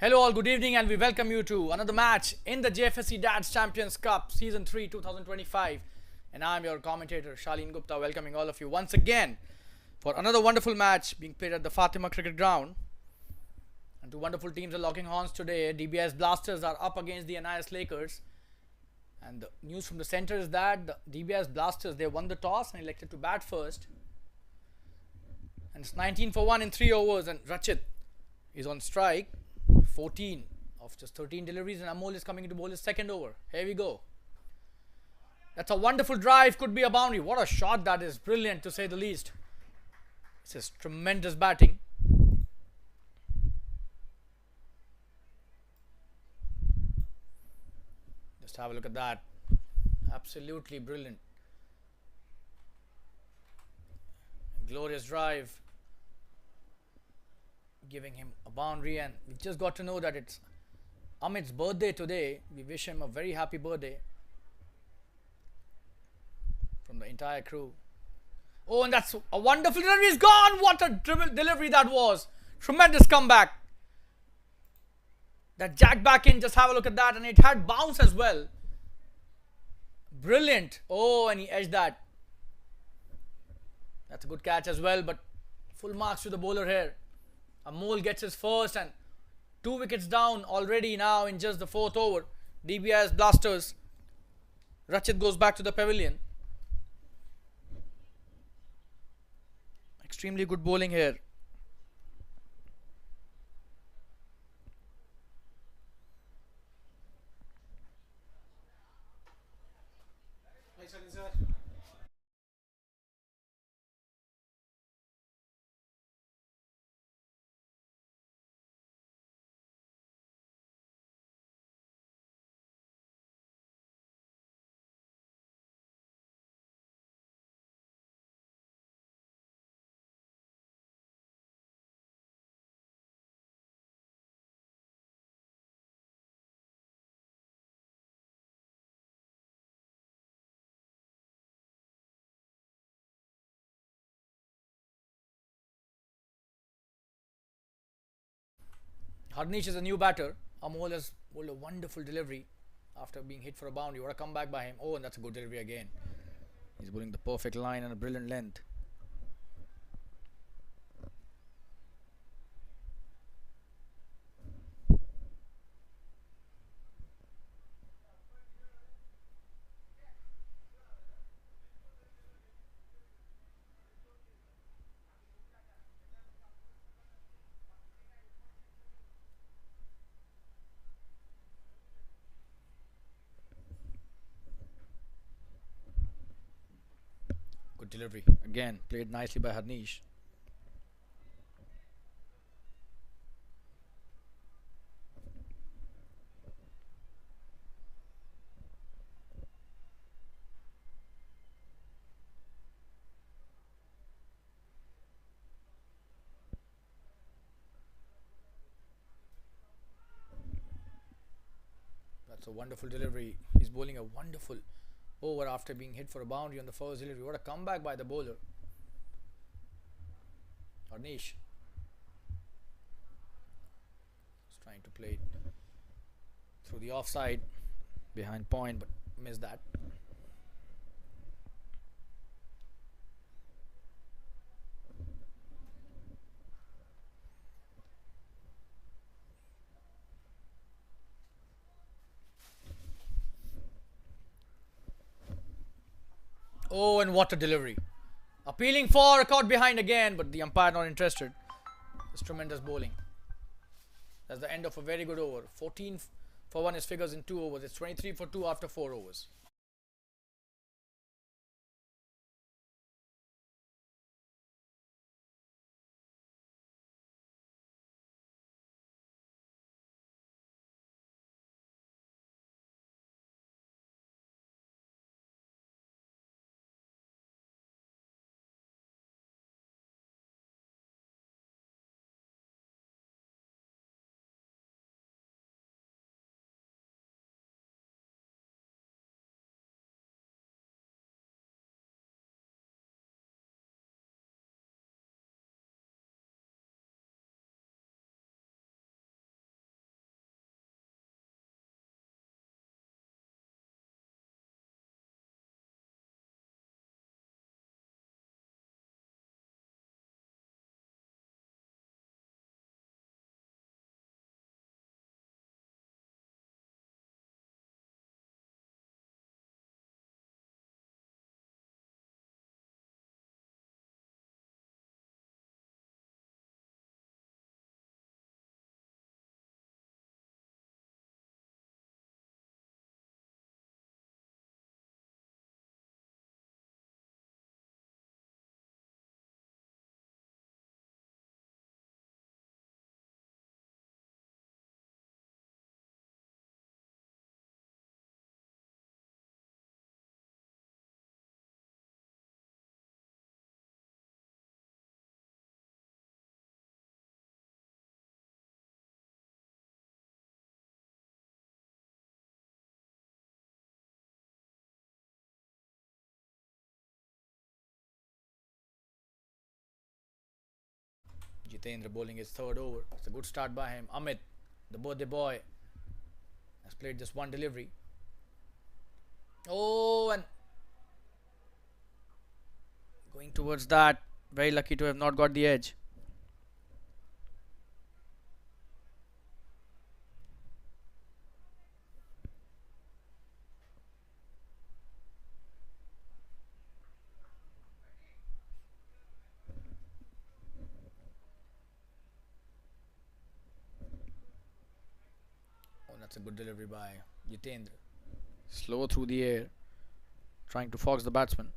Hello all, good evening and we welcome you to another match in the Jfsc Dads Champions Cup Season 3 2025 and I'm your commentator Shalin Gupta welcoming all of you once again for another wonderful match being played at the Fatima Cricket Ground. And two wonderful teams are locking horns today. Dbis Blasters are up against the NIS Lakers, and the news from the center is that the Dbis Blasters, they won the toss and elected to bat first, and it's 19 for 1 in 3 overs and Rachit is on strike. 14 of just 13 deliveries and Amol is coming to bowl his second over. Here we go. That's a wonderful drive, could be a boundary. What a shot that is, brilliant to say the least. This is tremendous batting. Just have a look at that. Absolutely brilliant. Glorious drive, giving him a boundary, and we just got to know that it's Amit's birthday today. We wish him a very happy birthday from the entire crew. Oh, and that's a wonderful delivery. He's gone. What a delivery that was. Tremendous comeback. That jack back in, just have a look at that, and it had bounce as well. Brilliant. Oh, and he edged that. That's a good catch as well, but full marks to the bowler here. Amol gets his first and 2 wickets down already now in just the 4th over. Dbis Blasters. Rachit goes back to the pavilion. Extremely good bowling here. Harnish is a new batter. Amol has bowled a wonderful delivery after being hit for a boundary. What a comeback by him. Oh, and that's a good delivery again. He's bowling the perfect line and a brilliant length. Good delivery. Again, played nicely by Harnish. That's a wonderful delivery. He's bowling a wonderful over after being hit for a boundary on the first delivery. What a comeback by the bowler. Harnish is trying to play it through the offside behind point, but missed that. Oh, and what a delivery. Appealing for, caught behind again, but the umpire not interested. It's tremendous bowling. That's the end of a very good over. 14 for 1 is figures in 2 overs. It's 23 for 2 after 4 overs. Jitendra bowling his third over. It's a good start by him. Amit, the birthday boy, has played just one delivery. Oh, and going towards that. Very lucky to have not got the edge. Oh, that's a good delivery by Jitendra. Slow through the air, trying to fox the batsman.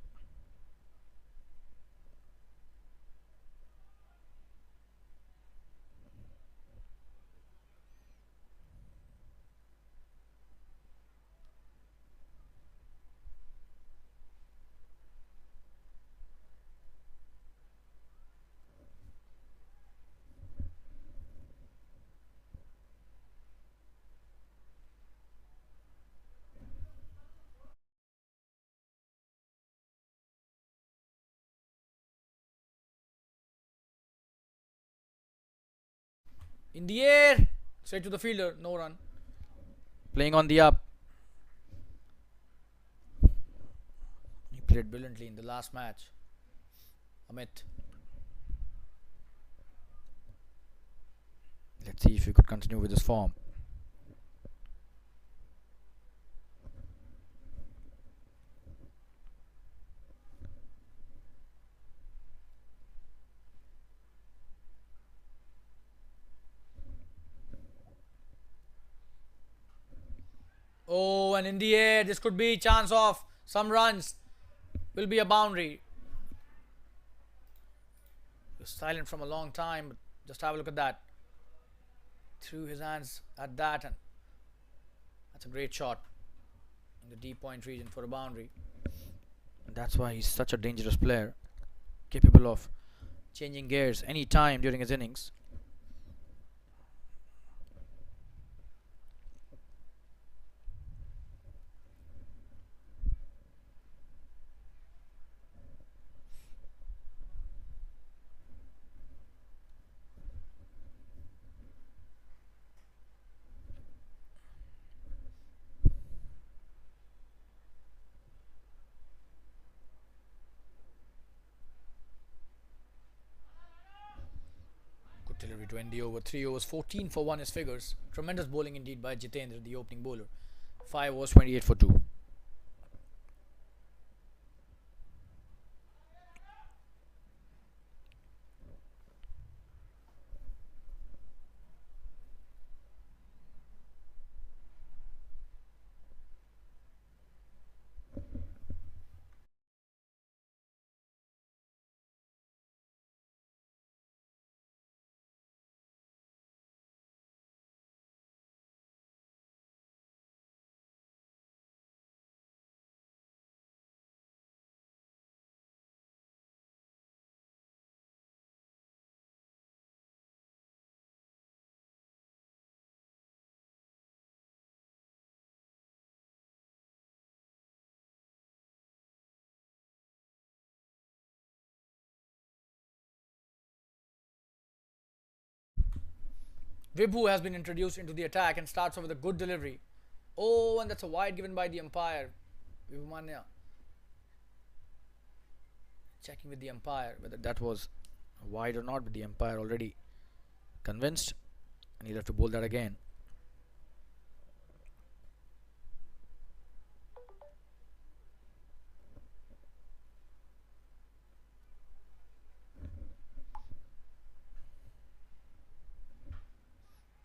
In the air, straight to the fielder, no run. Playing on the up. He played brilliantly in the last match. Amit. Let's see if he could continue with his form. Oh, and in the air, this could be chance of some runs. Will be a boundary. He was silent from a long time, but just have a look at that. Threw his hands at that, and that's a great shot in the deep point region for a boundary. And that's why he's such a dangerous player, capable of changing gears any time during his innings. Delivery to end the over. 3 overs, 14 for 1 is figures. Tremendous bowling indeed by Jitendra, the opening bowler. 5 overs, 28 for 2. Vibhu has been introduced into the attack and starts off with a good delivery. Oh, and that's a wide given by the umpire. Vibhu Manya checking with the umpire whether that was wide or not, but the umpire already convinced, and he'll have to bowl that again.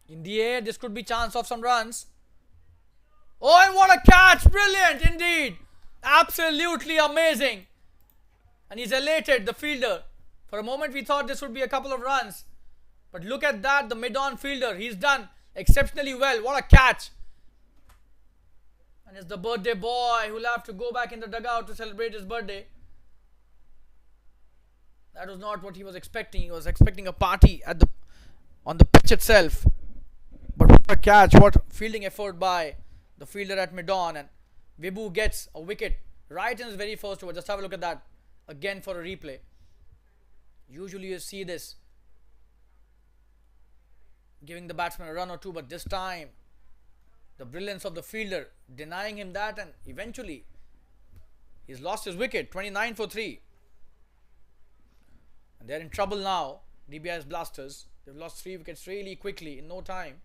In the air, this could be chance of some runs. Oh, and what a catch! Brilliant indeed! Absolutely amazing. And he's elated, the fielder. For a moment we thought this would be a couple of runs. But look at that, the mid-on fielder. He's done exceptionally well. What a catch. And it's the birthday boy who'll have to go back in the dugout to celebrate his birthday. That was not what he was expecting. He was expecting a party at on the pitch itself. But what a catch, what fielding effort by the fielder at mid-on, and Vibhu gets a wicket right in his very first over. Just have a look at that again for a replay. Usually you see this giving the batsman a run or two, but this time the brilliance of the fielder denying him that, and eventually he's lost his wicket. 29 for 3, and they're in trouble now. Dbis Blasters, they've lost 3 wickets really quickly in no time.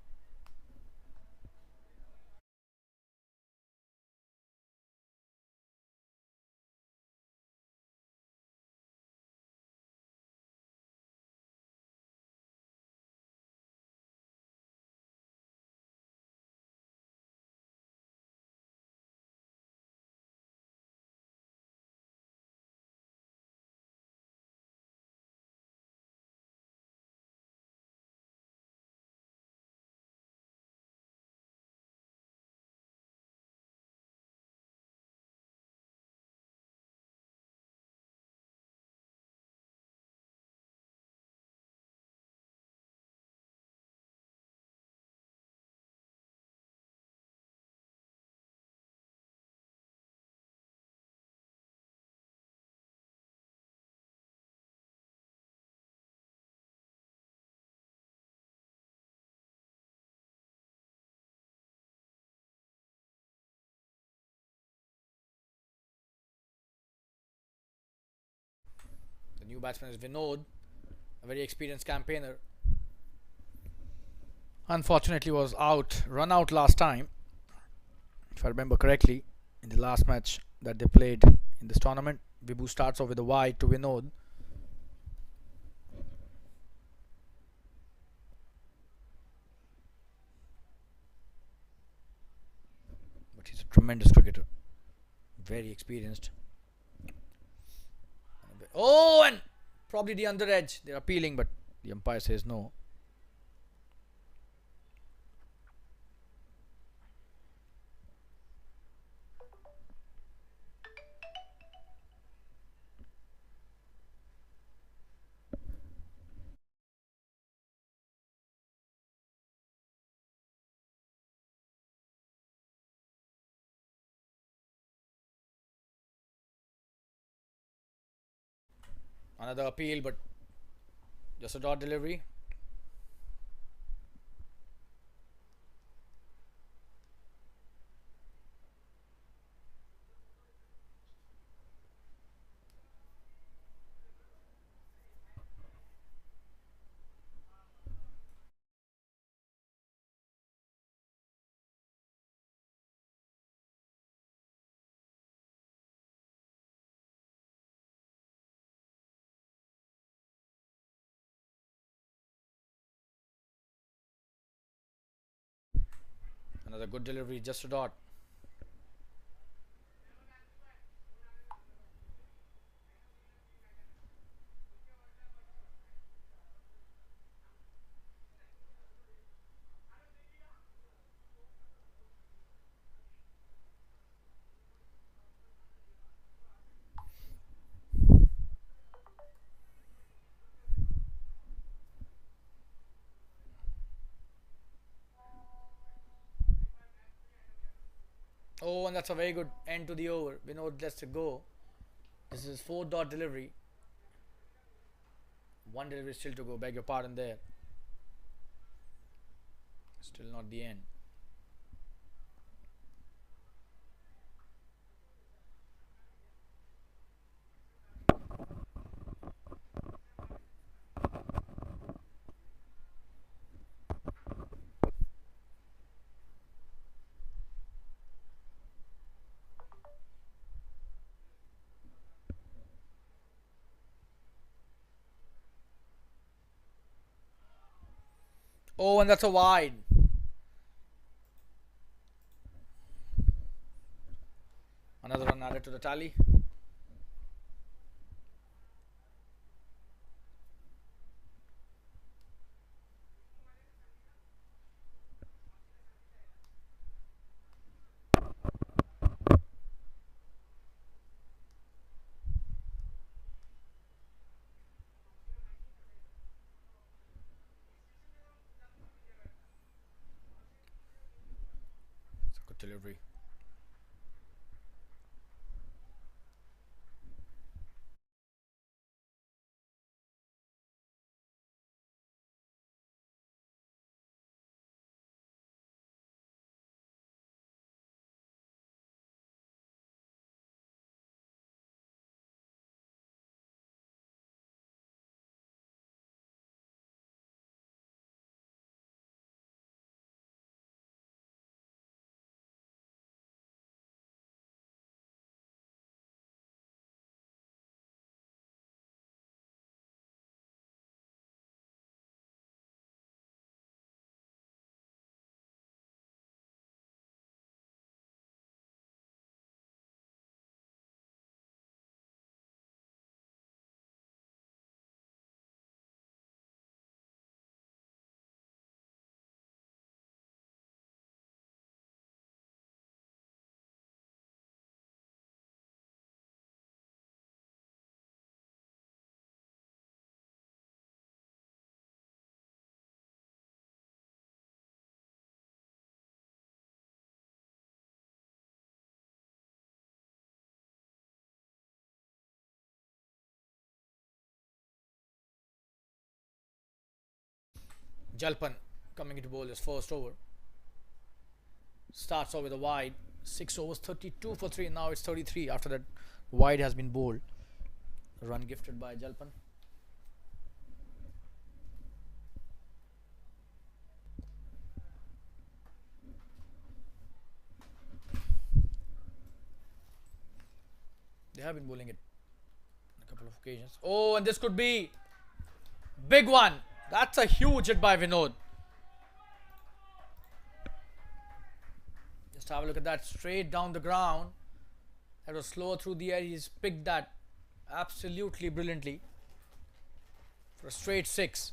The new batsman is Vinod, a very experienced campaigner. Unfortunately, was run out last time, if I remember correctly, in the last match that they played in this tournament. Vibhu starts off with a wide to Vinod. But he's a tremendous cricketer, very experienced. Oh, and probably the under edge. They're appealing, but the umpire says no. Another appeal, but just a dot delivery. Another good delivery, just a dot. Oh, and that's a very good end to the over. Vinod lets it go. This is 4 dot delivery. One delivery still to go. Beg your pardon there. Still not the end. Oh, and that's a wide. Another run added to the tally. It's a good delivery. Jalpan coming into bowl his first over. Starts off with a wide. 6 overs, 32 for 3. Now it's 33 after that wide has been bowled. Run gifted by Jalpan. They have been bowling it on a couple of occasions. Oh, and this could be big one. That's a huge hit by Vinod. Just have a look at that, straight down the ground. That was slower through the air. He's picked that absolutely brilliantly for a straight 6.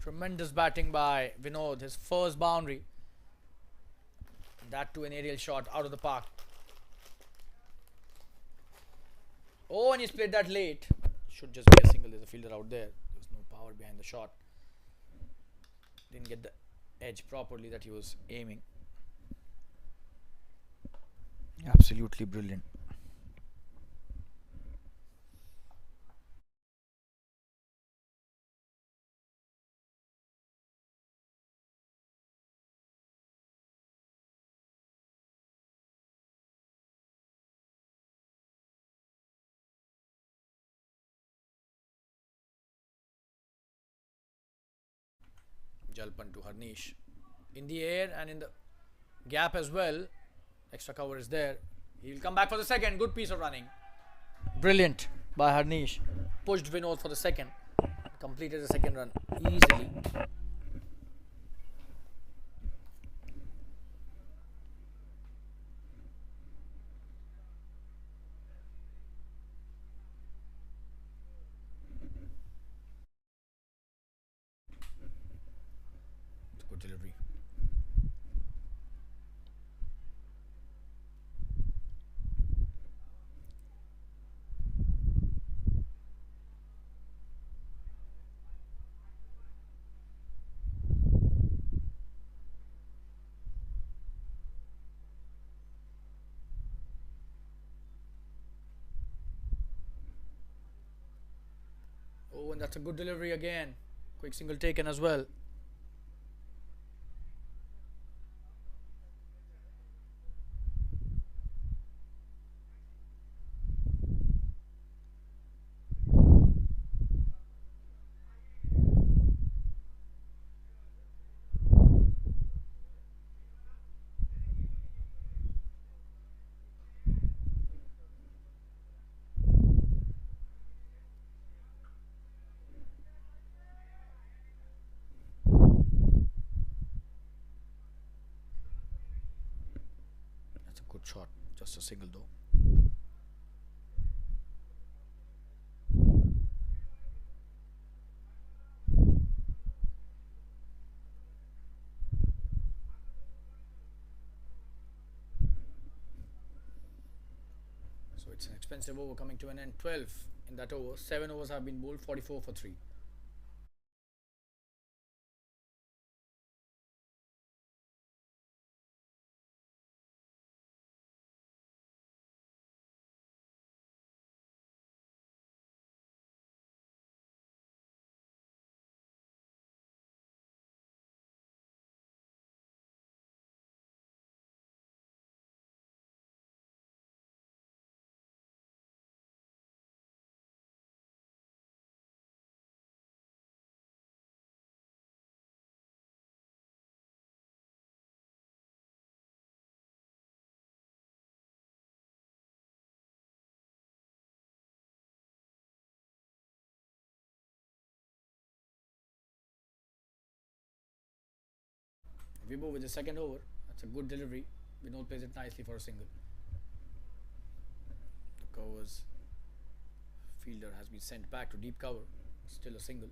Tremendous batting by Vinod. His first boundary. That to an aerial shot out of the park. Oh, and he's played that late. Should just be a single. There's a fielder out there. There's no power behind the shot. Didn't get the edge properly that he was aiming. Absolutely brilliant. Jalpan to Harnish. In the air and in the gap as well. Extra cover is there. He'll come back for the second. Good piece of running. Brilliant by Harnish. Pushed Vinod for the second. Completed the second run easily. Good delivery. Oh, and that's a good delivery again. Quick single taken as well. That's a good shot. Just a single though. So it's an expensive over coming to an end. 12 in that over. 7 overs have been bowled. 44 for 3. Vibo with the second over. That's a good delivery. Vinod plays it nicely for a single. The covers fielder has been sent back to deep cover. Still a single.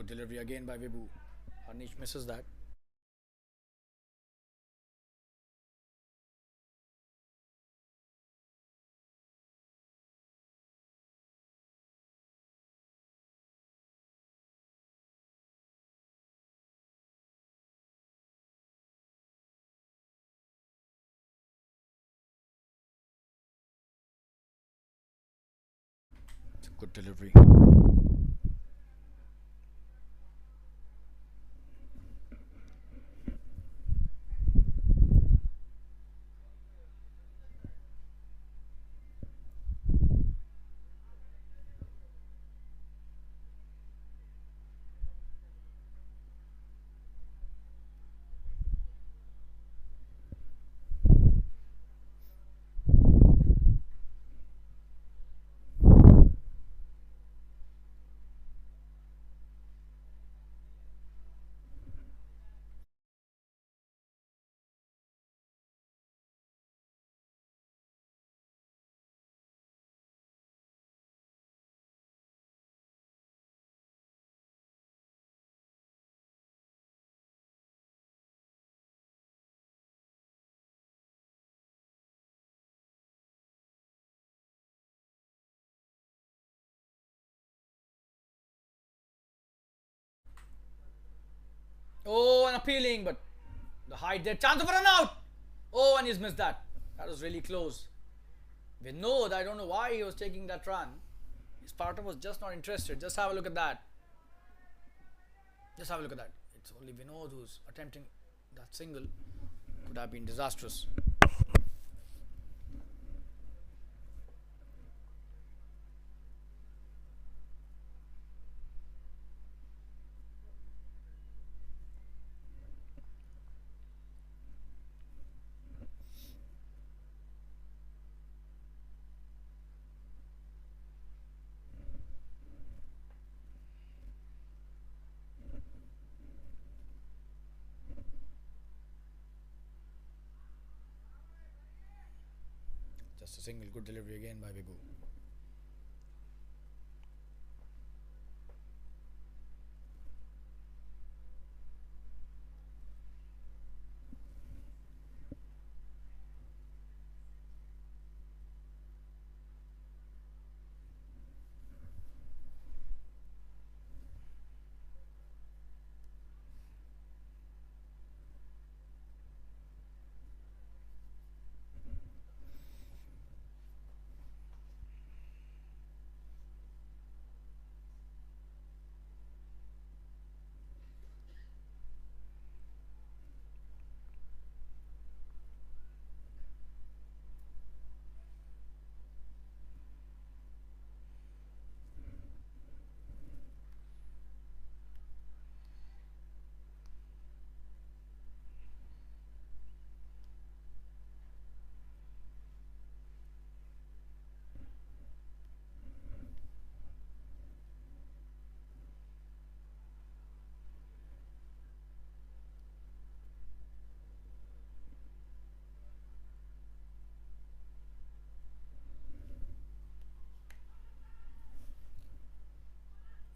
Good delivery again by Vibhu. Harnish misses that. It's a good delivery. Oh, and appealing, but the height there. Chance of a run out. Oh, and he's missed that. That was really close. Vinod, I don't know why he was taking that run. His partner was just not interested. Just have a look at that. Just have a look at that. It's only Vinod who's attempting that single. Could have been disastrous. Just a single. Good delivery again by Vibhu.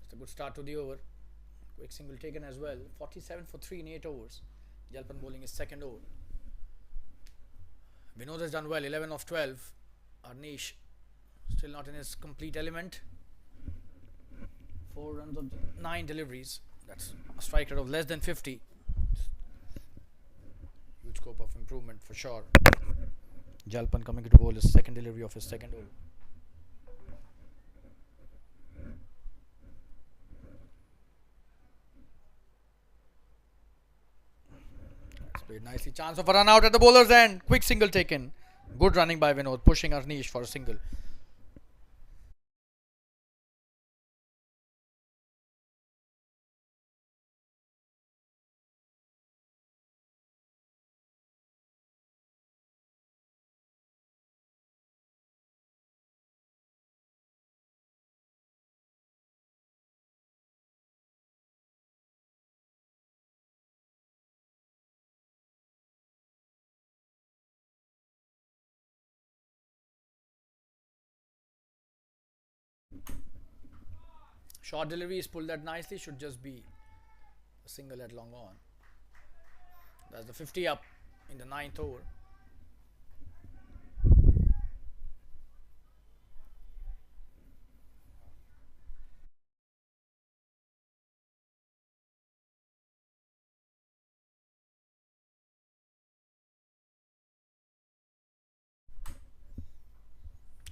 It's a good start to the over. Quick single taken as well. 47 for 3 in 8 overs. Jalpan bowling his second over. Vinod has done well. 11 of 12. Arnish still not in his complete element. 4 runs of 9 deliveries. That's a strike rate of less than 50. Huge scope of improvement for sure. Jalpan coming to bowl his second delivery of his second over. It's played nicely. Chance of a run out at the bowler's end. Quick single taken. Good running by Vinod, pushing Arnish for a single. Short delivery is pulled that nicely. Should just be a single at long on. That's the 50 up in the ninth over.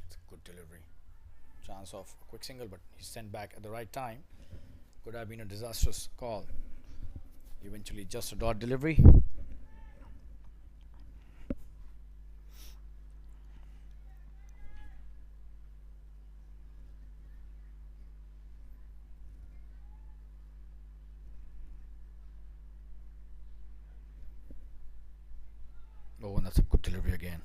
It's a good delivery. Chance of a quick single, but he's sent back at the right time. Could have been a disastrous call. Eventually, just a dot delivery. Oh, and that's a good delivery again.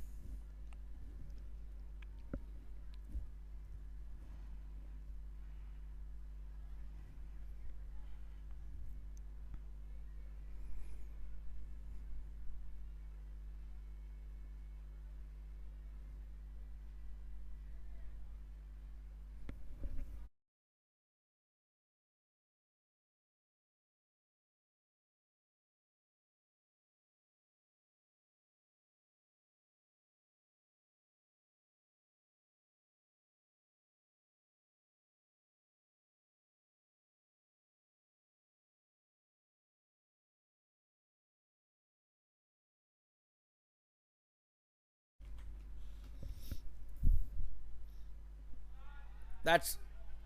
That's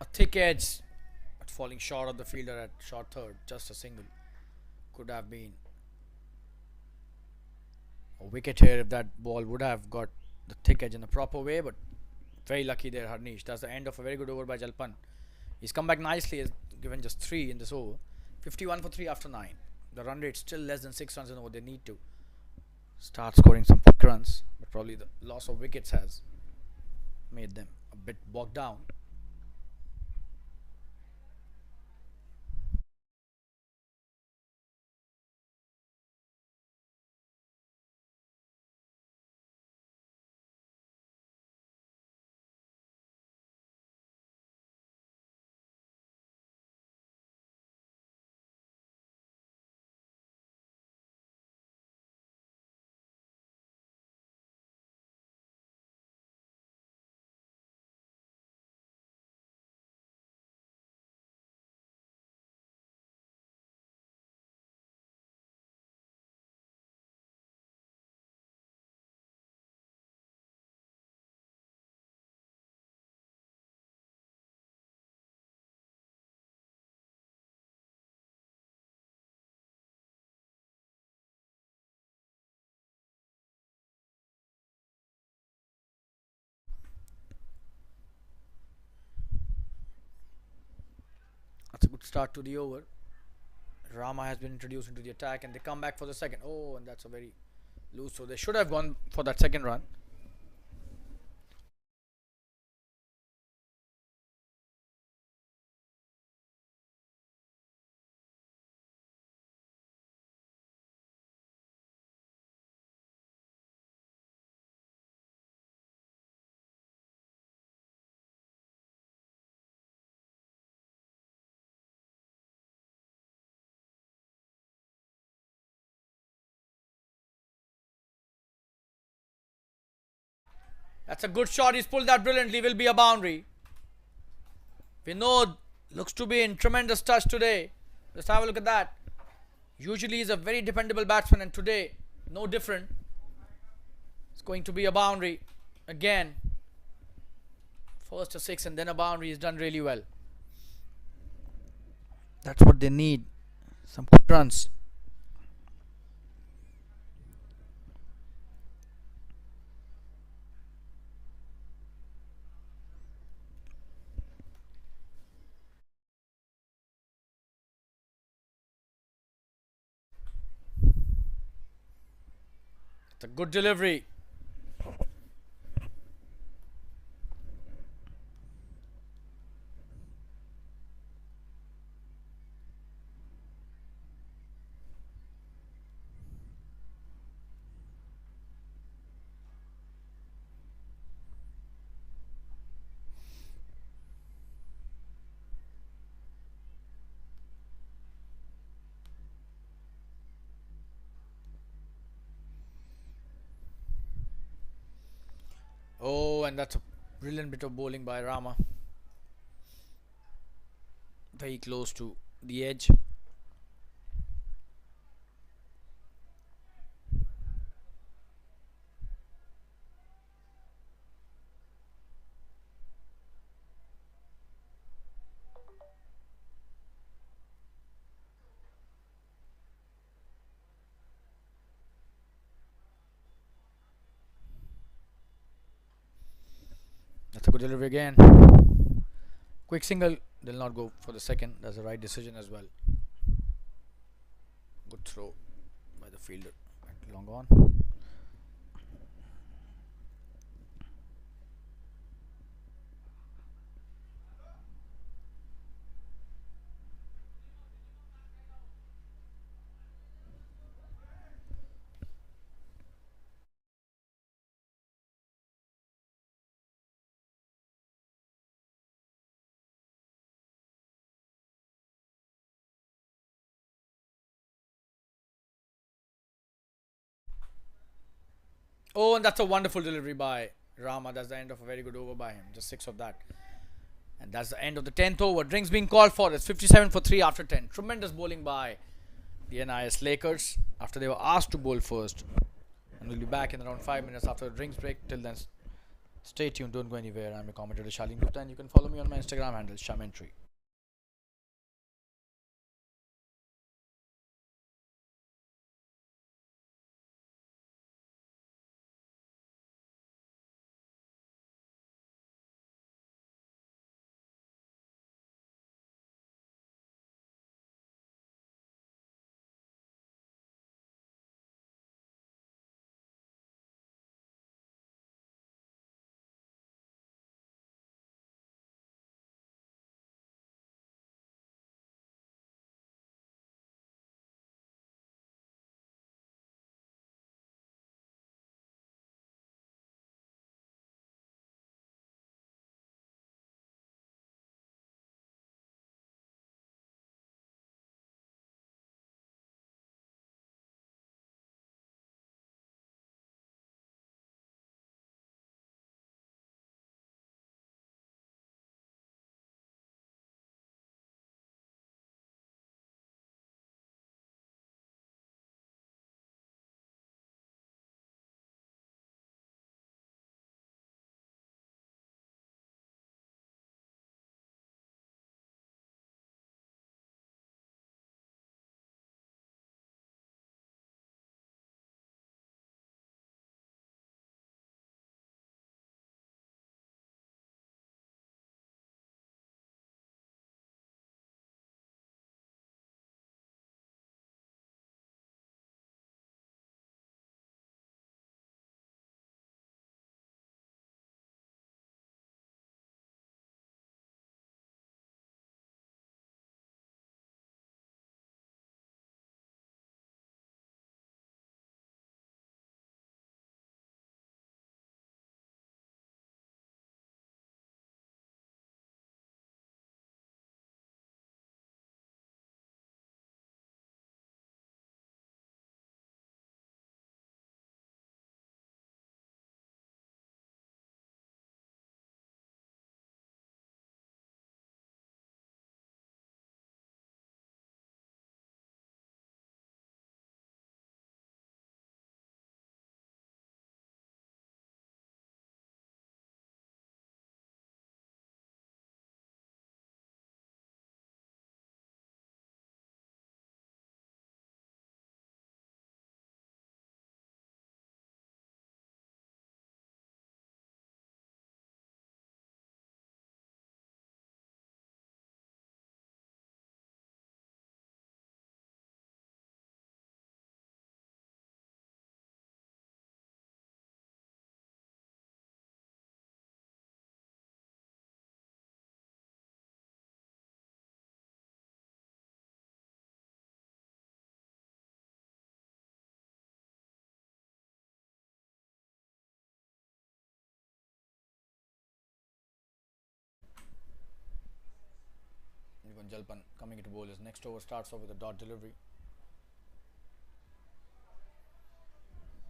a thick edge, but falling short of the fielder at short third. Just a single. Could have been a wicket here if that ball would have got the thick edge in a proper way, but very lucky there, Harnish. That's the end of a very good over by Jalpan. He's come back nicely, has given just 3 in this over. 51 for 3 after 9. The run rate still less than 6 runs in over. They need to start scoring some quick runs, but probably the loss of wickets has made them a bit bogged down. That's a good start to the over. Rama has been introduced into the attack and they come back for the second. Oh, and that's a very loose. So they should have gone for that second run. That's a good shot. He's pulled that brilliantly. Will be a boundary. Vinod looks to be in tremendous touch today. Just have a look at that. Usually he's a very dependable batsman and today no different. It's going to be a boundary again. First a 6 and then a boundary. He's done really well. That's what they need. Some quick runs. It's a good delivery. Oh, and that's a brilliant bit of bowling by Rama. Very close to the edge. That's a good delivery again. Quick single. They'll not go for the second. That's the right decision as well. Good throw by the fielder. Long on. Oh, and that's a wonderful delivery by Rama. That's the end of a very good over by him. Just 6 of that. And that's the end of the 10th over. Drinks being called for. It's 57 for 3 after 10. Tremendous bowling by the NIS Lakers after they were asked to bowl first. And we'll be back in around 5 minutes after the drinks break. Till then, stay tuned. Don't go anywhere. I'm your commentator Shaleen Gupta, and you can follow me on my Instagram handle Shamentry. Even Jalpan coming into bowl. His next over starts off with a dot delivery.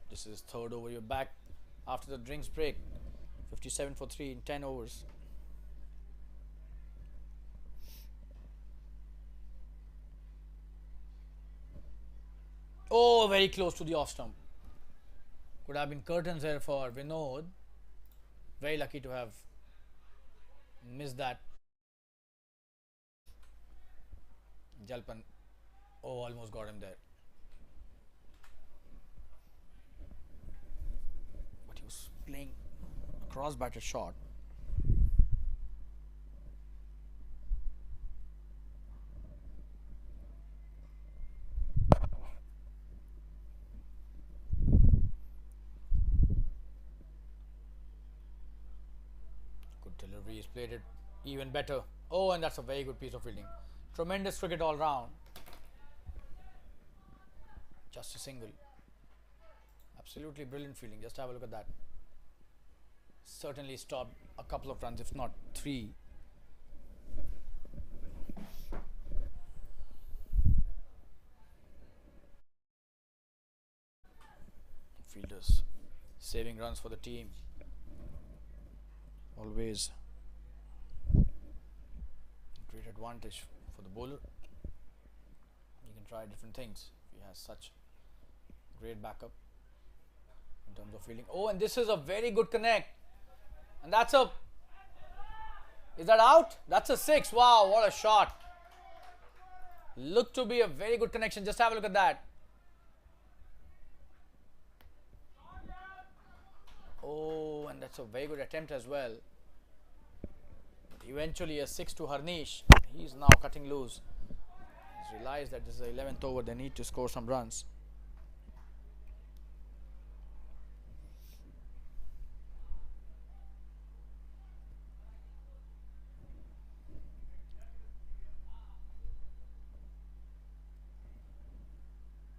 This is his third over. You're back after the drinks break. 57 for 3 in 10 overs. Oh, very close to the off stump. Could have been curtains there for Vinod. Very lucky to have missed that. Jalpan, oh, almost got him there. But he was playing a cross batted shot. Good delivery, he's played it even better. Oh, and that's a very good piece of fielding. Tremendous cricket all round. Just a single. Absolutely brilliant fielding. Just have a look at that. Certainly stopped a couple of runs, if not 3. Fielders saving runs for the team. Always great advantage for the bowler. He can try different things. He has such great backup in terms of fielding. Oh, and this is a very good connect. And that's a... Is that out? That's a 6. Wow, what a shot. Looked to be a very good connection. Just have a look at that. Oh, and that's a very good attempt as well. But eventually a 6 to Harnish. He's now cutting loose. He's realized that this is the 11th over. They need to score some runs.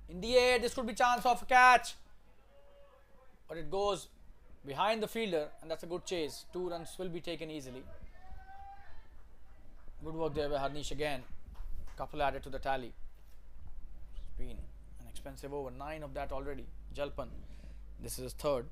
In the air, this could be chance of a catch. But it goes behind the fielder, and that's a good chase. 2 runs will be taken easily. Good work there by Harnish again. Couple added to the tally. It's been an expensive over. 9 of that already. Jalpan. This is his 3rd.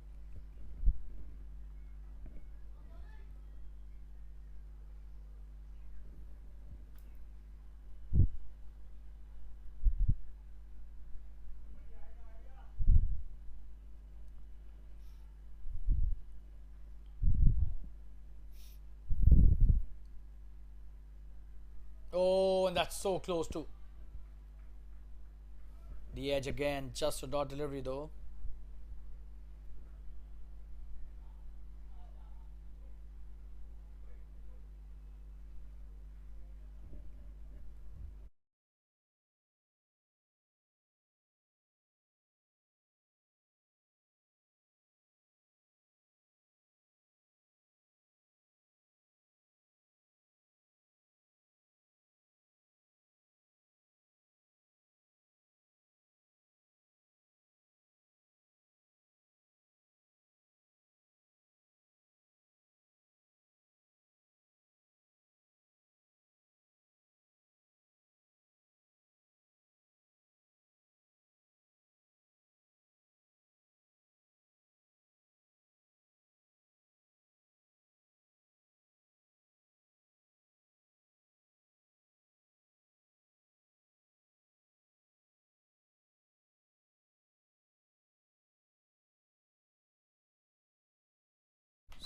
Oh, and that's so close to the edge again. Just a dot delivery though.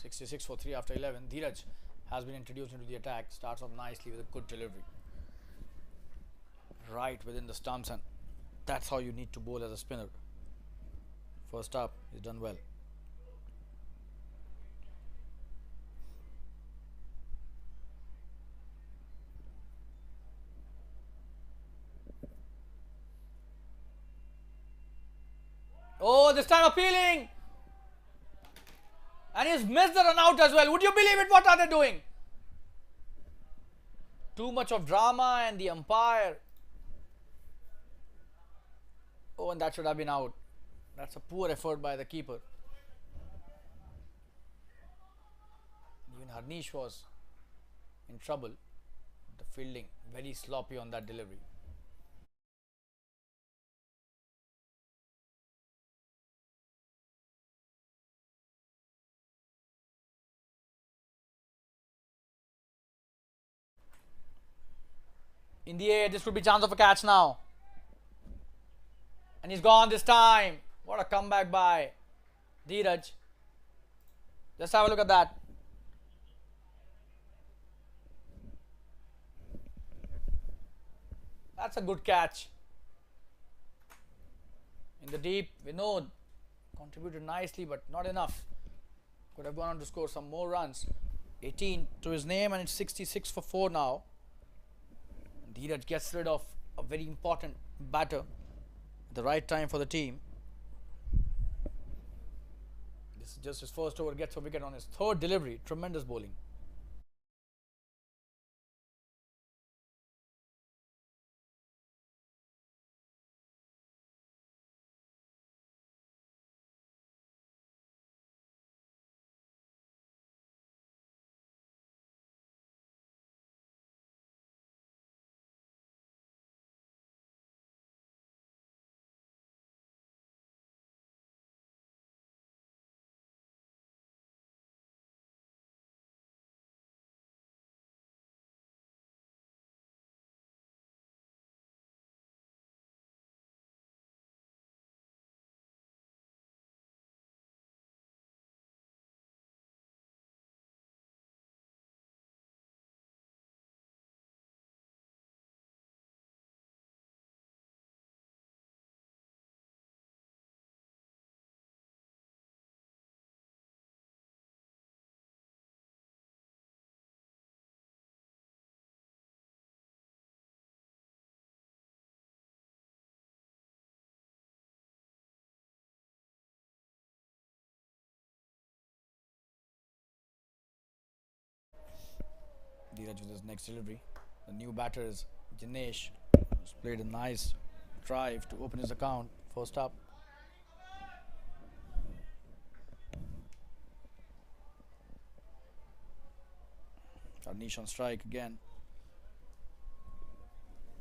.66 for 3 after 11. Dheeraj has been introduced into the attack. Starts off nicely with a good delivery. Right within the stumps, and that's how you need to bowl as a spinner. First up, he's done well. Oh, this time appealing! And he's missed the run out as well. Would you believe it? What are they doing? Too much of drama, and the umpire. Oh, and that should have been out. That's a poor effort by the keeper. Even Harnish was in trouble. The fielding very sloppy on that delivery. In the air, this could be chance of a catch now. And he's gone this time. What a comeback by Dheeraj. Just have a look at that. That's a good catch. In the deep, Vinod contributed nicely, but not enough. Could have gone on to score some more runs. 18 to his name, and it's 66 for 4 now. Dheeraj gets rid of a very important batter at the right time for the team. This is just his first over, gets a wicket on his third delivery. Tremendous bowling. Dheeraj with his next delivery. The new batter is Jinesh, who's played a nice drive to open his account. First up. Anish on strike again.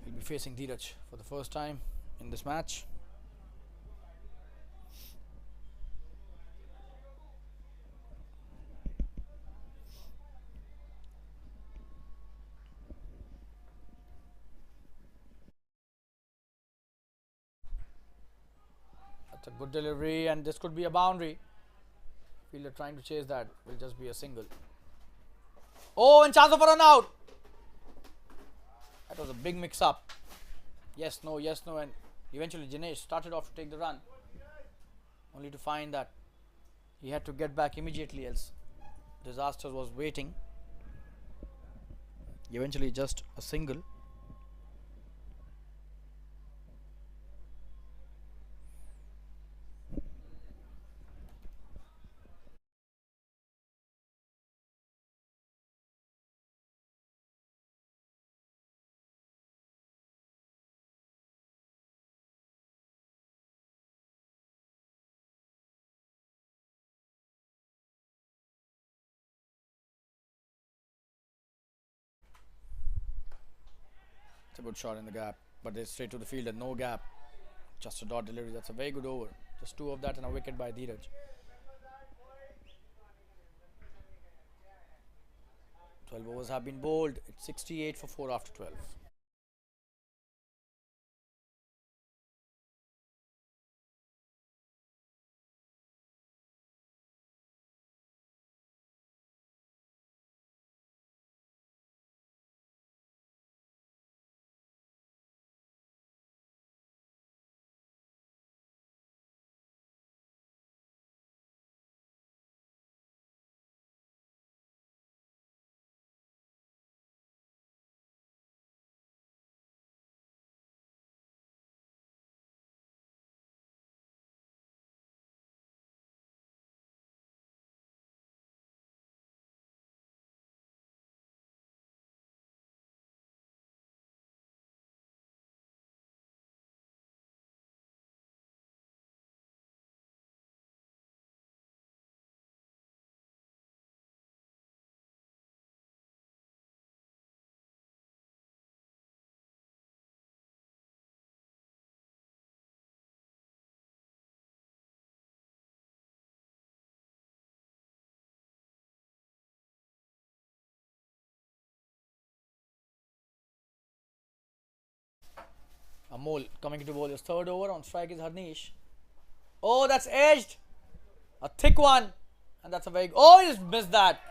He'll be facing Dheeraj for the first time in this match. That's a good delivery, and this could be a boundary. Fielder trying to chase that will just be a single. Oh, and chance of a run out. That was a big mix up. Yes, no, and eventually Jinesh started off to take the run, only to find that he had to get back immediately, else disaster was waiting. Eventually just a single. It's a good shot in the gap, but they're straight to the field and no gap. Just a dot delivery. That's a very good over. Just 2 of that and a wicket by Dheeraj. 12 overs have been bowled. It's 68 for 4 after 12. Amol coming to bowl his third over. On strike is Harnish. Oh, that's edged. A thick one. And that's a very... Oh, he just missed that.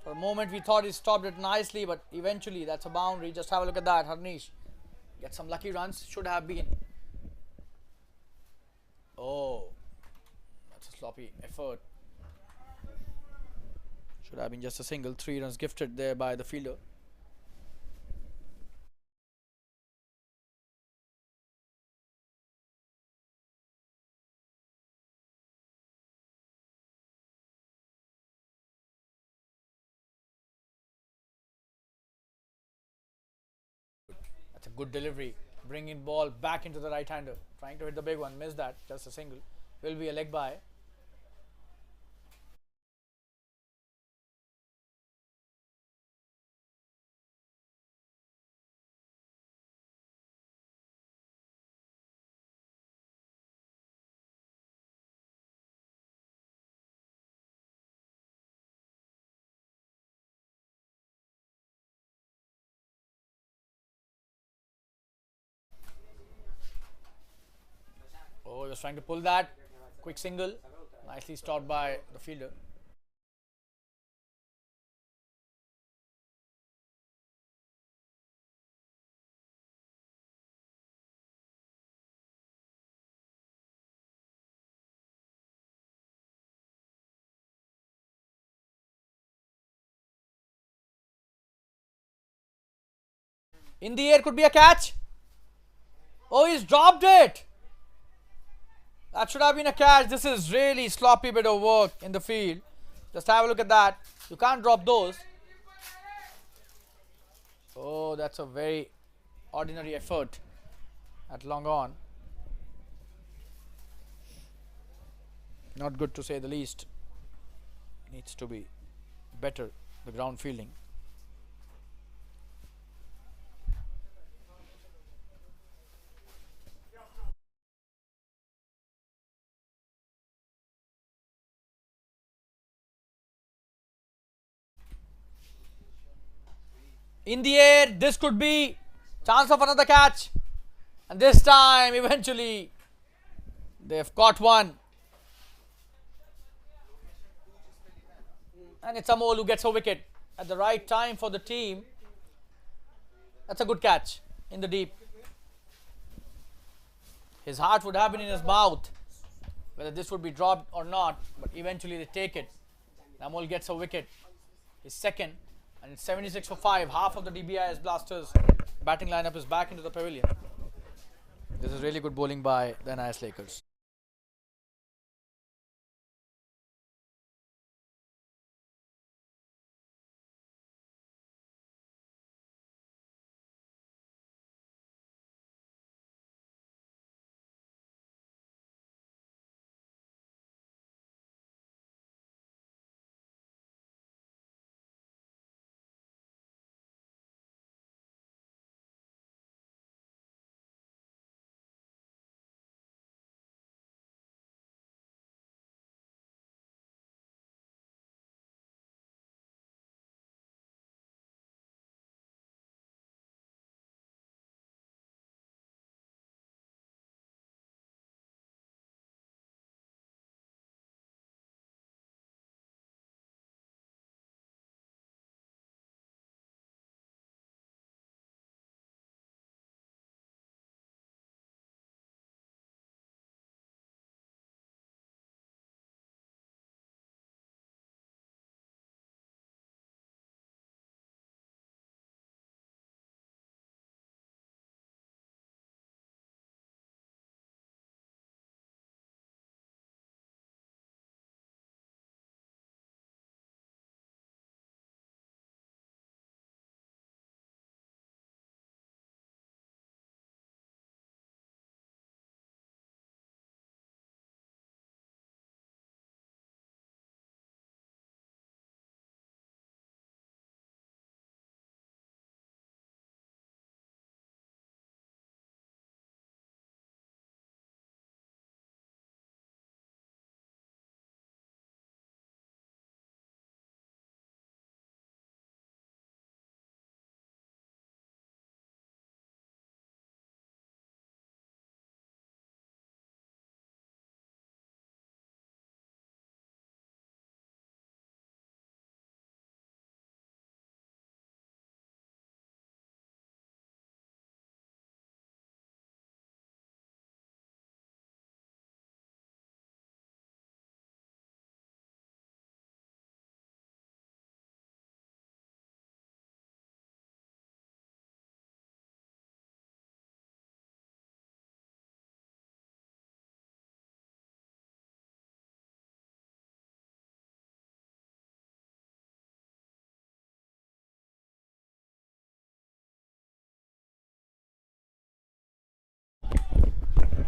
For a moment we thought he stopped it nicely, but eventually that's a boundary. Just have a look at that. Harnish get some lucky runs. Should have been. Oh, that's a sloppy effort. Should have been just a single. 3 runs gifted there by the fielder. That's a good delivery. Bringing ball back into the right hander. Trying to hit the big one. Missed that. Just a single. Will be a leg by. Oh, he was trying to pull that. Quick single. Nicely stopped by the fielder. In the air, could be a catch. Oh, he's dropped it. That should have been a catch. This is really sloppy bit of work in the field. Just have a look at that. You can't drop those. Oh, that's a very ordinary effort at long on. Not good to say the least. Needs to be better, the ground fielding. In the air, this could be chance of another catch. And this time, eventually, they've caught one. And it's Amol who gets a wicket at the right time for the team. That's a good catch in the deep. His heart would have been in his mouth whether this would be dropped or not, but eventually they take it. Amol gets a wicket, his second, and it's 76 for 5. Half of the Dbis Blasters batting lineup is back into the pavilion. This is really good bowling by the NIS Lakers.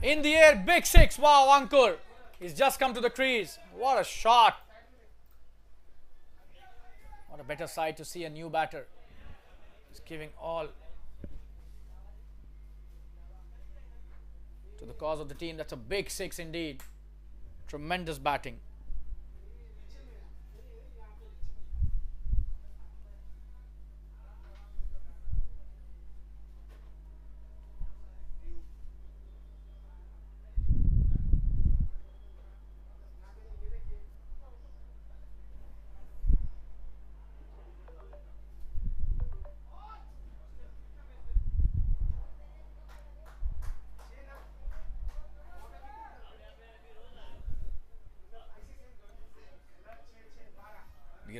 In the air, big six. Wow, Ankur. He's just come to the crease. What a shot. What a better sight to see a new batter. He's giving all to the cause of the team. That's a big six indeed. Tremendous batting.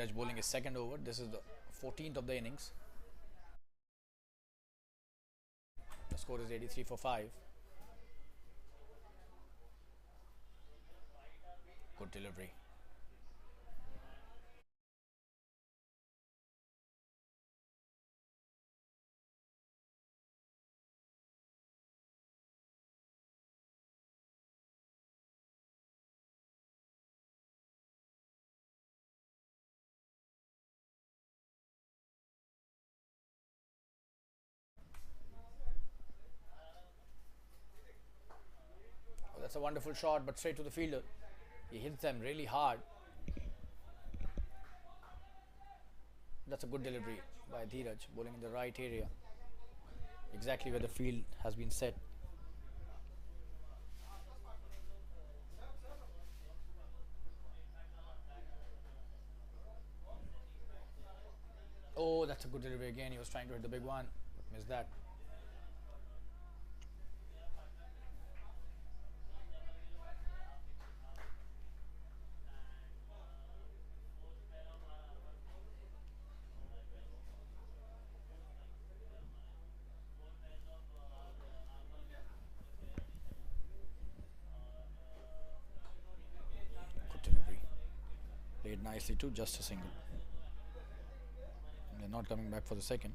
Dbis bowling his second over. This is the 14th of the innings. The score is 83 for 5. Good delivery. Oh, that's a wonderful shot, but straight to the fielder. He hits them really hard. That's a good delivery by Dbis, bowling in the right area. Exactly where the field has been set. Oh, that's a good delivery again. He was trying to hit the big one, but missed that. Good delivery. Played nicely too, just a single. And they're not coming back for the second.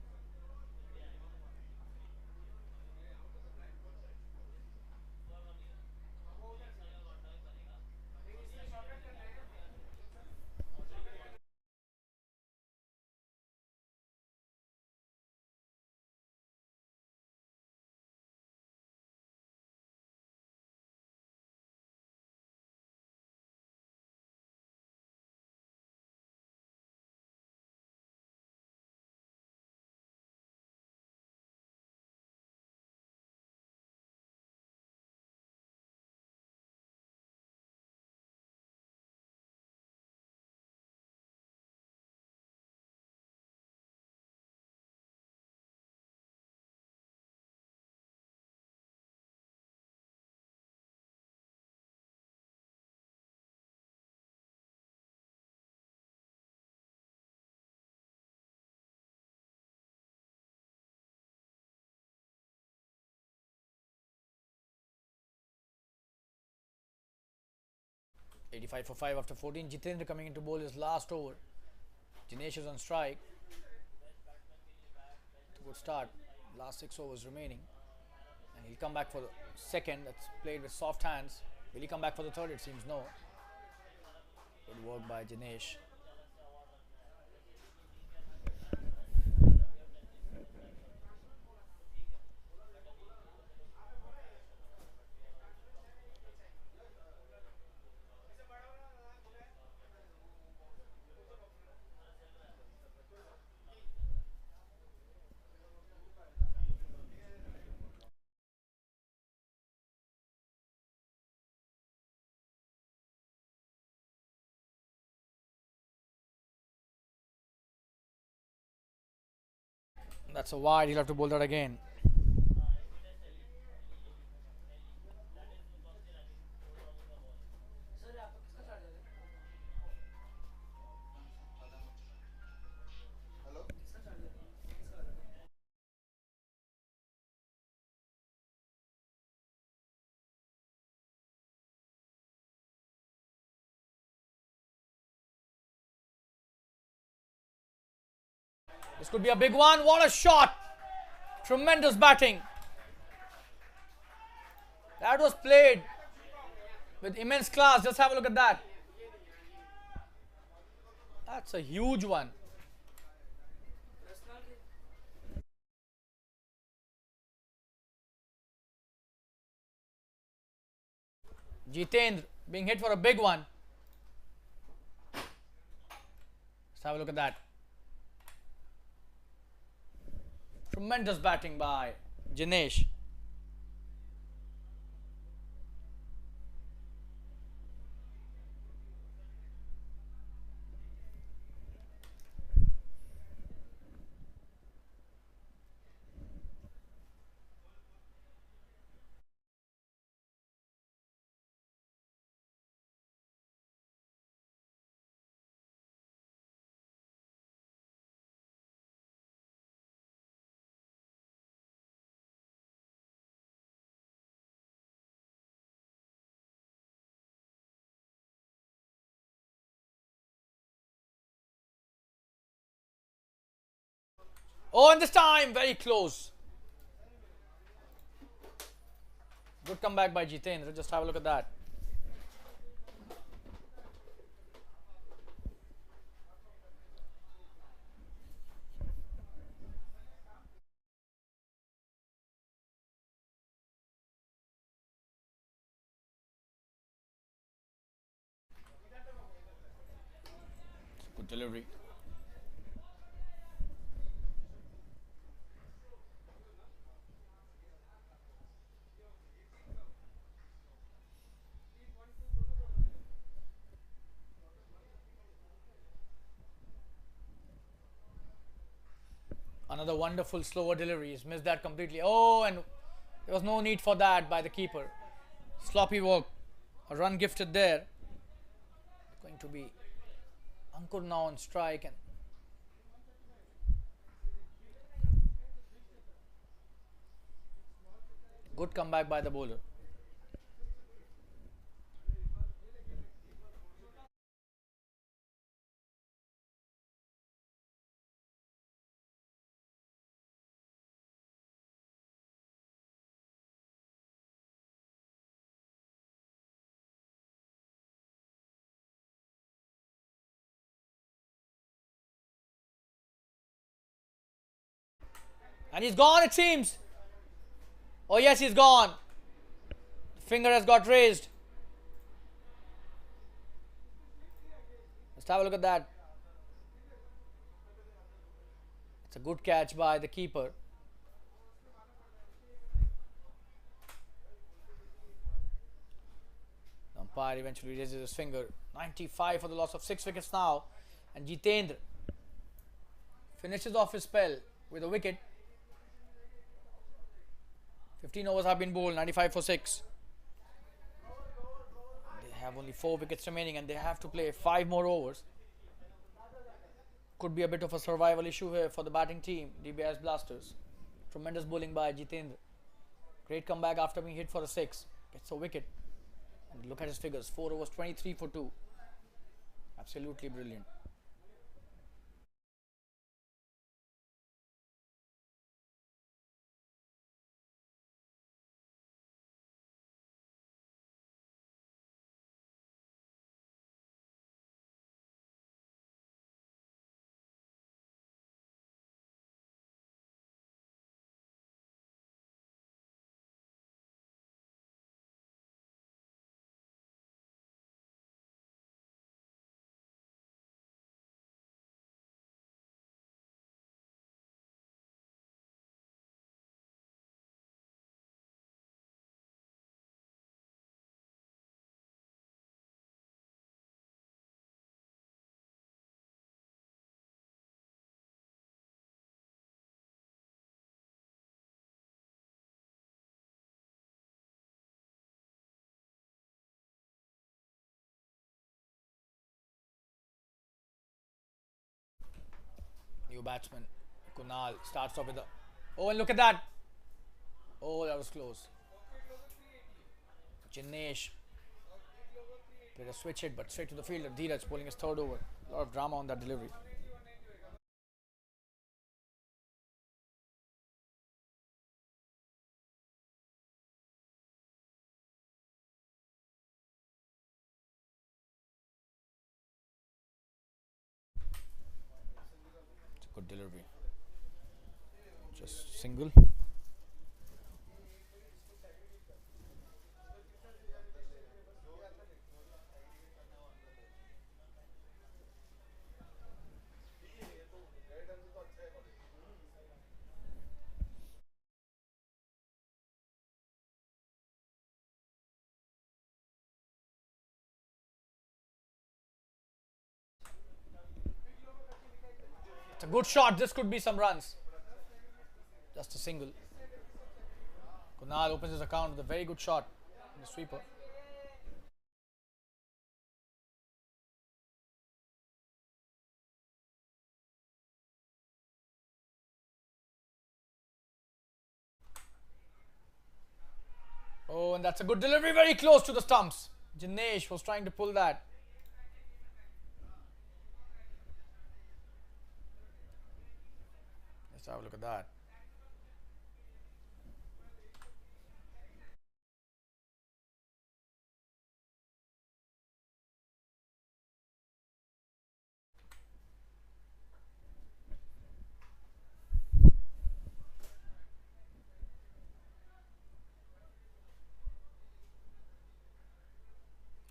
'85 for 5 after 14. Jitendra coming into bowl his last over. Dinesh is on strike. Good start. Last 6 overs remaining. And he'll come back for the second. That's played with soft hands. Will he come back for the third? It seems no. Good work by Dinesh. That's a wide. He'll have to bowl that again. This could be a big one. What a shot! Tremendous batting. That was played with immense class. Just have a look at that. That's a huge one. Jitendra being hit for a big one. Let's have a look at that. Tremendous batting by Jinesh. Oh, and this time very close. Good comeback by Jitendra. Just have a look at that. Good delivery. Another wonderful slower delivery. He's missed that completely. Oh, and there was no need for that by the keeper. Sloppy work. A run gifted there. Going to be Ankur now on strike, and good comeback by the bowler. And he's gone, it seems. Oh yes, he's gone. The finger has got raised. Let's have a look at that. It's a good catch by the keeper. The umpire eventually raises his finger. 95 for the loss of 6 wickets now. And Jitendra finishes off his spell with a wicket. 15 overs have been bowled, 95 for 6. They have only 4 wickets remaining and they have to play 5 more overs. Could be a bit of a survival issue here for the batting team, Dbis Blasters. Tremendous bowling by Jitendra. Great comeback after being hit for a 6. Gets a wicket. And look at his figures, 4 overs, 23 for 2. Absolutely brilliant. New batsman Kunal starts off with a. Oh, and look at that. Oh, that was close. Jinesh played a switch hit, but straight to the fielder. Dheeraj bowling his third over. A lot of drama on that delivery. delivery. Just single. It's a good shot. This could be some runs. Just a single. Kunal opens his account with a very good shot in the sweeper. Oh, and that's a good delivery, very close to the stumps. Jinesh was trying to pull that. Let's have a look at that.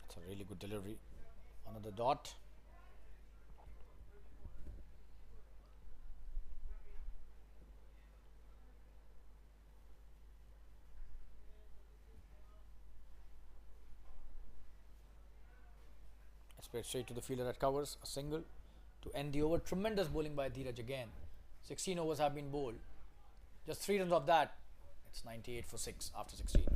It's a really good delivery. Another dot. It's played straight to the fielder that covers. A single to end the over. Tremendous bowling by Dheeraj again. 16 overs have been bowled. Just 3 runs of that. It's 98 for 6 after 16.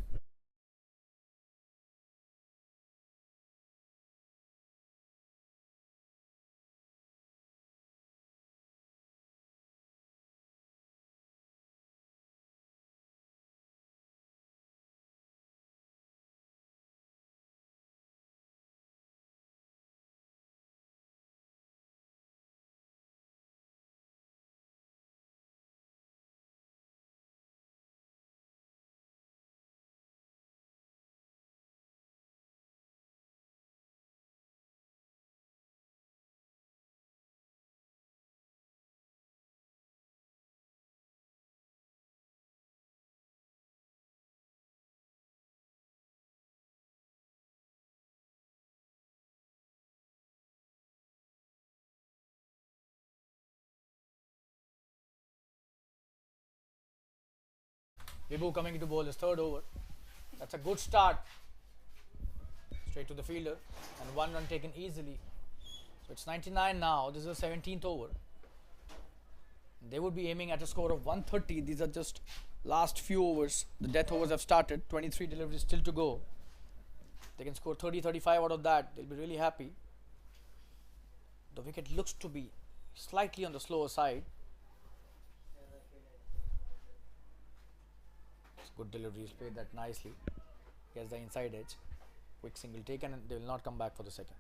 Vibu coming to bowl his third over. That's a good start. Straight to the fielder and 1 run taken easily. So it's 99 now. This is the 17th over. They would be aiming at a score of 130. These are just last few overs. The death overs have started. 23 deliveries still to go. They can score 30, 35 out of that. They'll be really happy. The wicket looks to be slightly on the slower side. It's good delivery. He's played that nicely. He has the inside edge. Quick single taken and they will not come back for the second.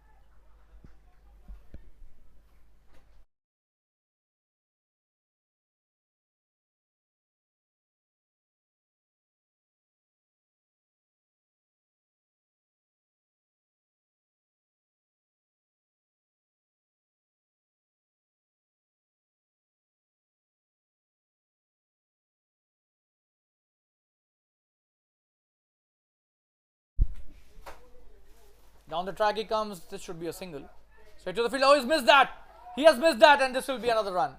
Down the track he comes. This should be a single. Straight to the field. Oh, he's missed that. He has missed that and this will be another run.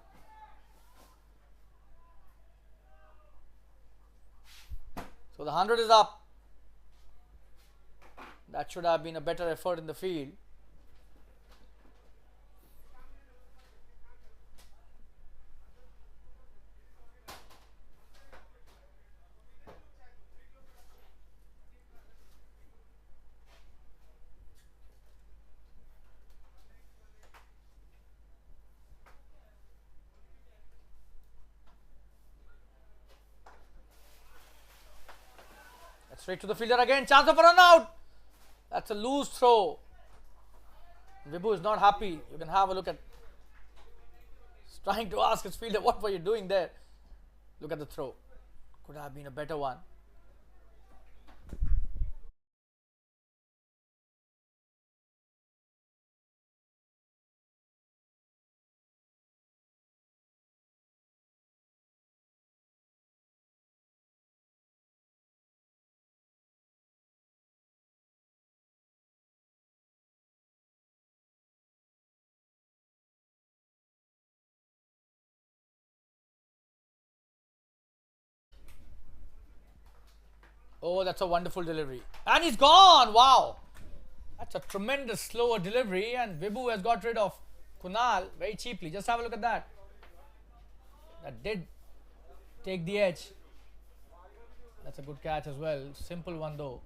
So the 100 is up. That should have been a better effort in the field. Straight to the fielder again. Chance of a run out. That's a loose throw. Vibu is not happy. You can have a look at. He's trying to ask his fielder, what were you doing there? Look at the throw. Could have been a better one. Oh, that's a wonderful delivery. And he's gone! Wow! That's a tremendous slower delivery, and Vibu has got rid of Kunal very cheaply. Just have a look at that. That did take the edge. That's a good catch as well. Simple one though.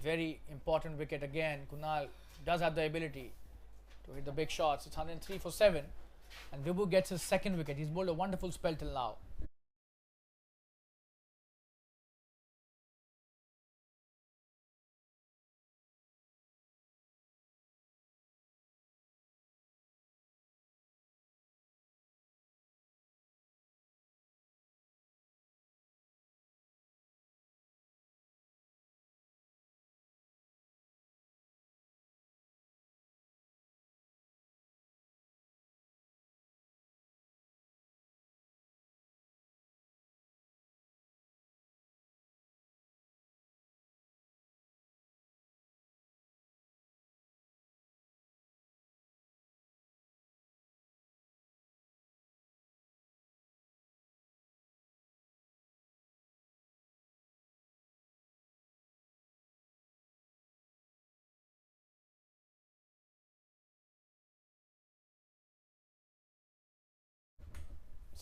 Very important wicket again. Kunal does have the ability to hit the big shots. It's 103 for 7. And Vibu gets his second wicket. He's bowled a wonderful spell till now.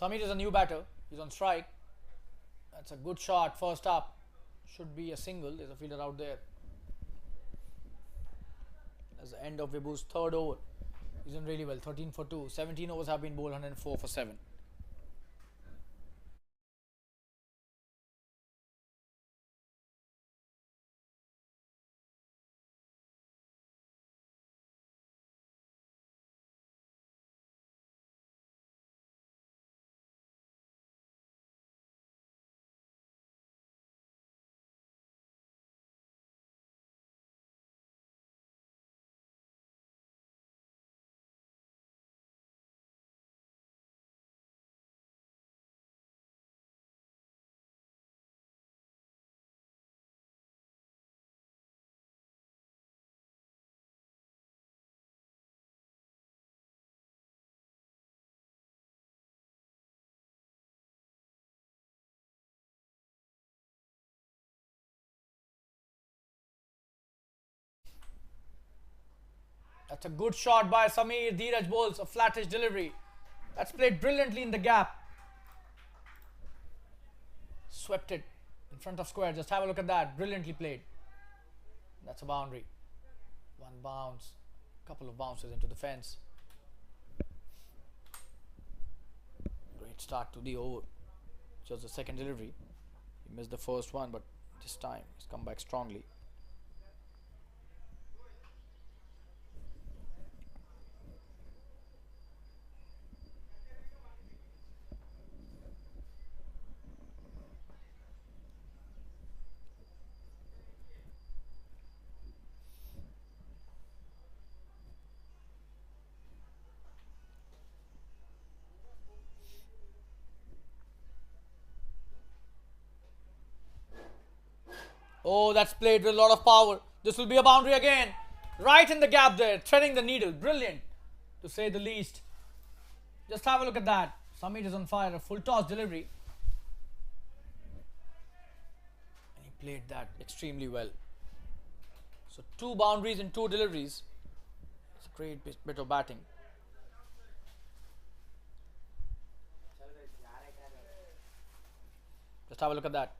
Samir is a new batter. He's on strike. That's a good shot. First up. Should be a single. There's a fielder out there. That's the end of Vibu's third over. He's done really well. 13 for 2. 17 overs have been bowled. 104 for 7. That's a good shot by Samir. Dheeraj bowls a flattish delivery. That's played brilliantly in the gap. Swept it in front of square. Just have a look at that. Brilliantly played. That's a boundary. One bounce. Couple of bounces into the fence. Great start to the over. Just the second delivery. He missed the first one, but this time he's come back strongly. Oh, that's played with a lot of power. This will be a boundary again. Right in the gap there, threading the needle. Brilliant, to say the least. Just have a look at that. Samir is on fire. A full toss delivery. And he played that extremely well. So 2 boundaries and 2 deliveries. It's a great bit of batting. Just have a look at that.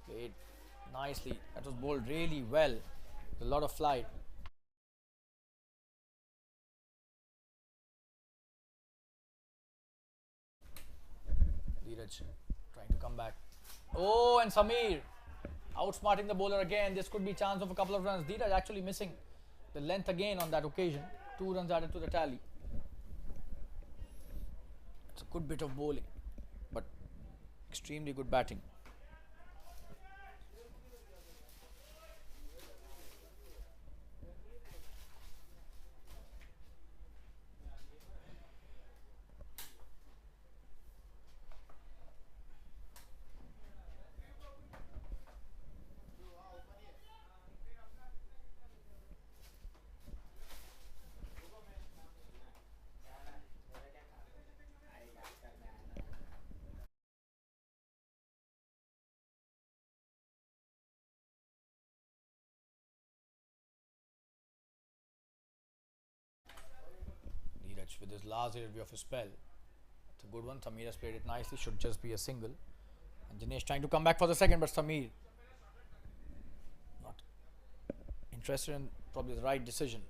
Played nicely. That was bowled really well. A lot of flight. Dheeraj trying to come back. Oh, and Samir outsmarting the bowler again. This could be chance of a couple of runs. Dheeraj actually missing the length again on that occasion. 2 runs added to the tally. It's a good bit of bowling, but extremely good batting. pitch with his last delivery of his spell. It's a good one. Samir has played it nicely. Should just be a single. And Dinesh trying to come back for the second, but Samir not interested in probably the right decision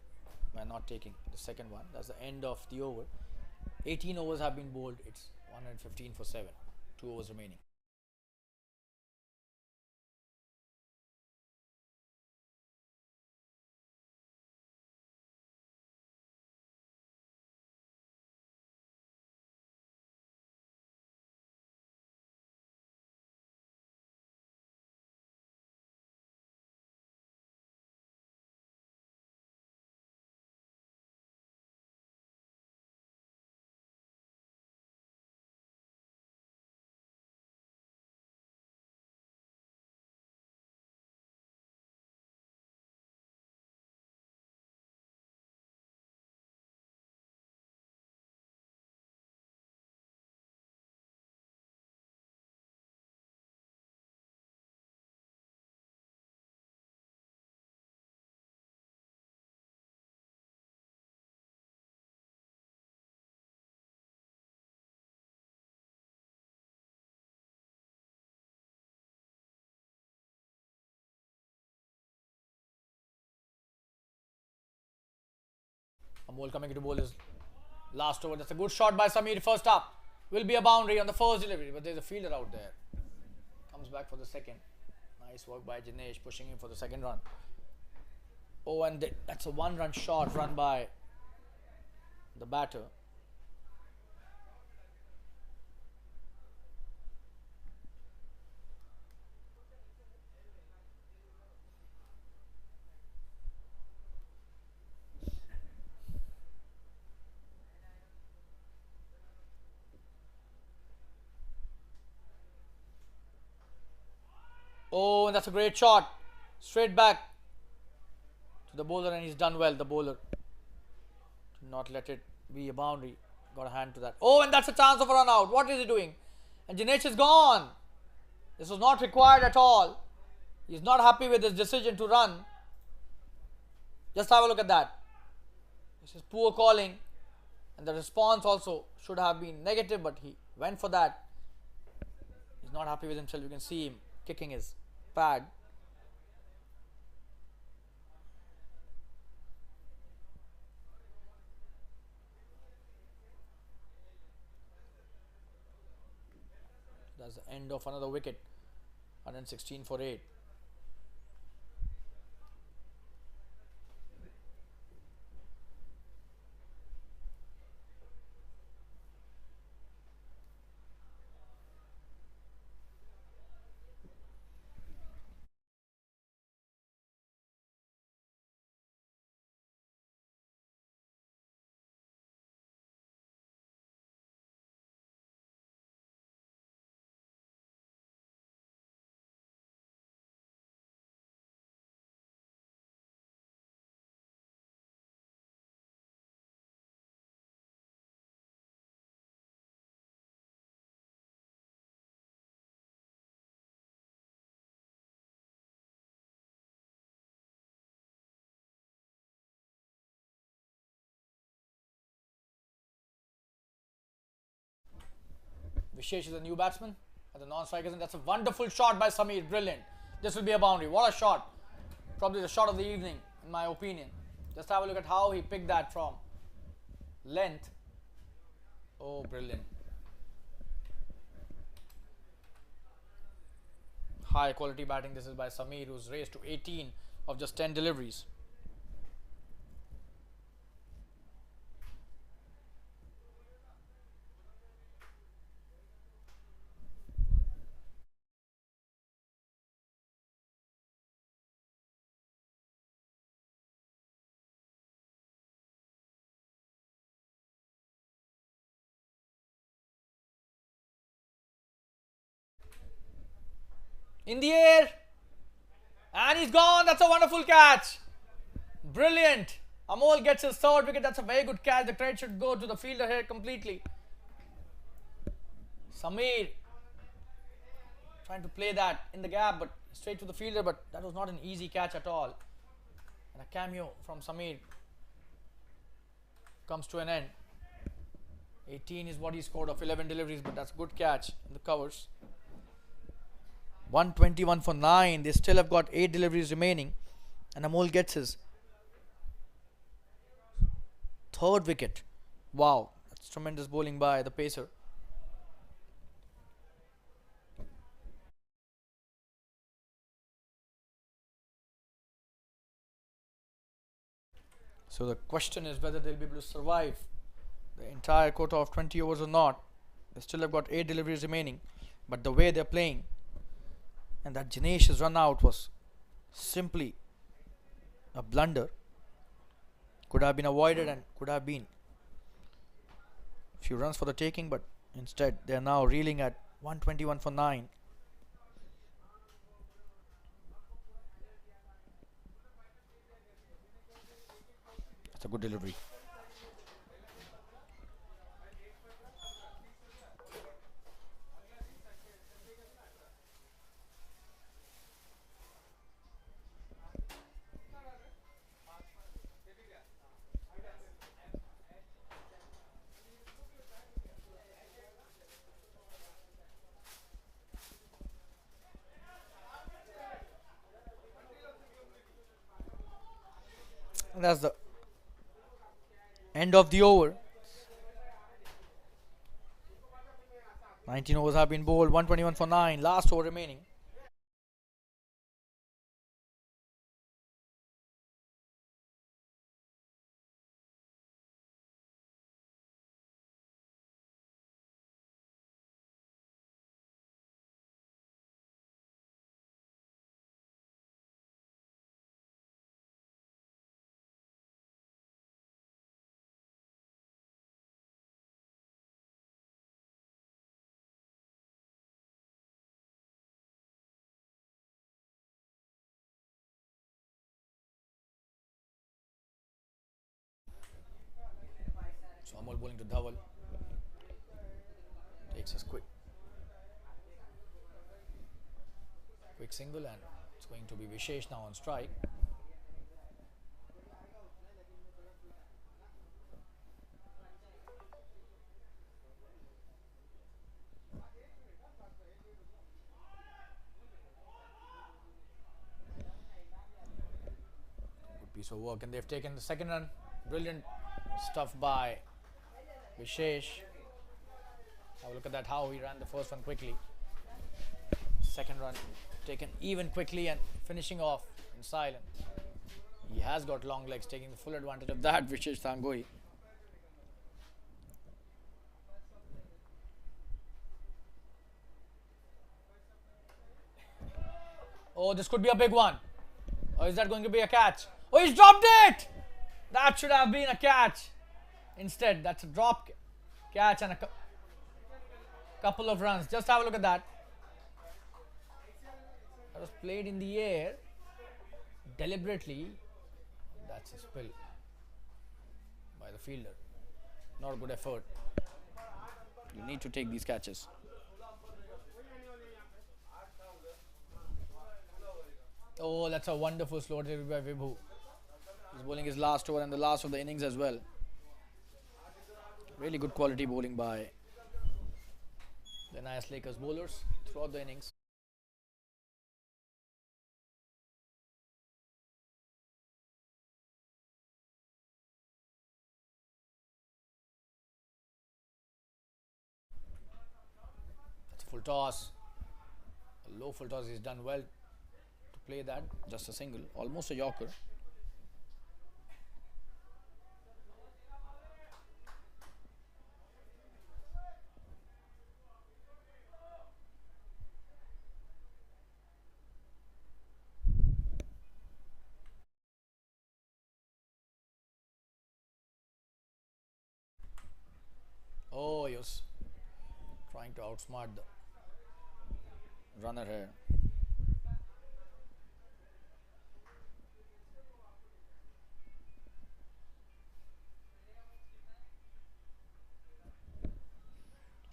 by not taking the second one. That's the end of the over. 18 overs have been bowled. It's 115 for 7. 2 overs remaining. Amol coming to bowl his last over. That's a good shot by Samir. First up will be a boundary on the first delivery, but there's a fielder out there. Comes back for the second. Nice work by Dinesh, pushing him for the second run. Oh, and that's a one-run shot run by the batter. Oh, and that's a great shot. Straight back to the bowler, and he's done well. The bowler to not let it be a boundary. Got a hand to that. Oh, and that's a chance of a run out. What is he doing? And Dinesh is gone. This was not required at all. He's not happy with his decision to run. Just have a look at that. This is poor calling. And the response also should have been negative, but he went for that. He's not happy with himself. You can see him kicking his pad. That's the end of another wicket. 116 for 8. Vishesh is a new batsman at the non-strikers, and that's a wonderful shot by Samir. Brilliant. This will be a boundary. What a shot. Probably the shot of the evening, in my opinion. Just have a look at how he picked that from length. Oh, brilliant. High quality batting. This is by Samir, who's raised to 18 of just 10 deliveries. In the air, and he's gone. That's a wonderful catch. Brilliant. Amol gets his third wicket. That's a very good catch. The credit should go to the fielder here completely. Samir trying to play that in the gap, but straight to the fielder, but that was not an easy catch at all. And a cameo from Samir comes to an end. 18 is what he scored of 11 deliveries, but that's a good catch in the covers. 121 for 9. They still have got 8 deliveries remaining, and Amol gets his third wicket. Wow, that's tremendous bowling by the pacer. So the question is whether they'll be able to survive the entire quota of 20 overs or not. They still have got 8 deliveries remaining, but the way they're playing, and that Jinesh's run out was simply a blunder. Could have been avoided and could have been few runs for the taking, but instead they are now reeling at 121 for 9. That's a good delivery. And that's the end of the over. 19 overs have been bowled, 121 for 9. Last over remaining. So Amol bowling to Dhaval. Takes us quick single, and it's going to be Vishesh now on strike. Good piece of work, and they've taken the second run. Brilliant stuff by Vishesh. Have a look at that, how he ran the first one quickly. Second run taken even quickly and finishing off in silence. He has got long legs, taking the full advantage of that, Vishesh Sangoi. Oh, this could be a big one. Or is that going to be a catch? Oh, he's dropped it! That should have been a catch. Instead, that's a drop catch and a couple of runs. Just have a look at that. That was played in the air deliberately. That's a spill by the fielder. Not a good effort. You need to take these catches. Oh, that's a wonderful slow delivery by Vibhu. He's bowling his last over and the last of the innings as well. Really good quality bowling by the nice Lakers bowlers throughout the innings. That's a full toss. A low full toss. He's done well to play that. Just a single. Almost a yorker. Oh, he was trying to outsmart the runner here.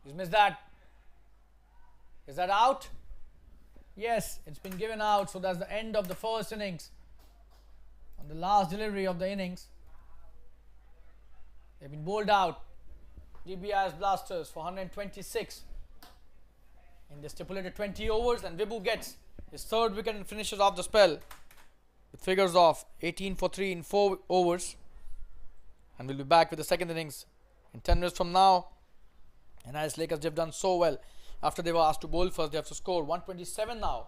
He's missed that. Is that out? Yes, it's been given out. So that's the end of the first innings. On the last delivery of the innings, they've been bowled out. Dbis Blasters for 126 in the stipulated 20 overs, and Vibhu gets his third wicket and finishes off the spell with figures of 18 for 3 in 4 overs. And we'll be back with the second innings in 10 minutes from now. And as Lakers, they've done so well. After they were asked to bowl first, they have to score 127 now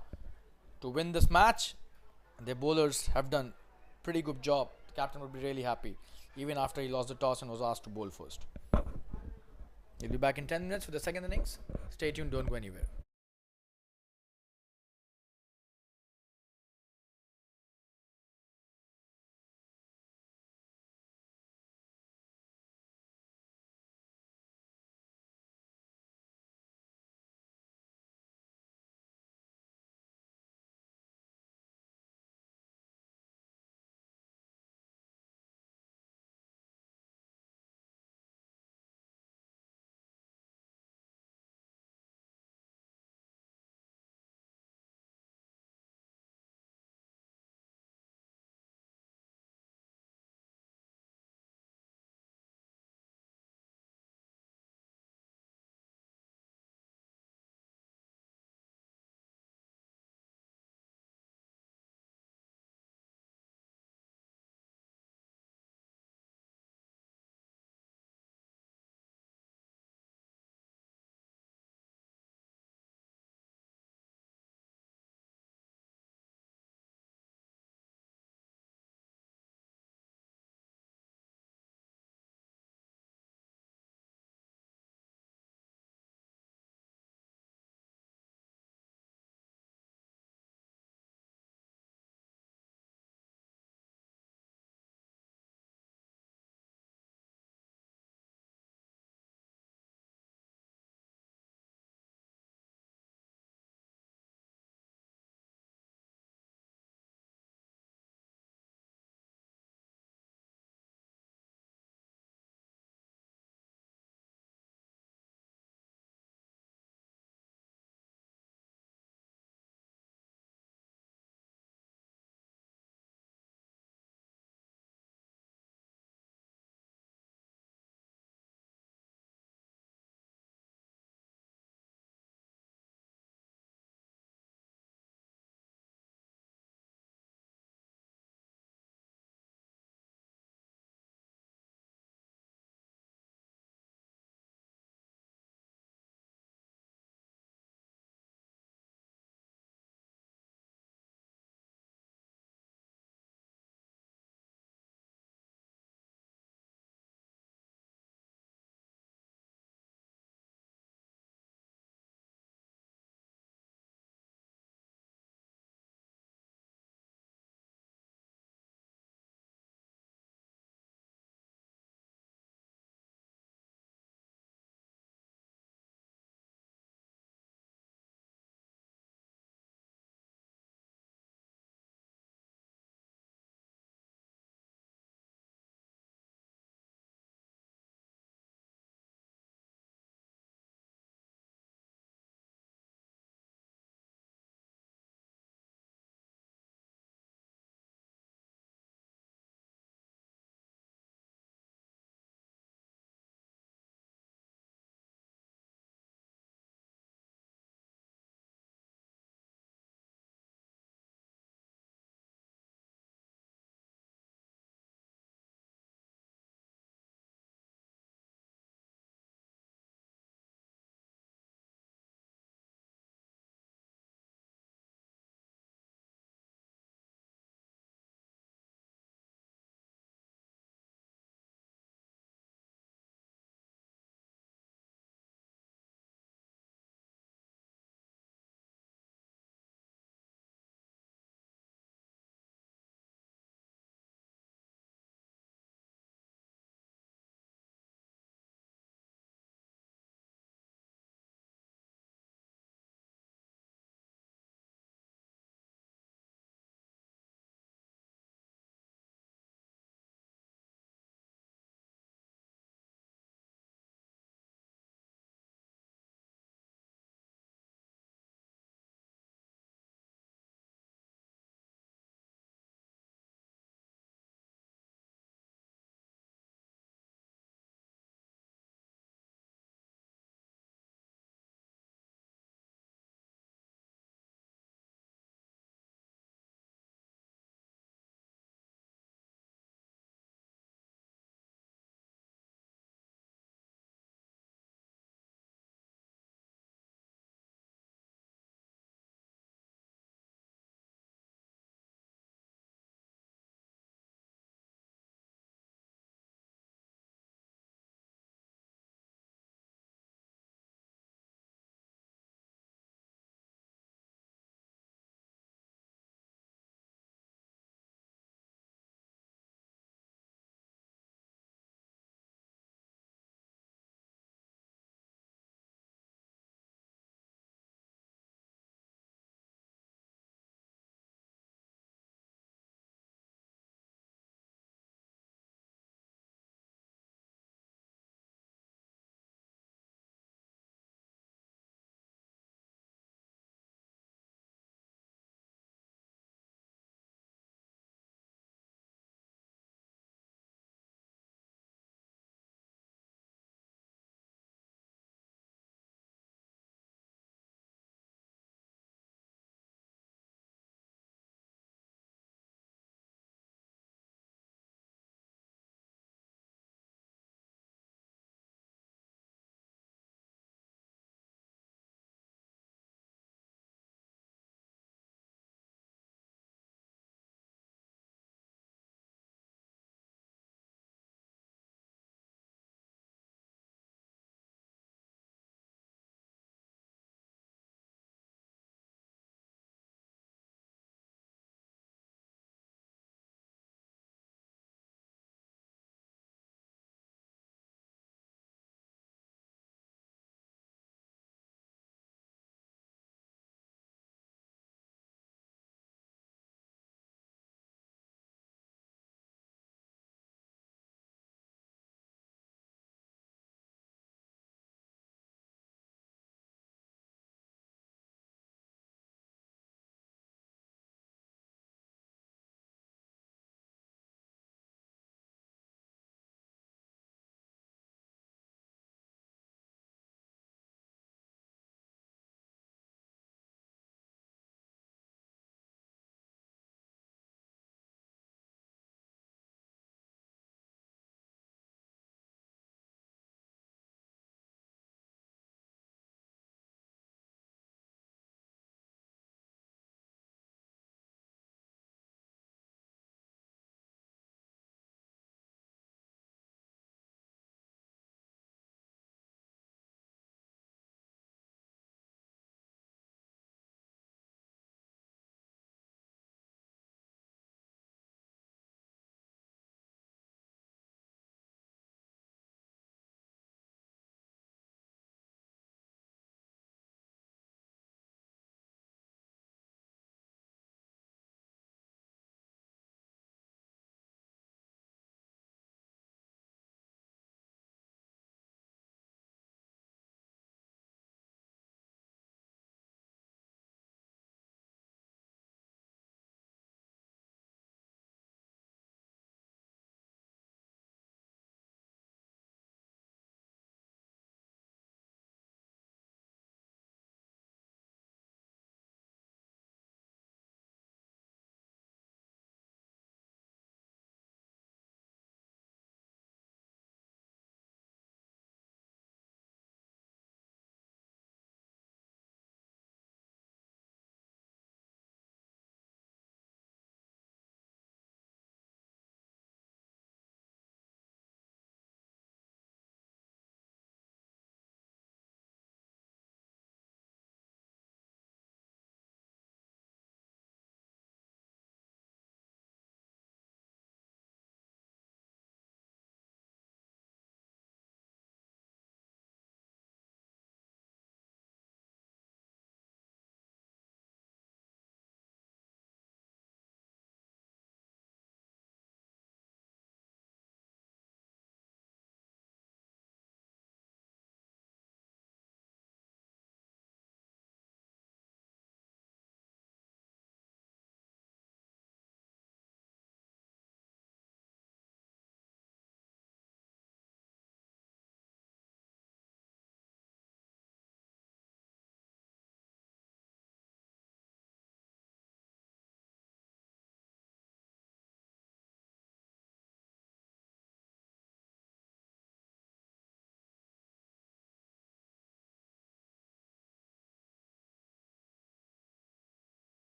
to win this match. And their bowlers have done pretty good job. The captain would be really happy, even after he lost the toss and was asked to bowl first. We'll be back in 10 minutes for the second innings. Stay tuned, don't go anywhere.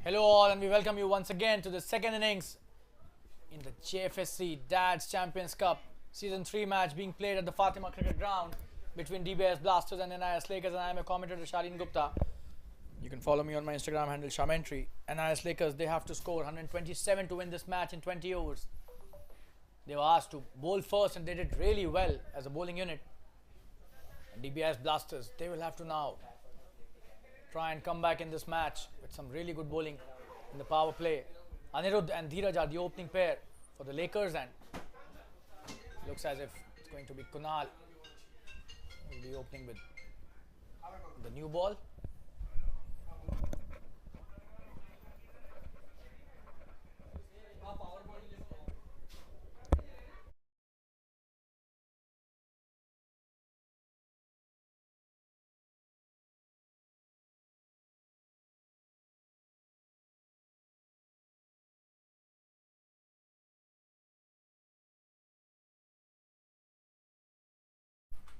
Hello all, and we welcome you once again to the second innings in the Jfsc Dads Champions Cup Season 3 match being played at the Fatima Cricket Ground between Dbis Blasters and NIS Lakers, and I am a commentator, Shalin Gupta. You can follow me on my Instagram handle, Shamentry. NIS Lakers, they have to score 127 to win this match in 20 overs. They were asked to bowl first and they did really well as a bowling unit. And Dbis Blasters, they will have to now try and come back in this match with some really good bowling in the power play. Anirudh and Dheeraj are the opening pair for the Lakers, and looks as if it's going to be Kunal who will be opening with the new ball.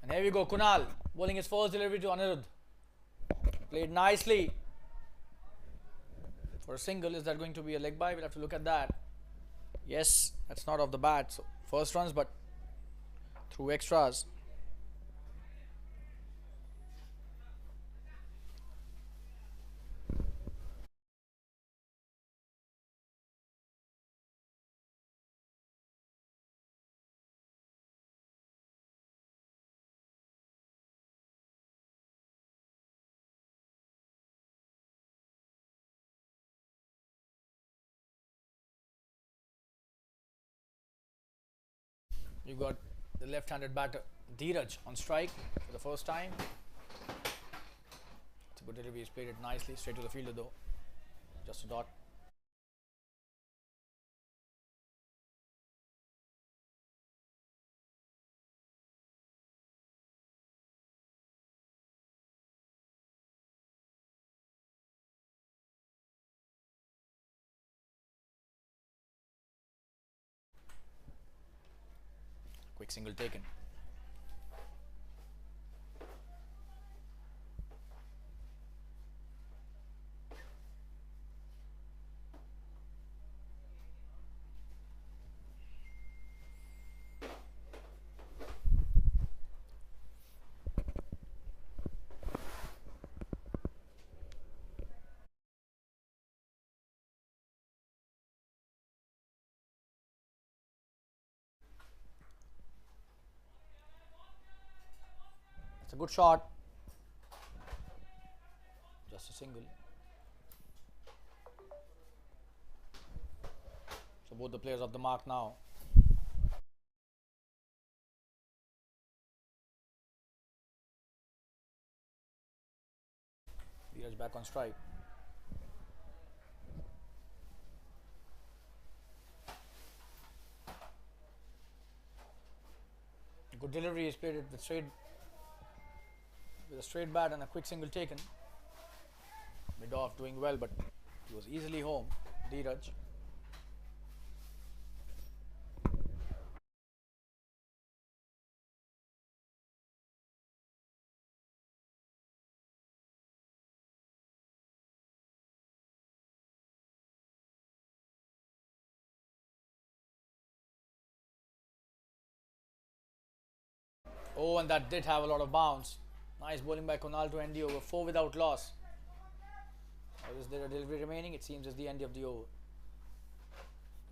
And here we go, Kunal bowling his first delivery to Anirudh. Played nicely for a single. Is that going to be a leg bye? We'll have to look at that. Yes, that's not off the bat. So first runs, but through extras. You got the left-handed batter Dheeraj on strike for the first time. It's a good delivery. He's played it nicely, straight to the fielder though. Just a dot. Quick single taken. It's a good shot. Just a single. So both the players off the mark now. Dheeraj back on strike. Good delivery. He's played it with a straight bat and a quick single taken. Mid off doing well, but he was easily home. Dheeraj. Oh, and that did have a lot of bounce. Nice bowling by Kunal to end the over. 4 without loss. Or is there a delivery remaining? It seems it's the end of the over.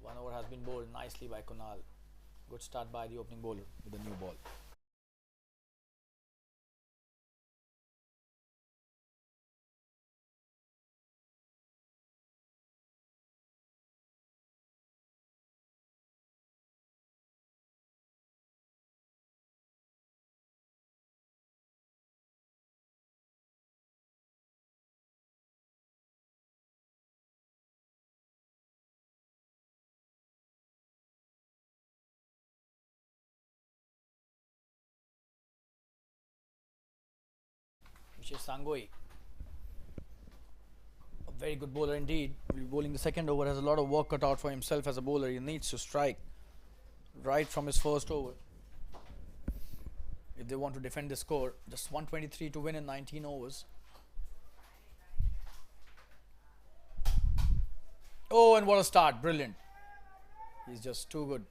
1 over has been bowled nicely by Kunal. Good start by the opening bowler with the new ball. Jfsc, a very good bowler indeed. Will be bowling the second over. Has a lot of work cut out for himself as a bowler. He needs to strike right from his first over if they want to defend the score. Just 123 to win in 19 overs. Oh, and what a start. Brilliant. He's just too good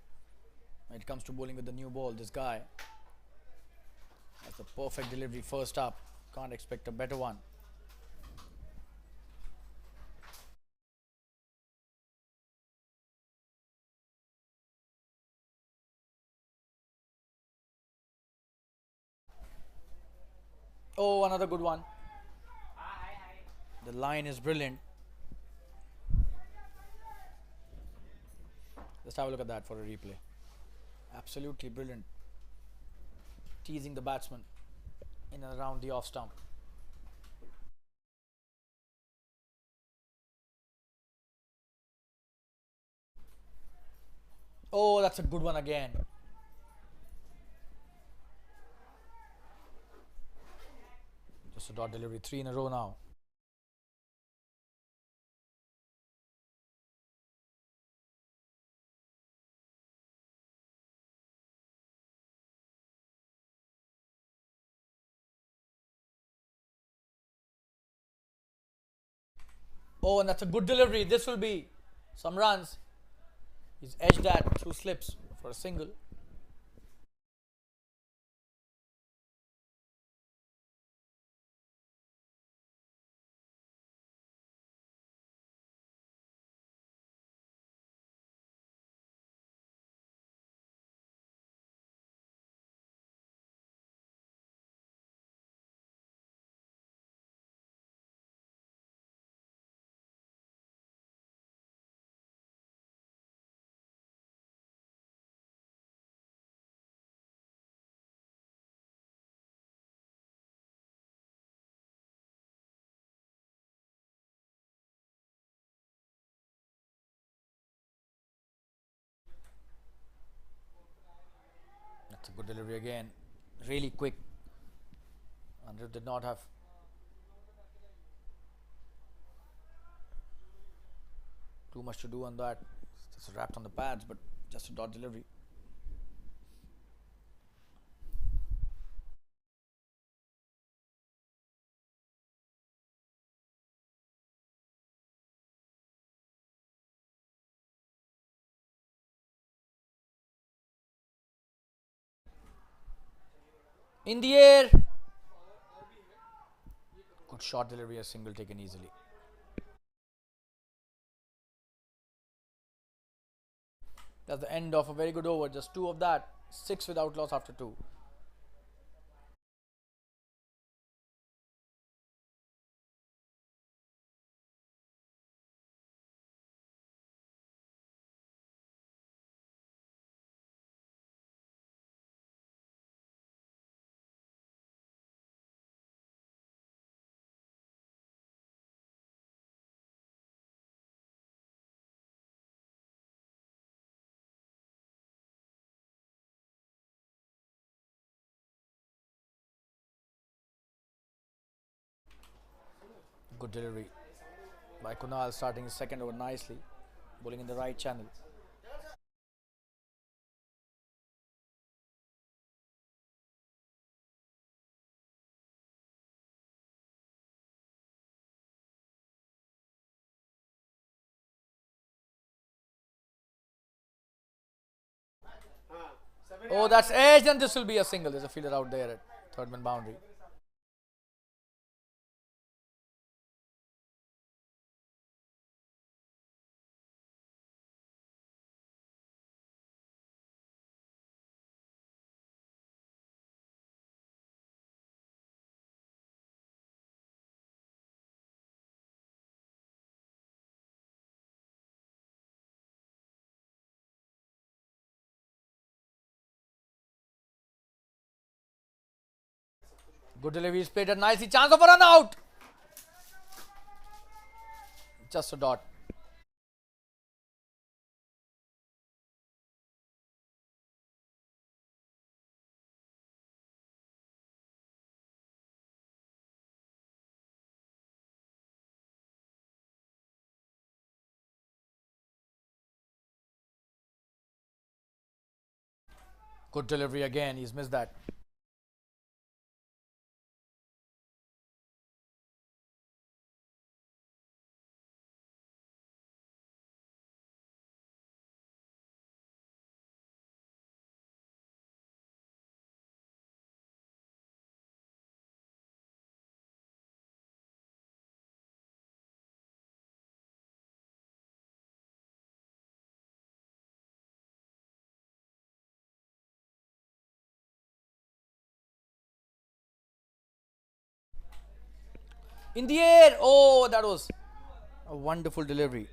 when it comes to bowling with the new ball. This guy. That's the perfect delivery first up. Can't expect a better one. Oh, another good one. The line is brilliant. Let's have a look at that for a replay. Absolutely brilliant. Teasing the batsman in and around the off stump. Oh, that's a good one again. Just a dot delivery. 3 in a row now. Oh, and that's a good delivery. This will be some runs. He's edged that through slips for a single. That's a good delivery again. Really quick. Andrew did not have too much to do on that. Just wrapped on the pads, but just a dot delivery. In the air. Good short delivery, a single taken easily. That's the end of a very good over. Just 2 of that. 6 without loss after 2. Good delivery by Kunal, starting his second over nicely. Bowling in the right channel. Oh, that's edge, and this will be a single. There's a fielder out there at third man boundary. Good delivery. He's played it nicely. Chance of a run out. Just a dot. Good delivery again. He's missed that. In the air. Oh, that was a wonderful delivery.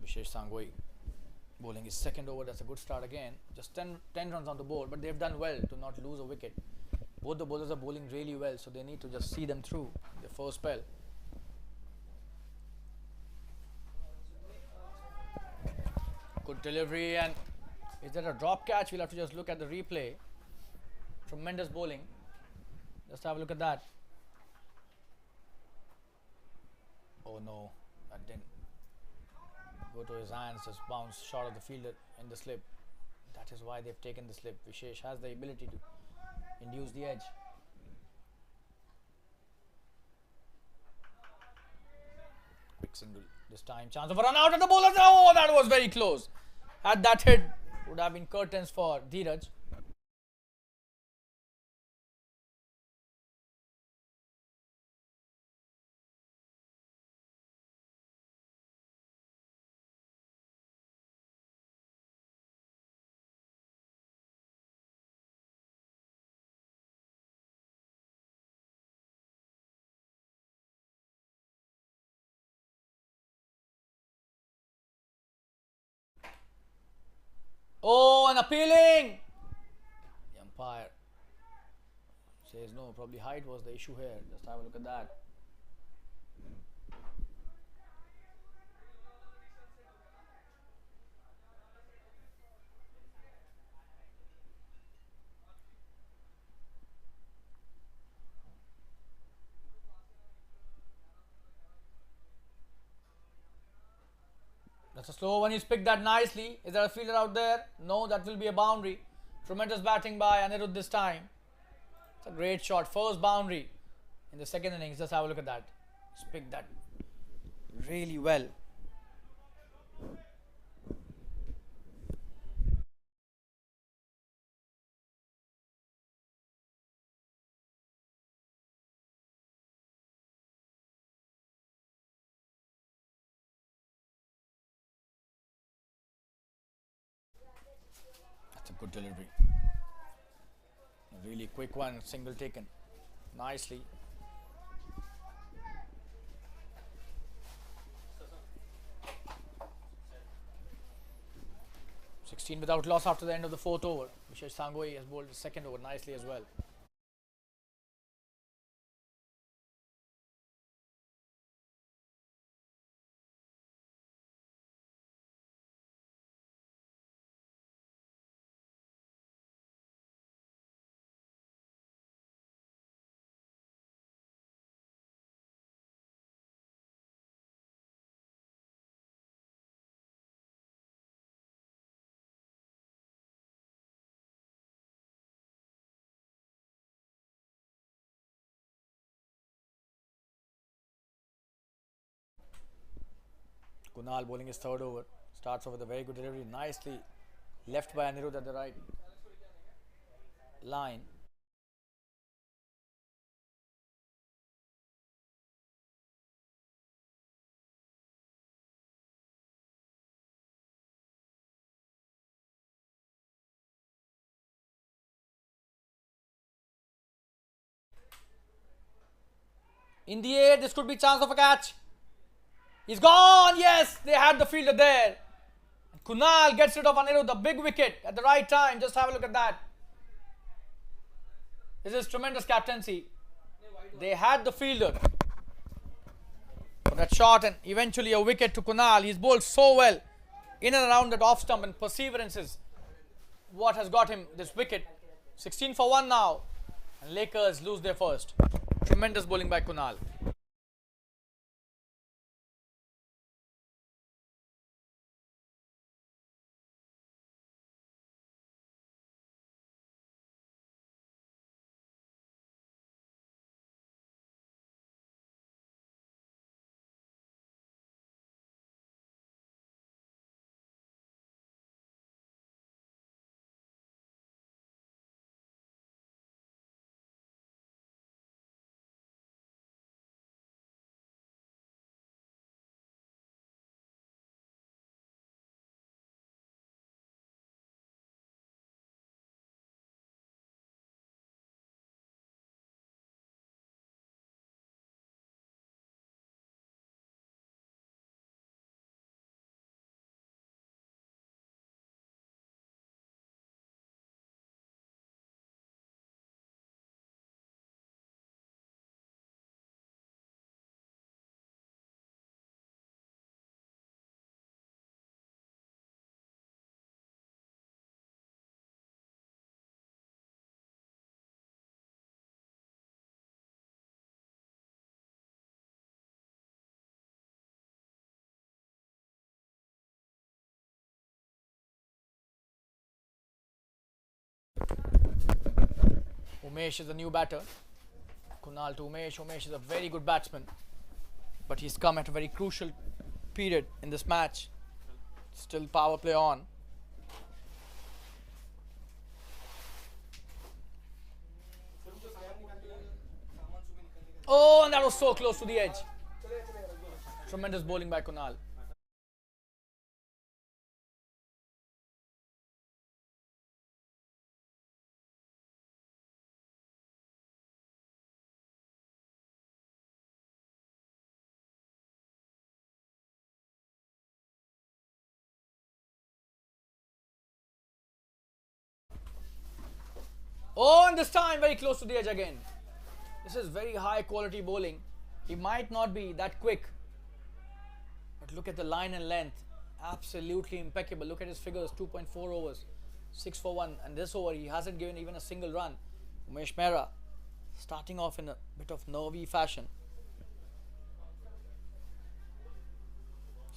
Vishesh Sangoi bowling his second over. That's a good start again. Just 10 runs on the board, but they've done well to not lose a wicket. Both the bowlers are bowling really well, so they need to just see them through the first spell. Good delivery, and is that a drop catch? We'll have to just look at the replay. Tremendous bowling. Just have a look at that. Oh no, that didn't go to his hands, just bounced short of the fielder in the slip. That is why they've taken the slip. Vishesh has the ability to induce the edge. Quick single this time, chance of a run out, and the bowlers. Oh, that was very close. Had that hit, would have been curtains for Dheeraj. Oh, and appealing. The umpire says no, probably height was the issue here. Just have a look at that. That's a slow one. He's picked that nicely. Is there a fielder out there? No, that will be a boundary. Tremendous batting by Anirudh this time. It's a great shot. First boundary in the second innings. Just have a look at that. He's picked that really well. That's a good delivery. A really quick one. Single taken nicely. 16 without loss after the end of the fourth over. Vishesh Sangoi has bowled the second over nicely as well. Kunal bowling his third over. Starts off with a very good delivery. Nicely left by Anirudh at the right. line. In the air, this could be chance of a catch. He's gone. Yes, they had the fielder there. And Kunal gets rid of Anirudh, the big wicket at the right time. Just have a look at that. This is tremendous captaincy. They had the fielder for that shot and eventually a wicket to Kunal. He's bowled so well in and around that off stump, and perseverance is what has got him this wicket. 16 for 1 now, and Lakers lose their first. Tremendous bowling by Kunal. Umesh is the new batter. Kunal to Umesh. Umesh is a very good batsman, but he's come at a very crucial period in this match. Still power play on. Oh, and that was so close to the edge. Tremendous bowling by Kunal. Oh, and this time very close to the edge again. This is very high quality bowling. He might not be that quick, but look at the line and length. Absolutely impeccable. Look at his figures, 2.4 overs, 6 for 1. And this over, he hasn't given even a single run. Umesh Mehra starting off in a bit of nervy fashion.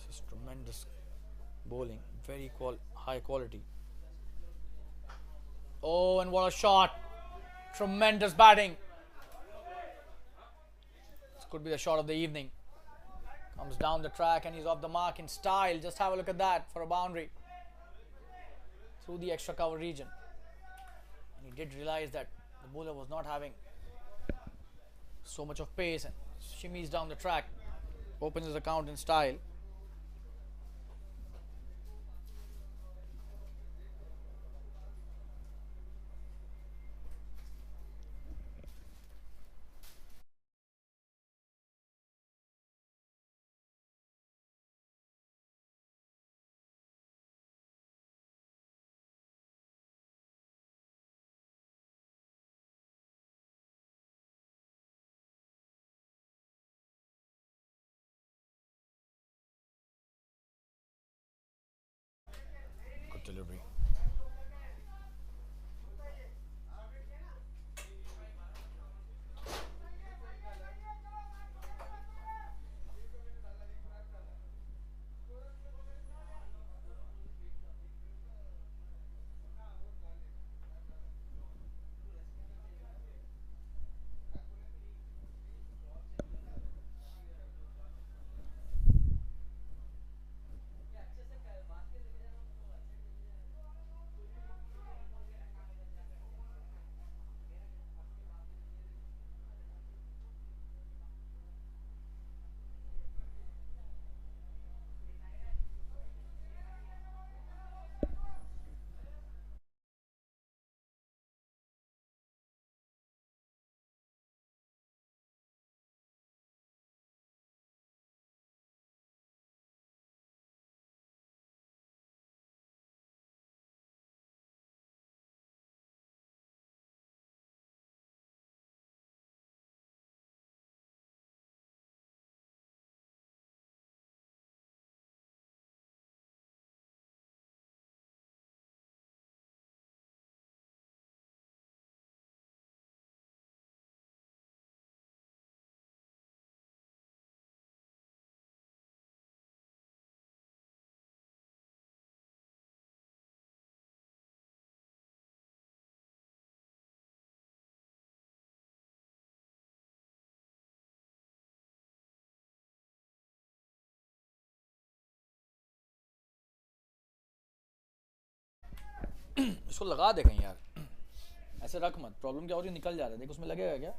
This is tremendous bowling, very high quality. Oh, and what a shot. Tremendous batting. This could be the shot of the evening. Comes down the track and he's off the mark in style. Just have a look at that for a boundary through the extra cover region. And he did realize that the bowler was not having so much of pace and shimmies down the track. Opens his account in style. Good delivery. इसको लगा दे कहीं यार, ऐसे रख मत, problem क्या हो रही है, निकल जा रहा है, देख उसमें लगेगा क्या?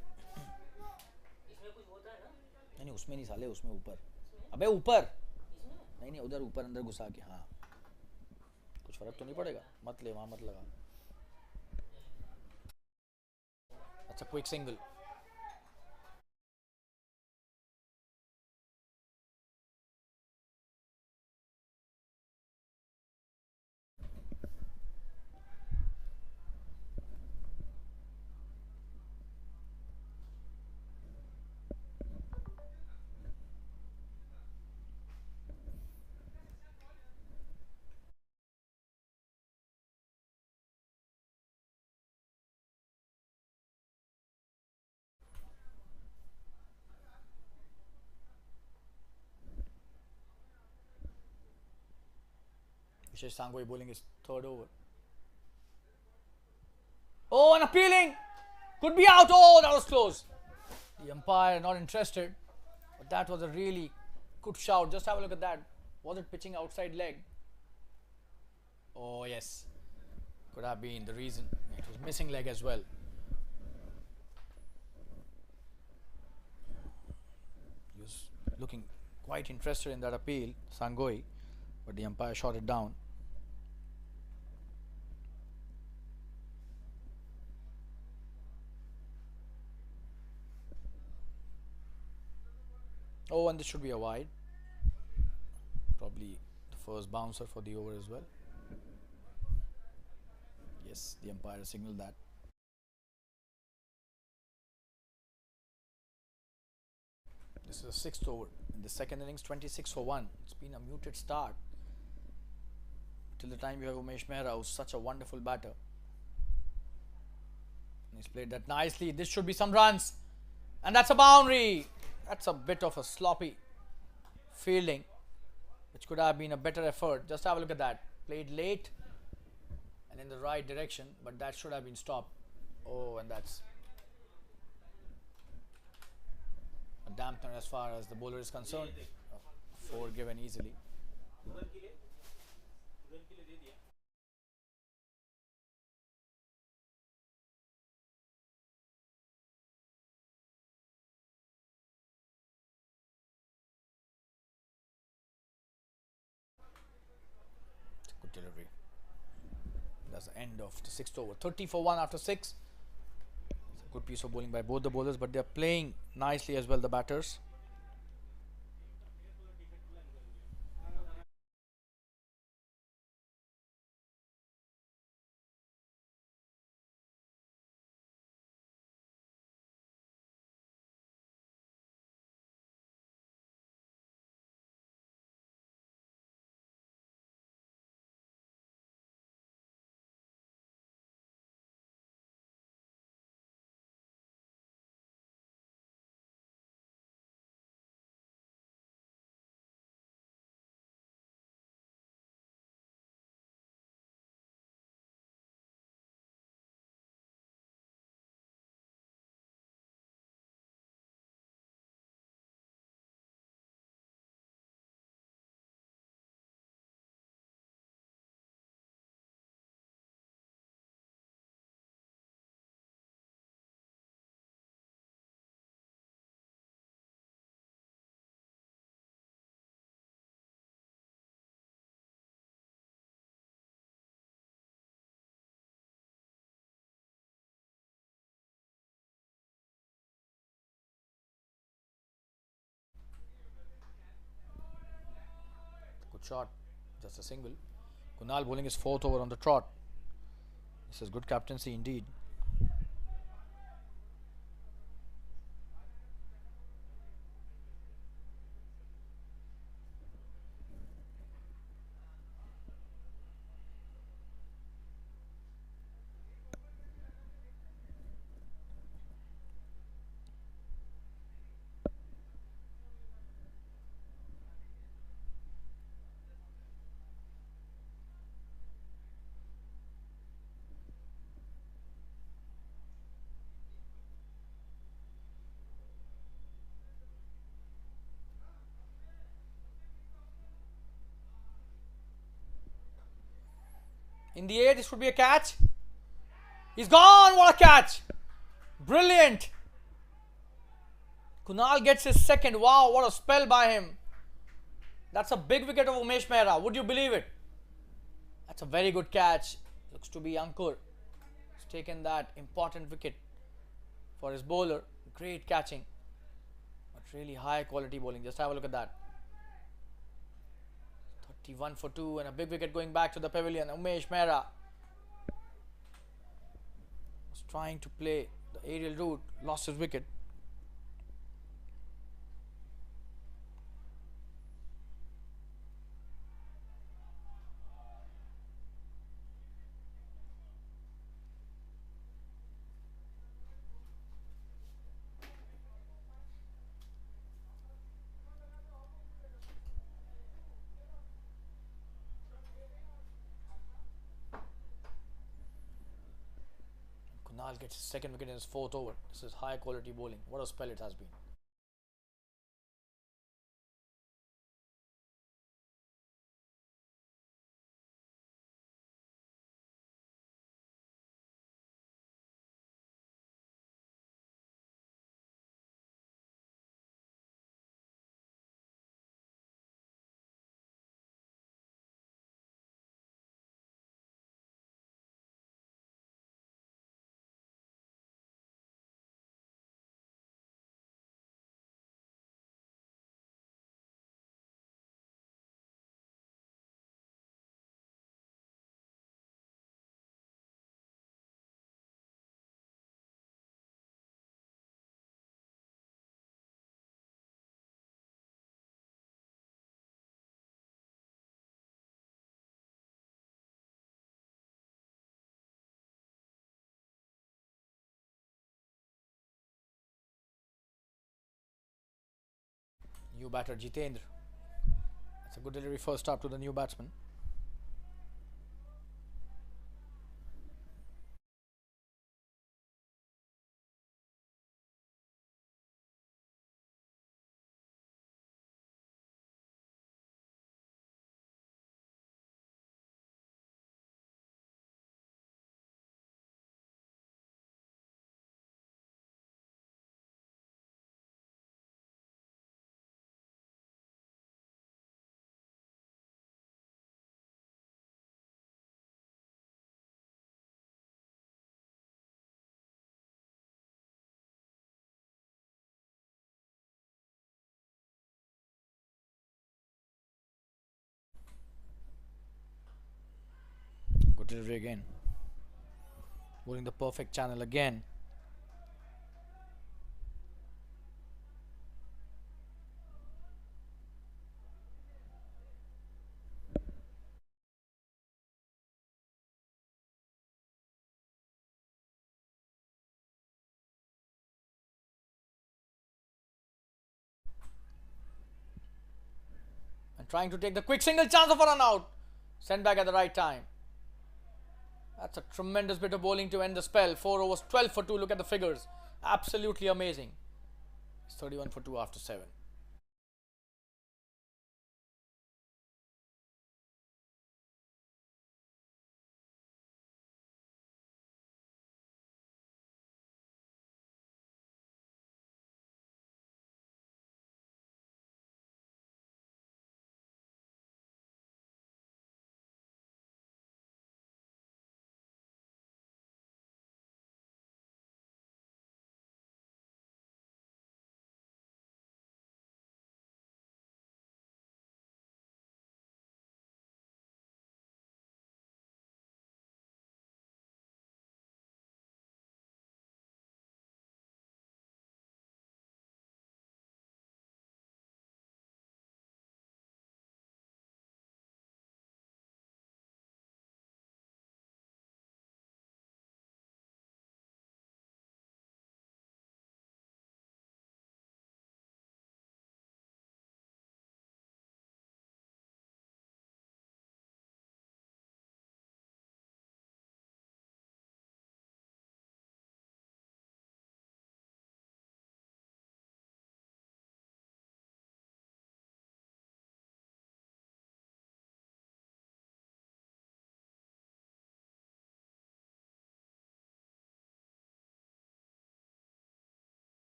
नहीं नहीं उसमें नहीं साले, उसमें ऊपर, अबे ऊपर, नहीं नहीं उधर ऊपर अंदर घुसा के, हाँ कुछ फर्क तो नहीं पड़ेगा, मत ले वहाँ मत लगा। अच्छा quick single, Vishesh Sangoi bowling his third over. Oh, and appealing! Could be out! Oh, that was close. The umpire not interested, but that was a really good shout. Just have a look at that. Was it pitching outside leg? Oh, yes. Could have been the reason. It was missing leg as well. He was looking quite interested in that appeal, Sangoi, but the umpire shot it down. Oh, and this should be a wide. Probably the first bouncer for the over as well. Yes, the umpire signaled that. This is the sixth over. In the second innings, 26 for 1. It's been a muted start. Till the time you have Umesh Mehra, who's such a wonderful batter. And he's played that nicely. This should be some runs. And that's a boundary. That's a bit of a sloppy fielding, which could have been a better effort. Just have a look at that. Played late and in the right direction, but that should have been stopped. Oh, and that's a dampener as far as the bowler is concerned. 4 given easily. Good delivery. That's the end of the sixth over. 30 for 1 after 6. It's a good piece of bowling by both the bowlers, but they're playing nicely as well, the batters. Good shot. Just a single. Kunal bowling his 4th over on the trot. This is good captaincy indeed. In the air, this should be a catch. He's gone. What a catch. Brilliant. Kunal gets his second. Wow, what a spell by him. That's a big wicket of Umesh Mehra. Would you believe it? That's a very good catch. Looks to be Ankur. He's taken that important wicket for his bowler. Great catching. But really high quality bowling. Just have a look at that. 31 for 2 and a big wicket going back to the pavilion. Umesh Mehra was trying to play the aerial route. Lost his wicket. Kunal gets his second wicket in his fourth over. This is high quality bowling. What a spell it has been. New batter Jitendra. That's a good delivery first up to the new batsman. Good delivery again. Bowling the perfect channel again. And trying to take the quick single chance of a run out. Sent back at the right time. That's a tremendous bit of bowling to end the spell. 4 overs, 12 for 2. Look at the figures. Absolutely amazing. It's 31 for 2 after 7.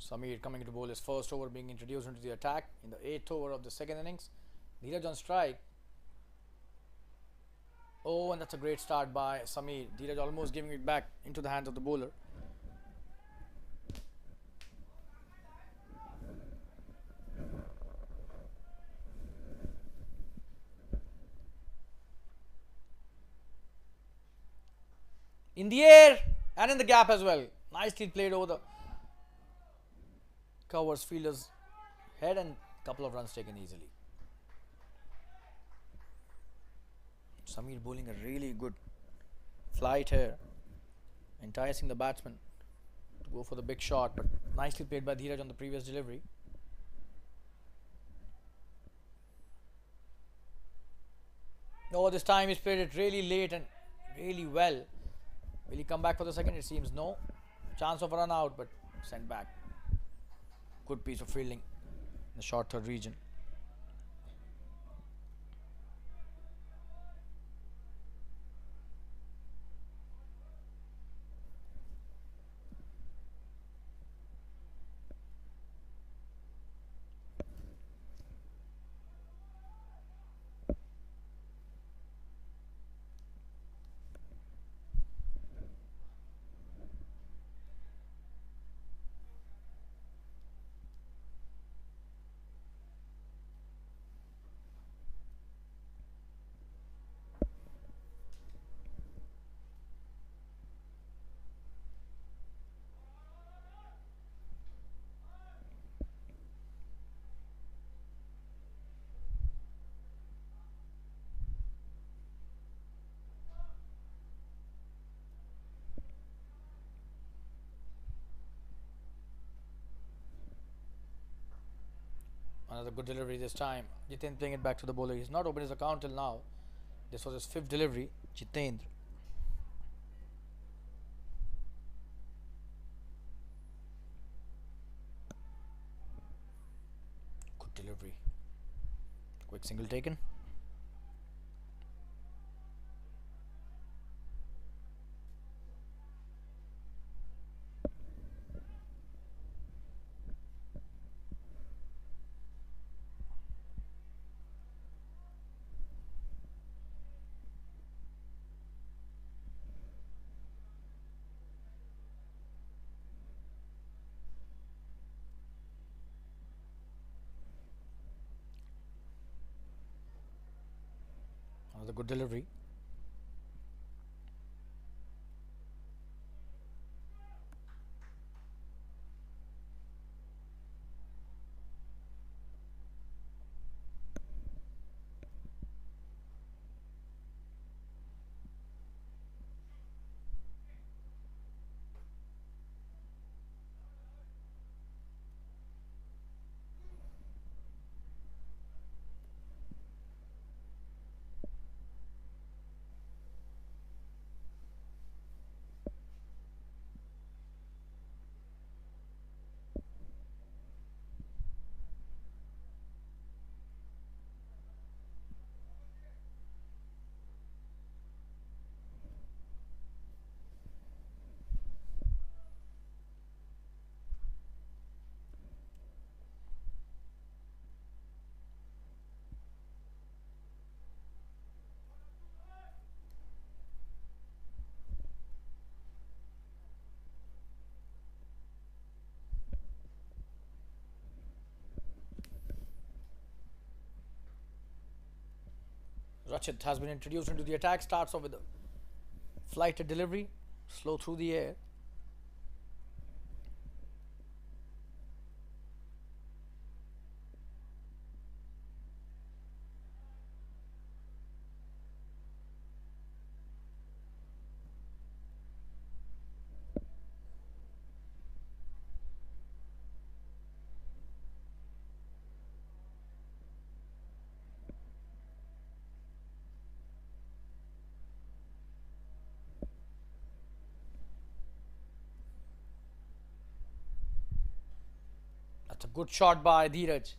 Samir coming to bowl his first over, being introduced into the attack in the 8th over of the second innings. Dheeraj on strike. Oh, and that's a great start by Samir. Dheeraj almost giving it back into the hands of the bowler. In the air and in the gap as well. Nicely played over the covers fielder's head and couple of runs taken easily. Samir bowling a really good flight here, enticing the batsman to go for the big shot, but nicely played by Dheeraj on the previous delivery. Oh, this time he's played it really late and really well. Will he come back for the second? It seems no. Chance of a run out, but sent back. Good piece of fielding in the short third region. Another good delivery this time. Jitendra playing it back to the bowler. He's not opened his account till now. This was his 5th delivery. Jitendra. Good delivery. Quick single taken. Another good delivery. Rachit has been introduced into the attack. Starts off with a flighted delivery. Slow through the air. That's a good shot by Dheeraj.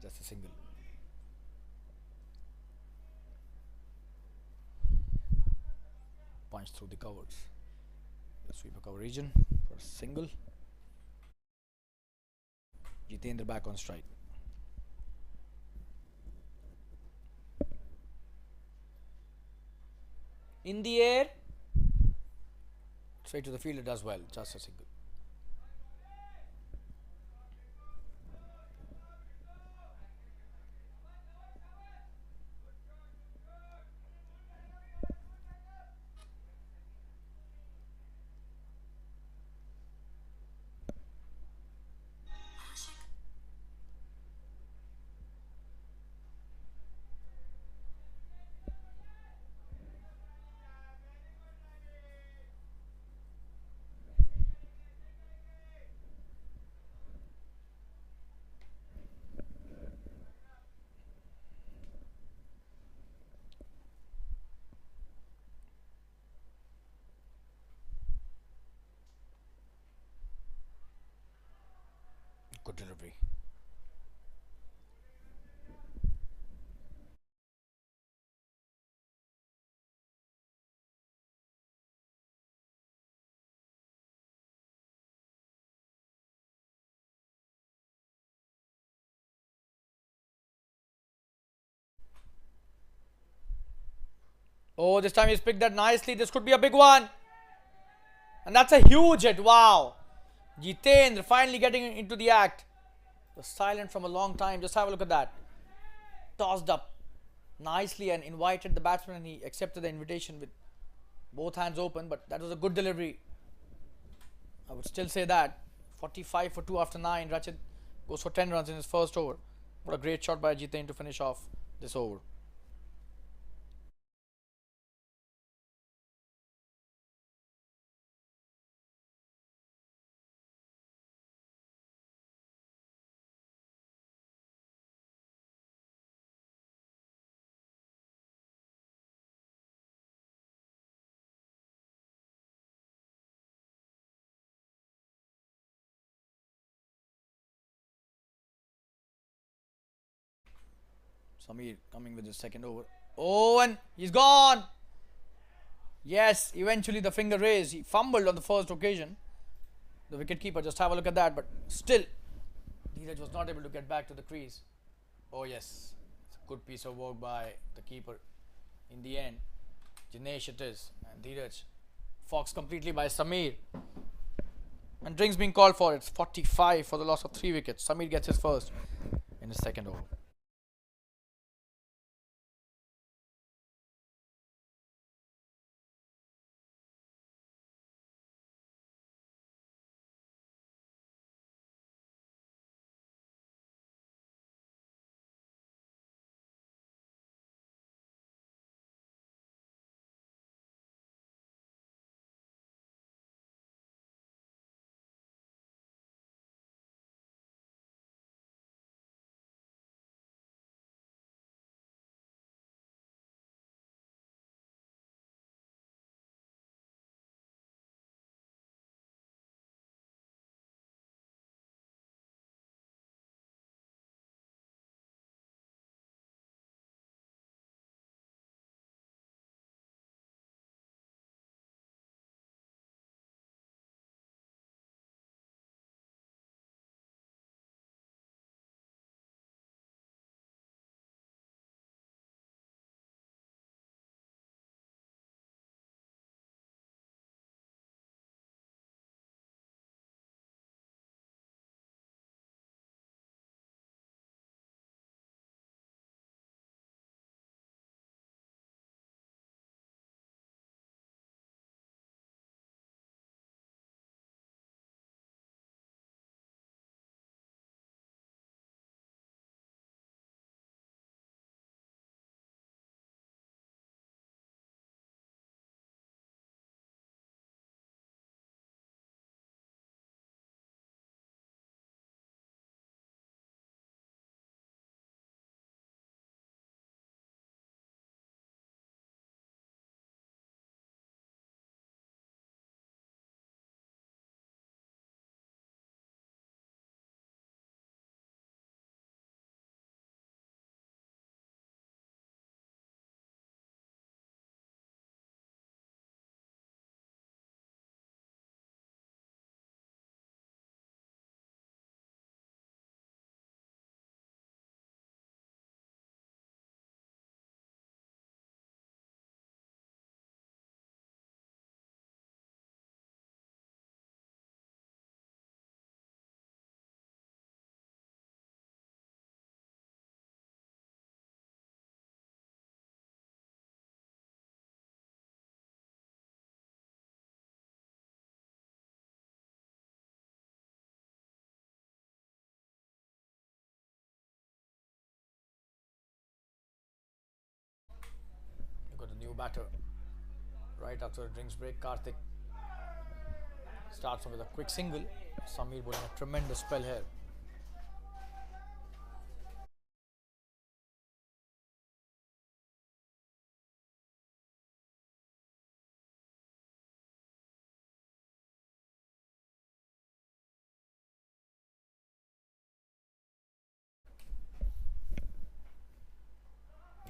Just a single. Punch through the covers. The sweeper cover region for a single. Jitendra back on strike. In the air. Straight to the fielder does well. Just a single. Good delivery. Oh, this time he's picked that nicely. This could be a big one. And that's a huge hit. Wow. Jitendra finally getting into the act. Was silent from a long time. Just have a look at that. Tossed up nicely and invited the batsman, and he accepted the invitation with both hands open. But that was a good delivery. I would still say that. 45 for 2 after 9. Rachit goes for 10 runs in his first over. What a great shot by Jitendra to finish off this over. Samir coming with his second over. Oh, and he's gone. Yes, eventually the finger raised. He fumbled on the first occasion. The wicketkeeper, just have a look at that. But still, Dheeraj was not able to get back to the crease. Oh yes, it's a good piece of work by the keeper. In the end, Jinesh it is. And Dheeraj foxed completely by Samir. And drinks being called for. It's 45 for the loss of 3 wickets. Samir gets his first in his second over. batter. Right after a drinks break, Karthik starts off with a quick single. Samir bowling a tremendous spell here.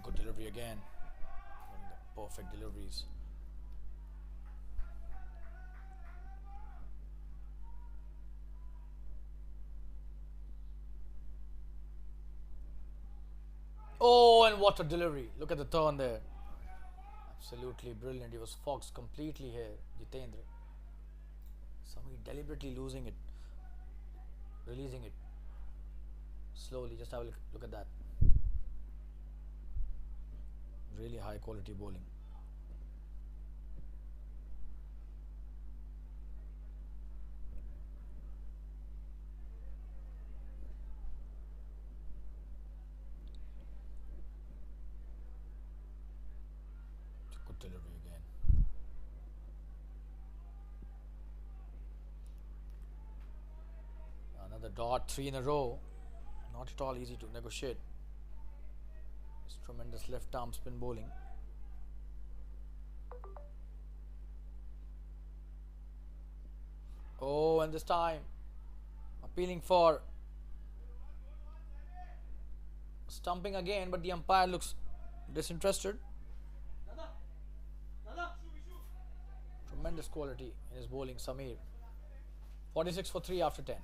Good delivery again. One of the perfect deliveries. Oh, and what a delivery. Look at the turn there. Absolutely brilliant. He was foxed completely here, Jitendra. Somebody deliberately losing it, releasing it slowly. Just have a look at that. Really high quality bowling. Good delivery again. Another dot, 3 in a row. Not at all easy to negotiate. It's tremendous left arm spin bowling. Oh, and this time appealing for stumping again, but the umpire looks disinterested. Tremendous quality in his bowling, Samir. 46 for 3 after 10.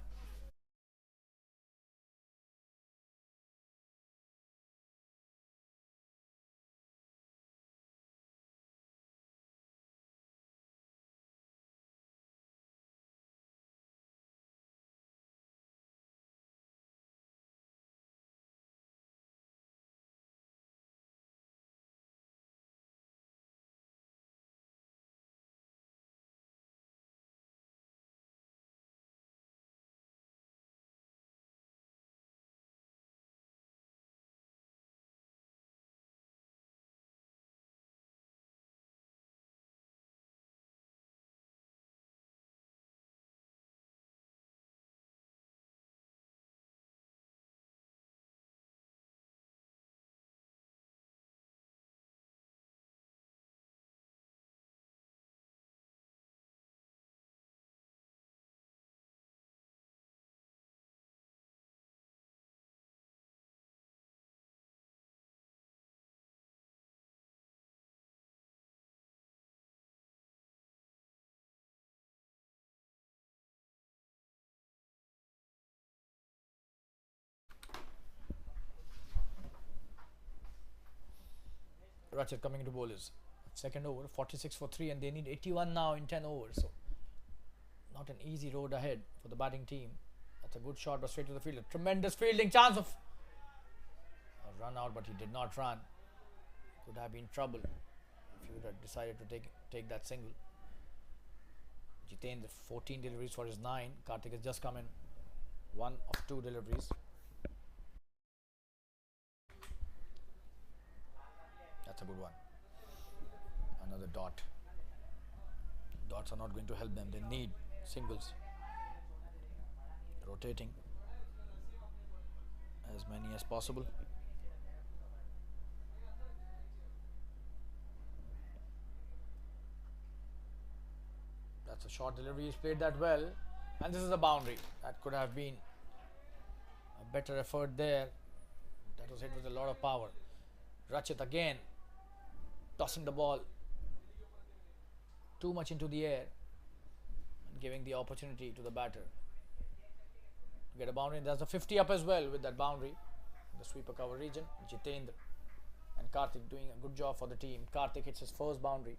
Ratchet coming into bowlers. Second over, 46 for 3, and they need 81 now in 10 overs. So, not an easy road ahead for the batting team. That's a good shot, but straight to the fielder. Tremendous fielding, chance of a run out, but he did not run. Could have been trouble if he would have decided to take that single. Jitendra, 14 deliveries for his 9. Karthik has just come in. 1 of 2 deliveries. That's a good one. Another dot. Dots are not going to help them. They need singles. Rotating as many as possible. That's a short delivery. He's played that well. And this is a boundary. That could have been a better effort there. That was hit with a lot of power. Rachit again tossing the ball too much into the air and giving the opportunity to the batter to get a boundary. And there's a 50 up as well with that boundary in the sweeper cover region. Jitendra and Karthik doing a good job for the team. Karthik hits his first boundary.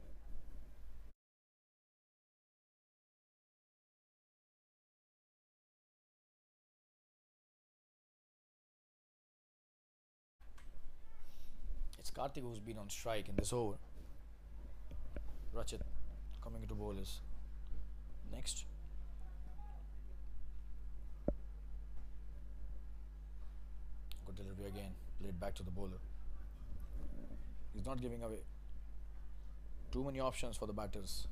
It's Karthik who's been on strike in this over. Rachit coming into bowlers. Next. Good delivery again. Played back to the bowler. He's not giving away Too many options for the batters.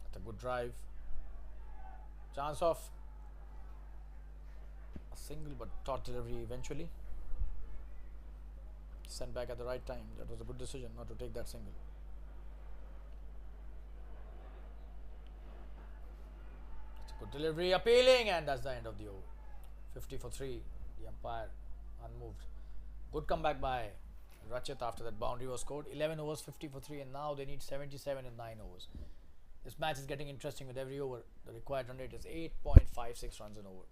That's a good drive. Chance of a single, but thought delivery eventually. Sent back at the right time. That was a good decision not to take that single. It's a good delivery, appealing, and that's the end of the over. 50 for 3. The umpire unmoved. Good comeback by Rachit after that boundary was scored. 11 overs, 50 for 3, and now they need 77 in 9 overs. This match is getting interesting with every over. The required run rate is 8.56 runs an over.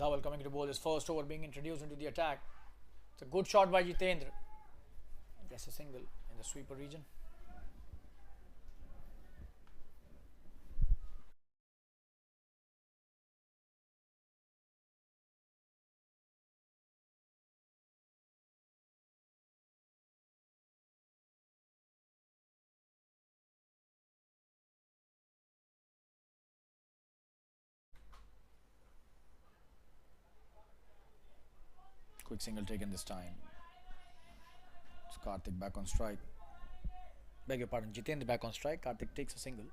Dhawal coming to bowl his first over, being introduced into the attack. It's a good shot by Jitendra. Just a single in the sweeper region. Quick single taken this time. It's Karthik back on strike. Beg your pardon, Jitendra back on strike. Karthik takes a single.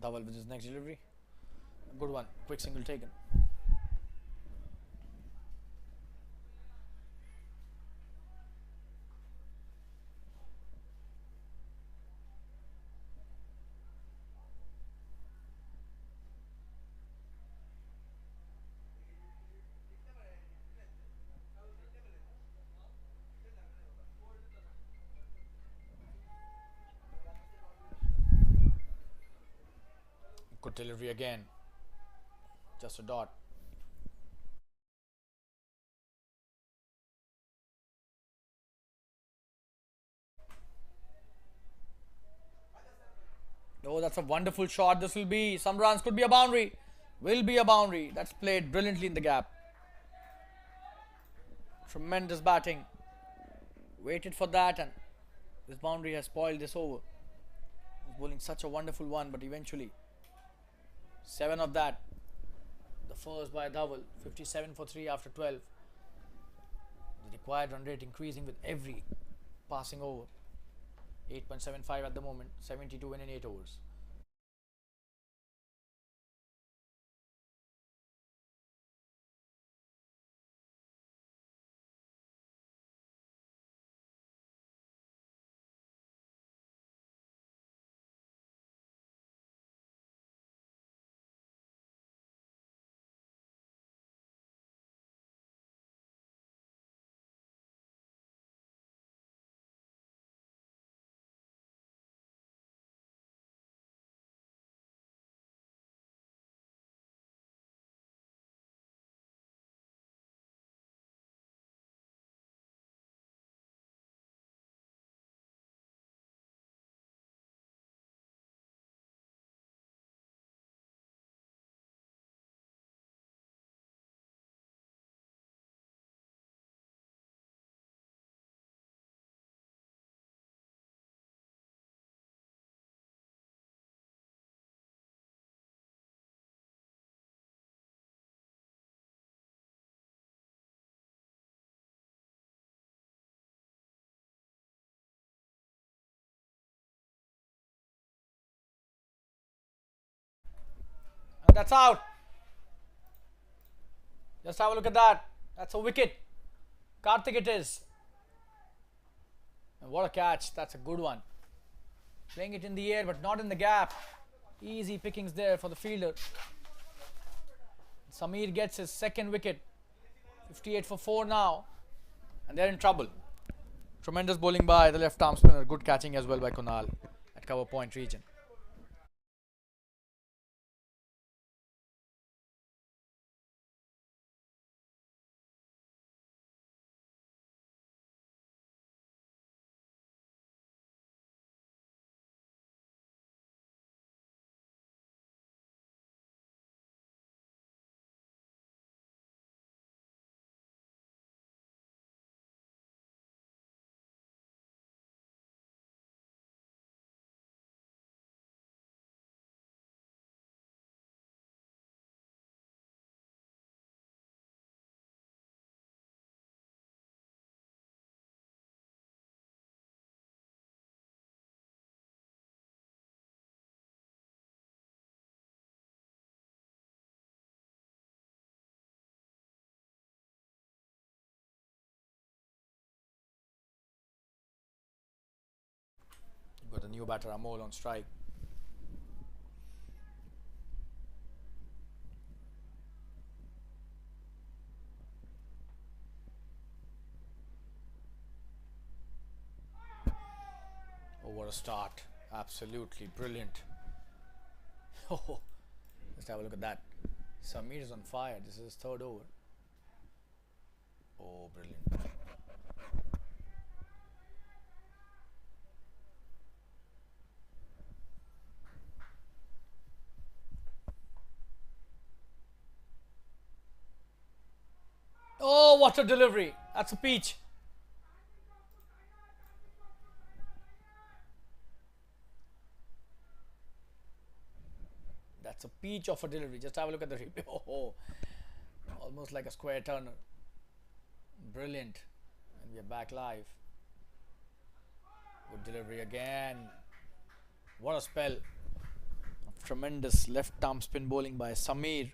Dhawal with his next delivery. Good one. Quick single taken. Good delivery again. Just a dot. Oh, that's a wonderful shot. This will be some runs. Could be a boundary. Will be a boundary. That's played brilliantly in the gap. Tremendous batting. Waited for that, and this boundary has spoiled this over. He's bowling such a wonderful one, but eventually 7 of that. The first by Dhawal. 57 for 3 after 12. The required run rate increasing with every passing over. 8.75 at the moment. 72 win in 8 overs. That's out. Just have a look at that. That's a wicket. Karthik it is. And what a catch. That's a good one. Playing it in the air but not in the gap. Easy pickings there for the fielder. Samir gets his second wicket. 58 for 4 now. And they're in trouble. Tremendous bowling by the left arm spinner. Good catching as well by Kunal at cover point region. Got the new batter Amol on strike. Oh, what a start. Absolutely brilliant. Oh, let's have a look at that. Samir is on fire. This is his third over. Oh, brilliant. Oh, what a delivery. That's a peach. That's a peach of a delivery. Just have a look at the replay. Oh, almost like a square turner. Brilliant. And we are back live. Good delivery again. What a spell. Tremendous left arm spin bowling by Samir.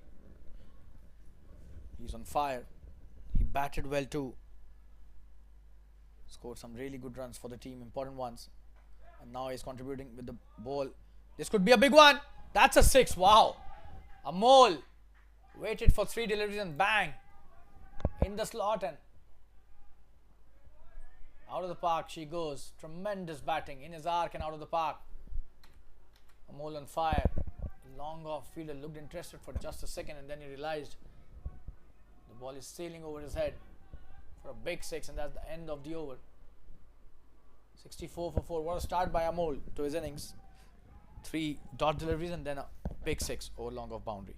He's on fire. He batted well too. Scored some really good runs for the team, important ones. And now he's contributing with the ball. This could be a big one. That's a 6. Wow. Amol waited for 3 deliveries and bang. In the slot and out of the park she goes. Tremendous batting in his arc and out of the park. Amol on fire. Long off fielder looked interested for just a second and then he realized the ball is sailing over his head for a big 6 and that's the end of the over. 64 for 4. What a start by Amol to his innings. 3 dot deliveries and then a big 6 over long off boundary.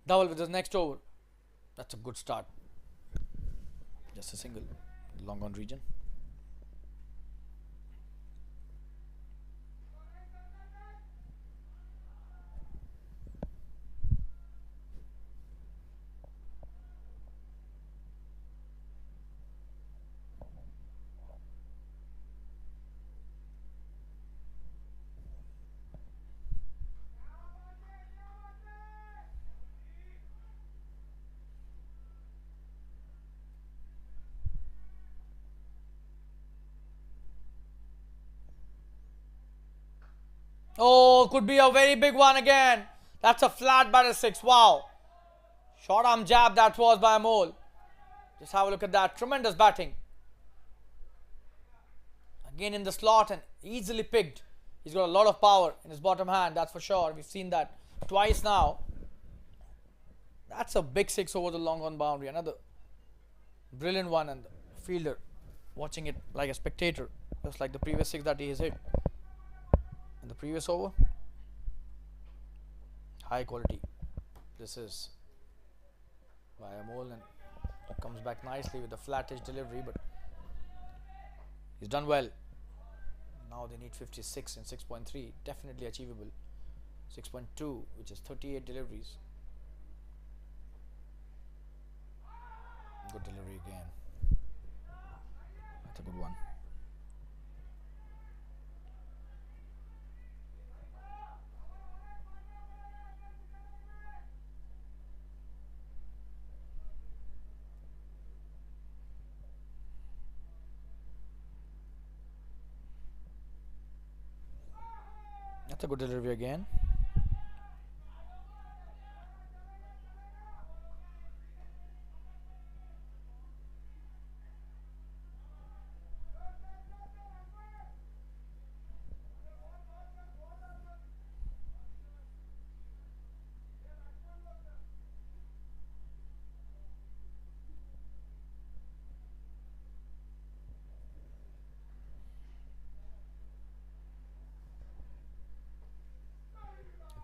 Double with his next over. That's a good start. Just a single. Long on region. Oh, could be a very big one again. That's a flat batter 6. Wow. Short arm jab that was by Amol. Just have a look at that. Tremendous batting. Again in the slot and easily picked. He's got a lot of power in his bottom hand, that's for sure. We've seen that twice now. That's a big six over the long on boundary. Another brilliant one, and the fielder watching it like a spectator, just like the previous six that he has hit in the previous over. High quality. This is by Amol, and comes back nicely with a flattish delivery, but he's done well. Now they need 56 and 6.3, definitely achievable. 6.2, which is 38 deliveries. Good delivery again. That's a good one. That's a good delivery again.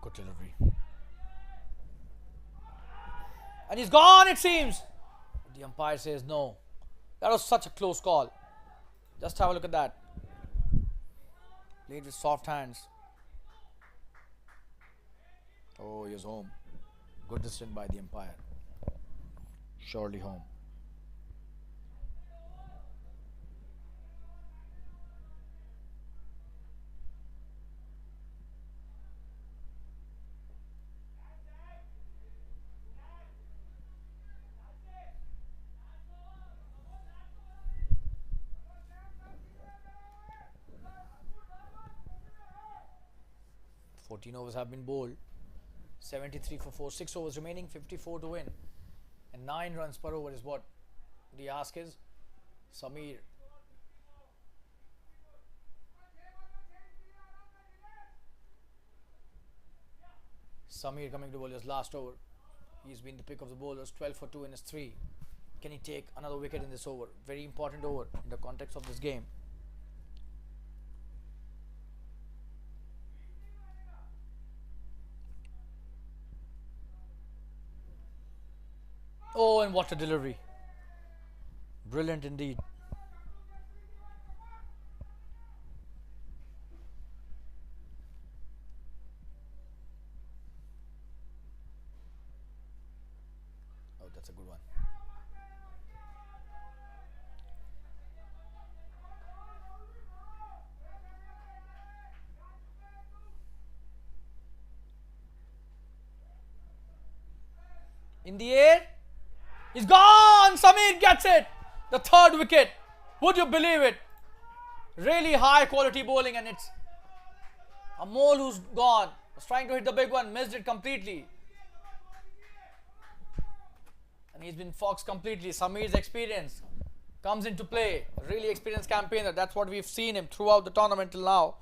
Good delivery. And he's gone, it seems. The umpire says no. That was such a close call. Just have a look at that. Played with soft hands. Oh, he was home. Good decision by the umpire. Surely home. Fourteen overs have been bowled. 73 for 4, 6 overs remaining, 54 to win. And 9 runs per over is what the ask is. Samir. Samir coming to bowl his last over. He's been the pick of the bowlers, 12 for 2 in his 3. Can he take another wicket in this over? Very important over in the context of this game. Oh, and what a delivery. Brilliant indeed. Oh, that's a good one. In the air. He's gone! Samir gets it! The third wicket. Would you believe it? Really high quality bowling, and it's Amol who's gone. Was trying to hit the big one, missed it completely. And he's been foxed completely. Samir's experience comes into play. A really experienced campaigner. That's what we've seen him throughout the tournament till now.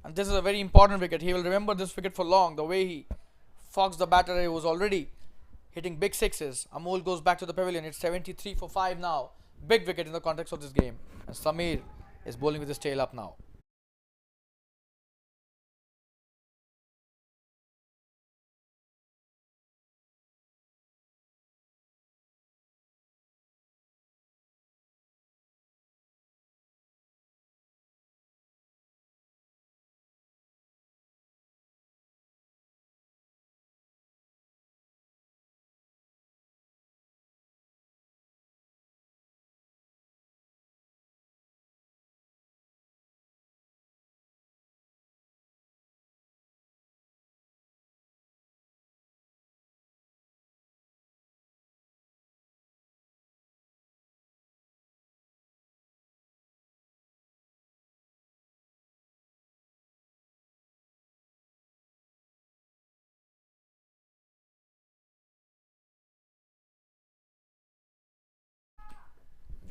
And this is a very important wicket. He will remember this wicket for long. The way he foxed the batter, he was already hitting big sixes. Amol goes back to the pavilion. It's 73 for 5 now. Big wicket in the context of this game. And Samir is bowling with his tail up now.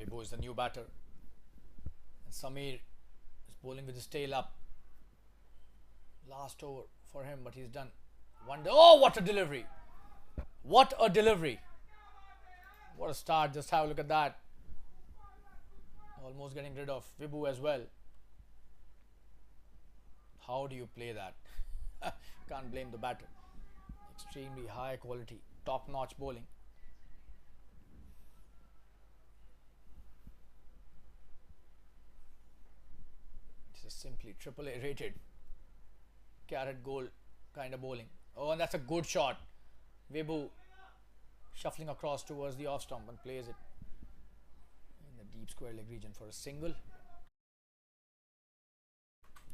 Vibo is the new batter. And Samir bowling with his tail up. Last over for him, but he's done one. Oh, what a delivery! What a delivery! What a start! Just have a look at that. Almost getting rid of Vibhu as well. How do you play that? Can't blame the batter. Extremely high quality, top-notch bowling. This is simply AAA rated carrot goal kind of bowling. Oh, and that's a good shot. Vibhu shuffling across towards the off stump and plays it in the deep square leg region for a single.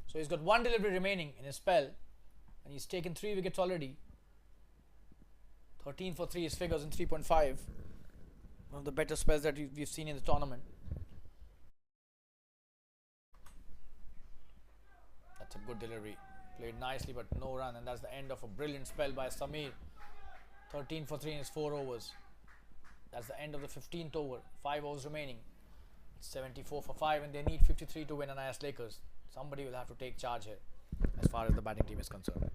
So he's got one delivery remaining in his spell, and he's taken 3 wickets already. 13 for 3 his figures in 3.5. One of the better spells that we've seen in the tournament. That's a good delivery. Played nicely, but no run, and that's the end of a brilliant spell by Samir. 13 for 3 in his 4 overs. That's the end of the 15th over. 5 overs remaining. It's 74 for 5, and they need 53 to win an IS Lakers. Somebody will have to take charge here as far as the batting team is concerned.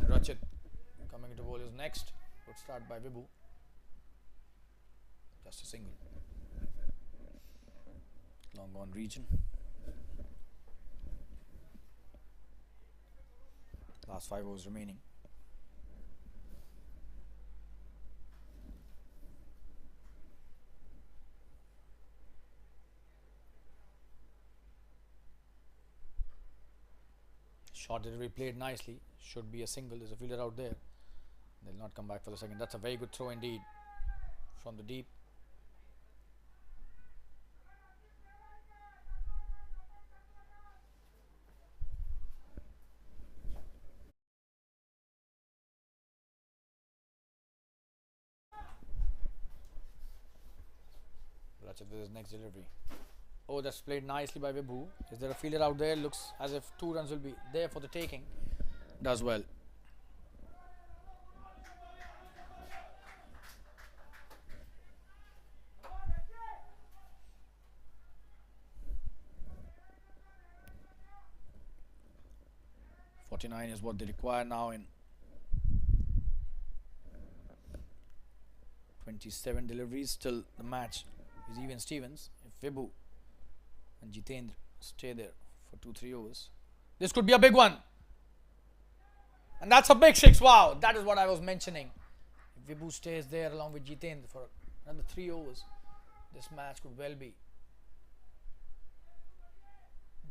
Rachit coming to bowl is next. Good start by Vibhu. Just a single. Long on region. Last 5 overs remaining. Short delivery played nicely. Should be a single. There's a fielder out there. They'll not come back for the second. That's a very good throw indeed from the deep. Rachit with his next delivery. Oh, that's played nicely by Vibhu. Is there a fielder out there? Looks as if 2 runs will be there for the taking. Does well. .49 is what they require now in 27 deliveries. Still the match is even Stevens. If Vibhu and Jitendra stay there for 2-3 overs, this could be a big one. And that's a big 6. Wow, that is what I was mentioning. If Vibhu stays there along with Jitendra for another 3 overs, this match could well be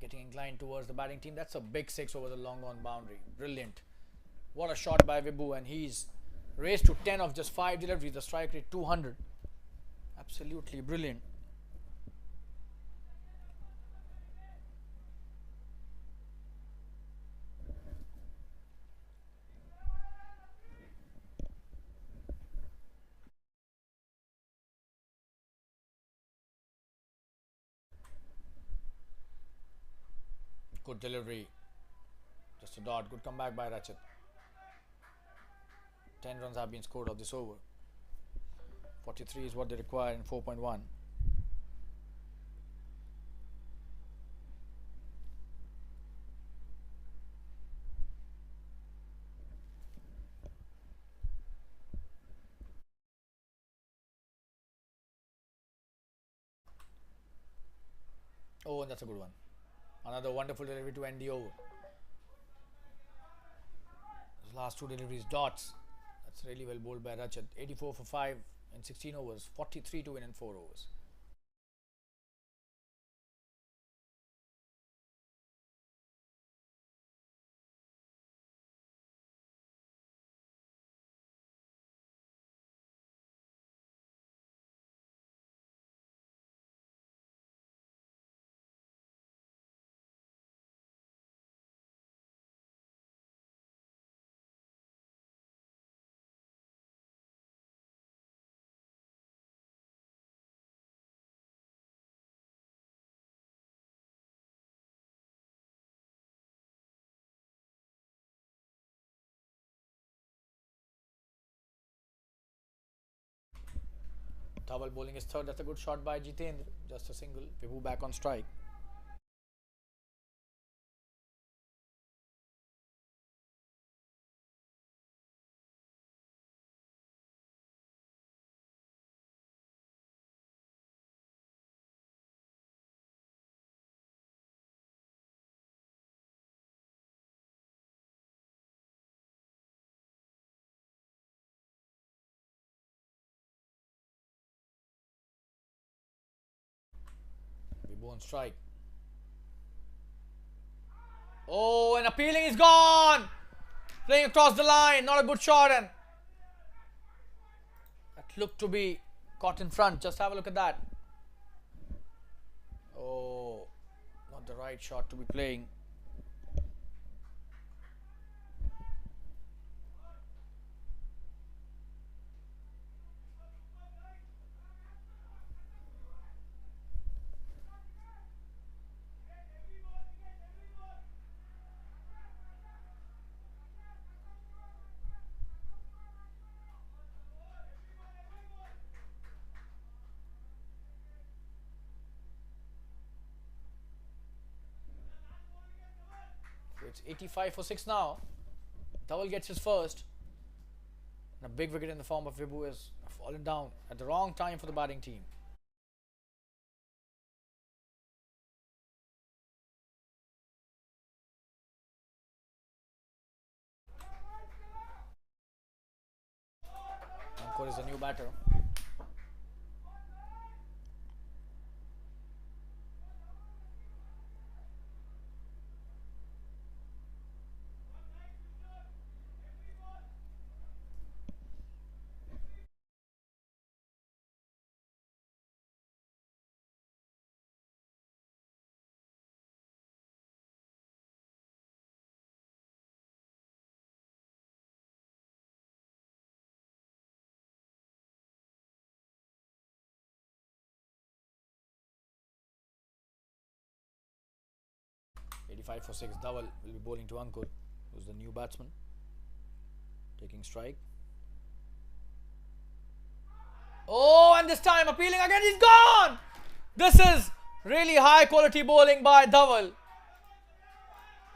getting inclined towards the batting team. That's a big 6 over the long on boundary. Brilliant. What a shot by Vibhu, and he's raised to 10 of just 5 deliveries. The strike rate 200. Absolutely brilliant. Good delivery. Just a dot. Good comeback by Rachit. 10 runs have been scored of this over. 43 is what they require in 4.1. Oh, and that's a good one. Another wonderful delivery to end the over. His last two deliveries, dots. That's really well bowled by Rachat. 84 for 5 in 16 overs. 43 to win in 4 overs. Dhawal bowling his third. That's a good shot by Jitendra. Just a single. Vibhu back on strike. Vibhu on strike. Oh, and appealing is gone. Playing across the line. Not a good shot, and that looked to be caught in front. Just have a look at that. Oh, not the right shot to be playing. It's 85 for 6 now. Dhawal gets his first. And a big wicket in the form of Vibhu has fallen down at the wrong time for the batting team. Ankur is a new batter. Eighty-five for 6. Dhawal will be bowling to Ankur, who's the new batsman. Taking strike. Oh, and this time appealing again. He's gone. This is really high quality bowling by Dhawal.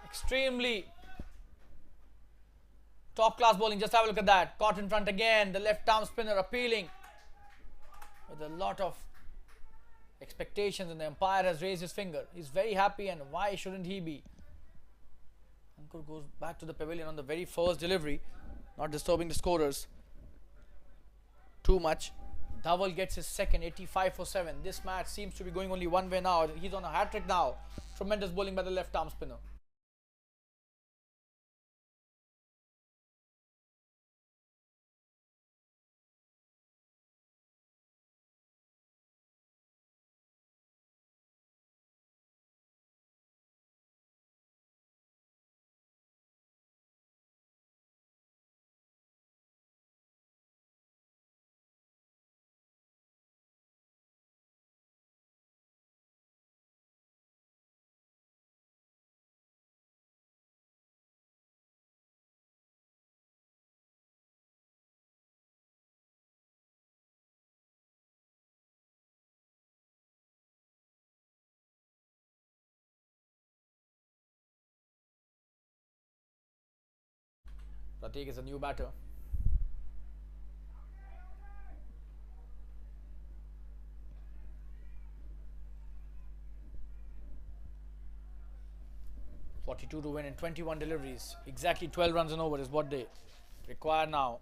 Extremely top class bowling. Just have a look at that. Caught in front again. The left arm spinner appealing with a lot of expectations, and the umpire has raised his finger. He's very happy, and why shouldn't he be? Ankur goes back to the pavilion on the very first delivery, not disturbing the scorers too much. Dhawal gets his second. 85 for 7. This match seems to be going only one way now. He's on a hat-trick now. Tremendous bowling by the left arm spinner. Prateek is a new batter. 42 to win in 21 deliveries. Exactly 12 runs and over is what they require now.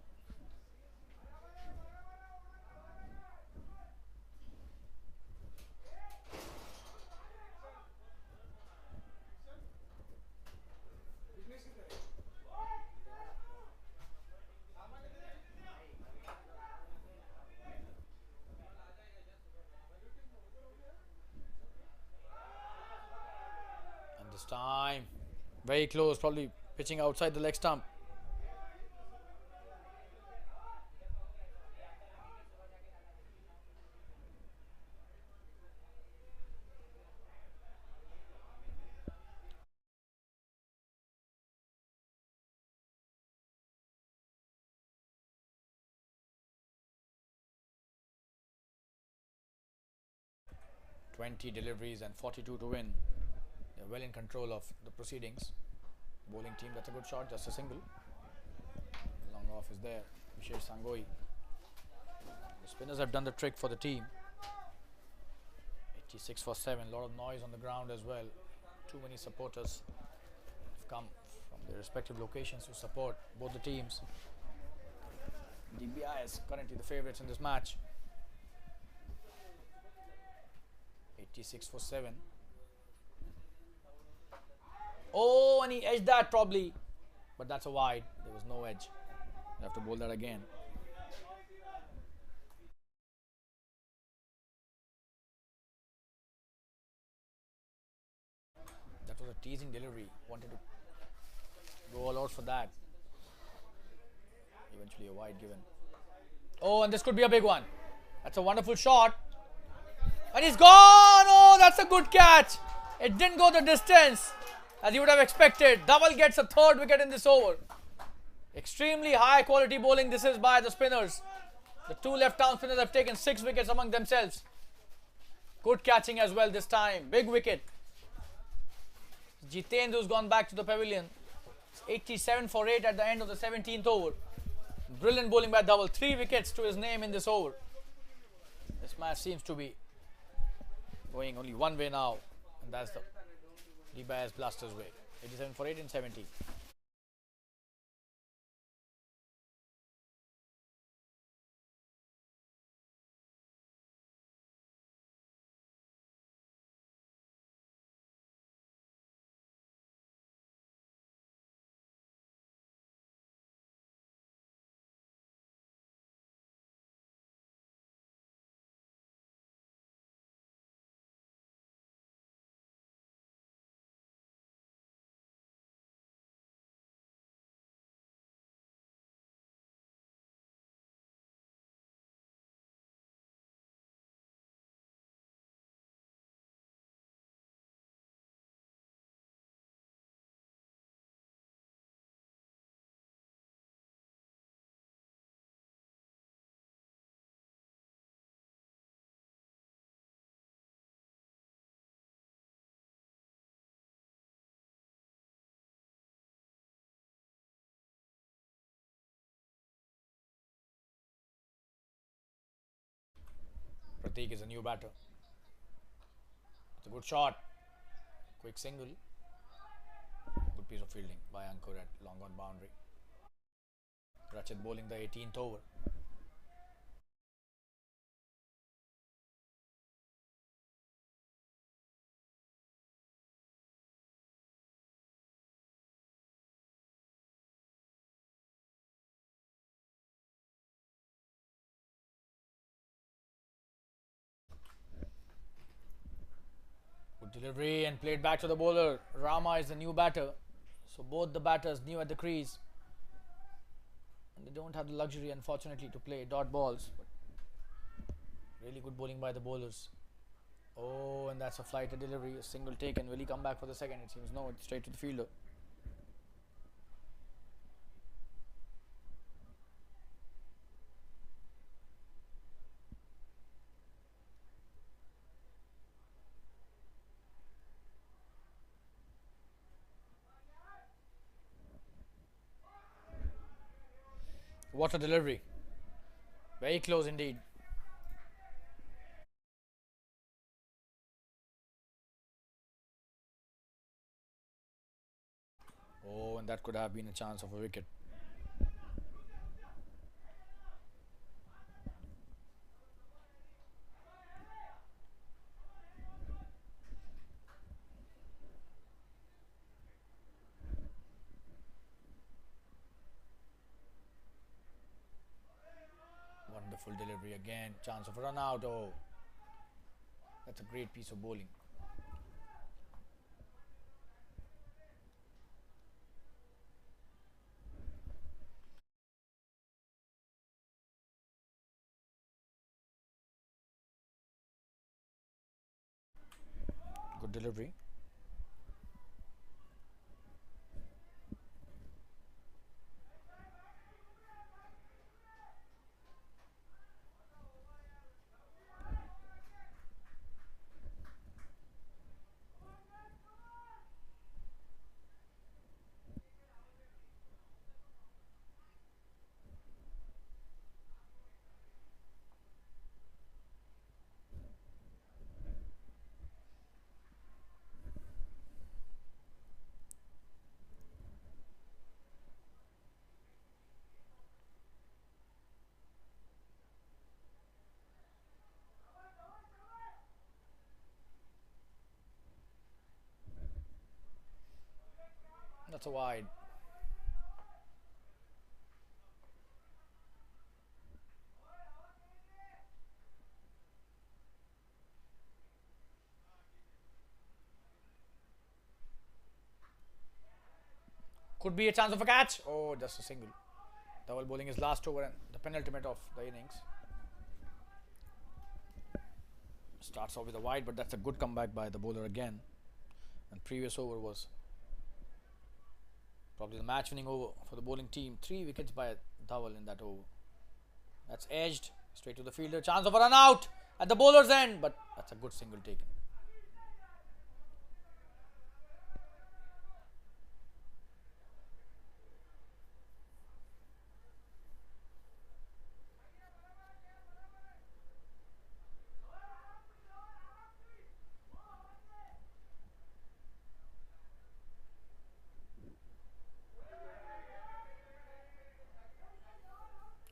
And this time, very close, probably pitching outside the leg stump. Twenty deliveries and 42 to win. They're well in control of the proceedings. Bowling team, that's a good shot, just a single. Long off is there. Jfsc Sangoi. The spinners have done the trick for the team. 86 for 7. A lot of noise on the ground as well. Too many supporters have come from their respective locations to support both the teams. Dbis currently the favourites in this match. 86 for 7. Oh, and he edged that probably. But that's a wide. There was no edge. You have to bowl that again. That was a teasing delivery. Wanted to go all out for that. Eventually a wide given. Oh, and this could be a big one. That's a wonderful shot. And he's gone! Oh, that's a good catch. It didn't go the distance as you would have expected. Dhaval gets a third wicket in this over. Extremely high quality bowling this is by the spinners. The two left-arm spinners have taken 6 wickets among themselves. Good catching as well this time. Big wicket. Jitendra who's gone back to the pavilion. 87 for 8 at the end of the 17th over. Brilliant bowling by Dhaval. 3 wickets to his name in this over. This match seems to be going only one way now, and that's the Dbis Blasters way. 87 for 8 in 17. Pratik is a new batter. It's a good shot. Quick single. Good piece of fielding by Ankur at long on boundary. Rachit bowling the 18th over. Good delivery and played back to the bowler. Rama is the new batter. So both the batters new at the crease. And they don't have the luxury, unfortunately, to play dot balls. But really good bowling by the bowlers. Oh, and that's a flighted delivery. A single taken. Will he come back for the second? It seems no. It's straight to the fielder. What a delivery. Very close indeed. Oh, and that could have been a chance of a wicket. Wonderful delivery again. Chance of a run out. Oh, that's a great piece of bowling. Good delivery. That's a wide. Could be a chance of a catch. Oh, just a single. Double bowling is last over and the penultimate of the innings. Starts off with a wide, but that's a good comeback by the bowler again. And previous over was probably the match winning over for the bowling team. 3 wickets by Dhawal in that over. That's edged straight to the fielder. Chance of a run out at the bowler's end, but that's a good single taken.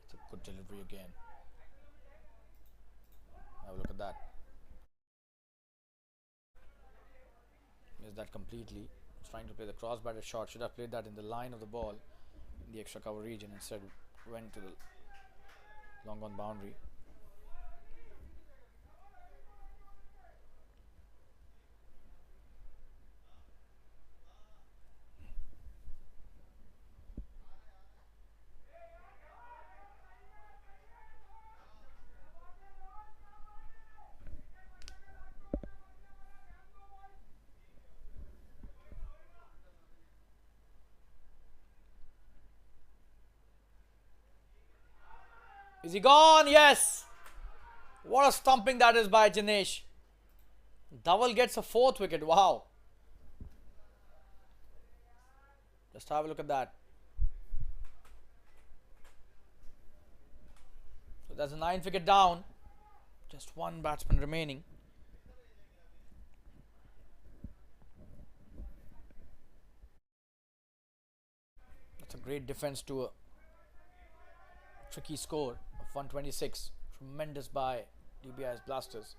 It's a good delivery again. Have a look at that. Missed that completely. Was trying to play the cross-batted shot. Should have played that in the line of the ball in the extra cover region. Instead, went to the long on boundary. Is he gone? Yes! What a stumping that is by Jinesh. Dhawal gets a 4th wicket. Wow. Just have a look at that. So there's a 9th wicket down. Just one batsman remaining. That's a great defense to a tricky score of 126. Tremendous by Dbis Blasters.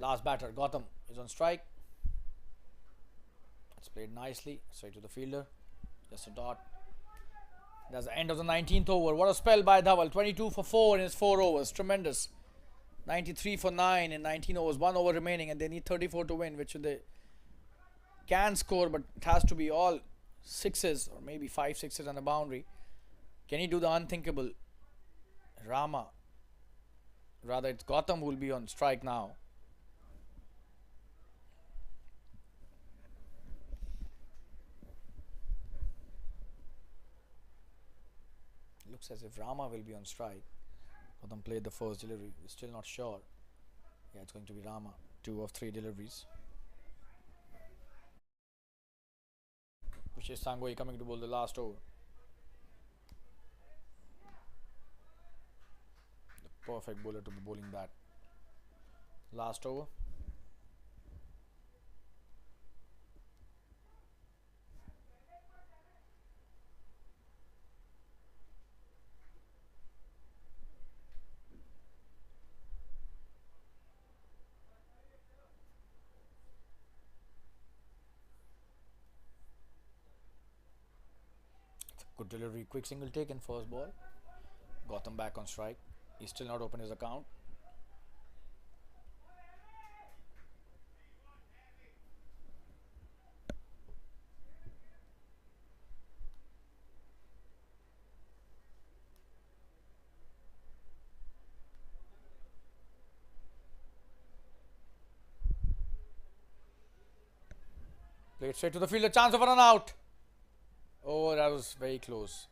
Last batter, Gotham, is on strike. It's played nicely, straight to the fielder. Just a dot. That's the end of the 19th over. What a spell by Dhaval. 22 for 4 in his 4 overs. Tremendous. 93 for 9 in 19 overs. 1 over remaining, and they need 34 to win, which they can score, but it has to be all sixes or maybe 5 sixes and a boundary. Can he do the unthinkable? Rama. Rather, it's Gautam who will be on strike now. Looks as if Rama will be on strike. Gautam played the first delivery. We're still not sure. Yeah, it's going to be Rama. 2 of 3 deliveries. Jfsc Sangoi coming to bowl the last over. The perfect bowler to be bowling that. Last over. Good delivery, quick single take in first ball. Gautam back on strike. He's still not opened his account. Played straight to the field, a chance of a run out. Oh, that was very close.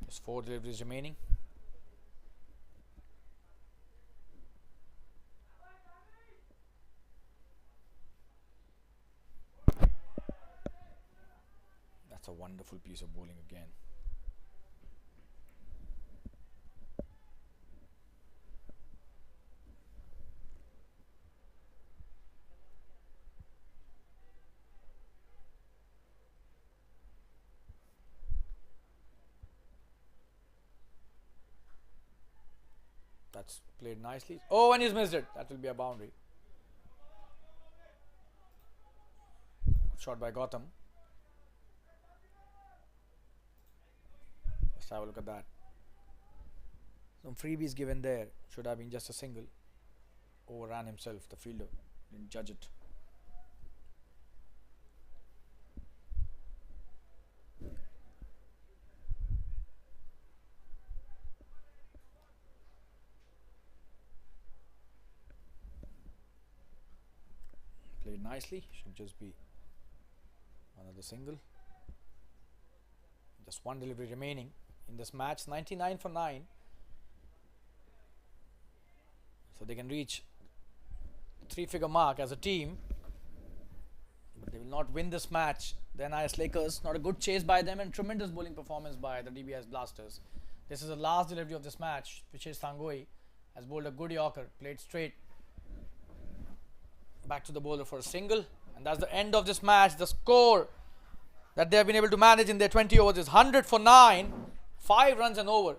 There's 4 deliveries remaining. That's a wonderful piece of bowling again. That's played nicely. Oh, and he's missed it. That will be a boundary. Good shot by Gautam. Let's have a look at that. Some freebies given there. Should have been just a single. Overran himself, the fielder. Didn't judge it. Played nicely. Should just be another single. Just 1 delivery remaining in this match. 99 for 9. So they can reach the 3-figure mark as a team. But they will not win this match. The NIS Lakers, not a good chase by them, and tremendous bowling performance by the Dbis Blasters. This is the last delivery of this match. Jfsc Sangoi has bowled a good Yorker. Played straight back to the bowler for a single, and that's the end of this match. The score that they have been able to manage in their 20 overs is 100 for 9. 5 runs and over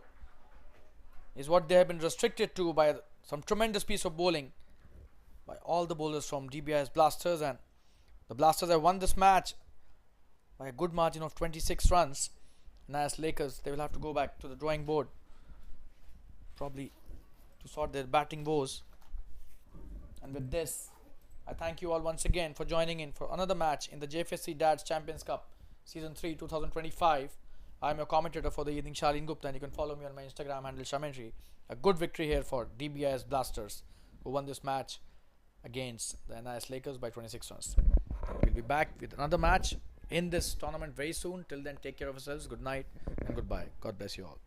is what they have been restricted to by some tremendous piece of bowling by all the bowlers from Dbis Blasters, and the Blasters have won this match by a good margin of 26 runs. NIS Lakers, they will have to go back to the drawing board probably to sort their batting woes. And with this, I thank you all once again for joining in for another match in the Jfsc Dads Champions Cup Season 3 2025. I am your commentator for the evening, Shalin Gupta, and you can follow me on my Instagram handle, Shamentry. A good victory here for Dbis Blasters, who won this match against the NIS Lakers by 26 runs. We'll be back with another match in this tournament very soon. Till then, take care of yourselves. Good night and goodbye. God bless you all.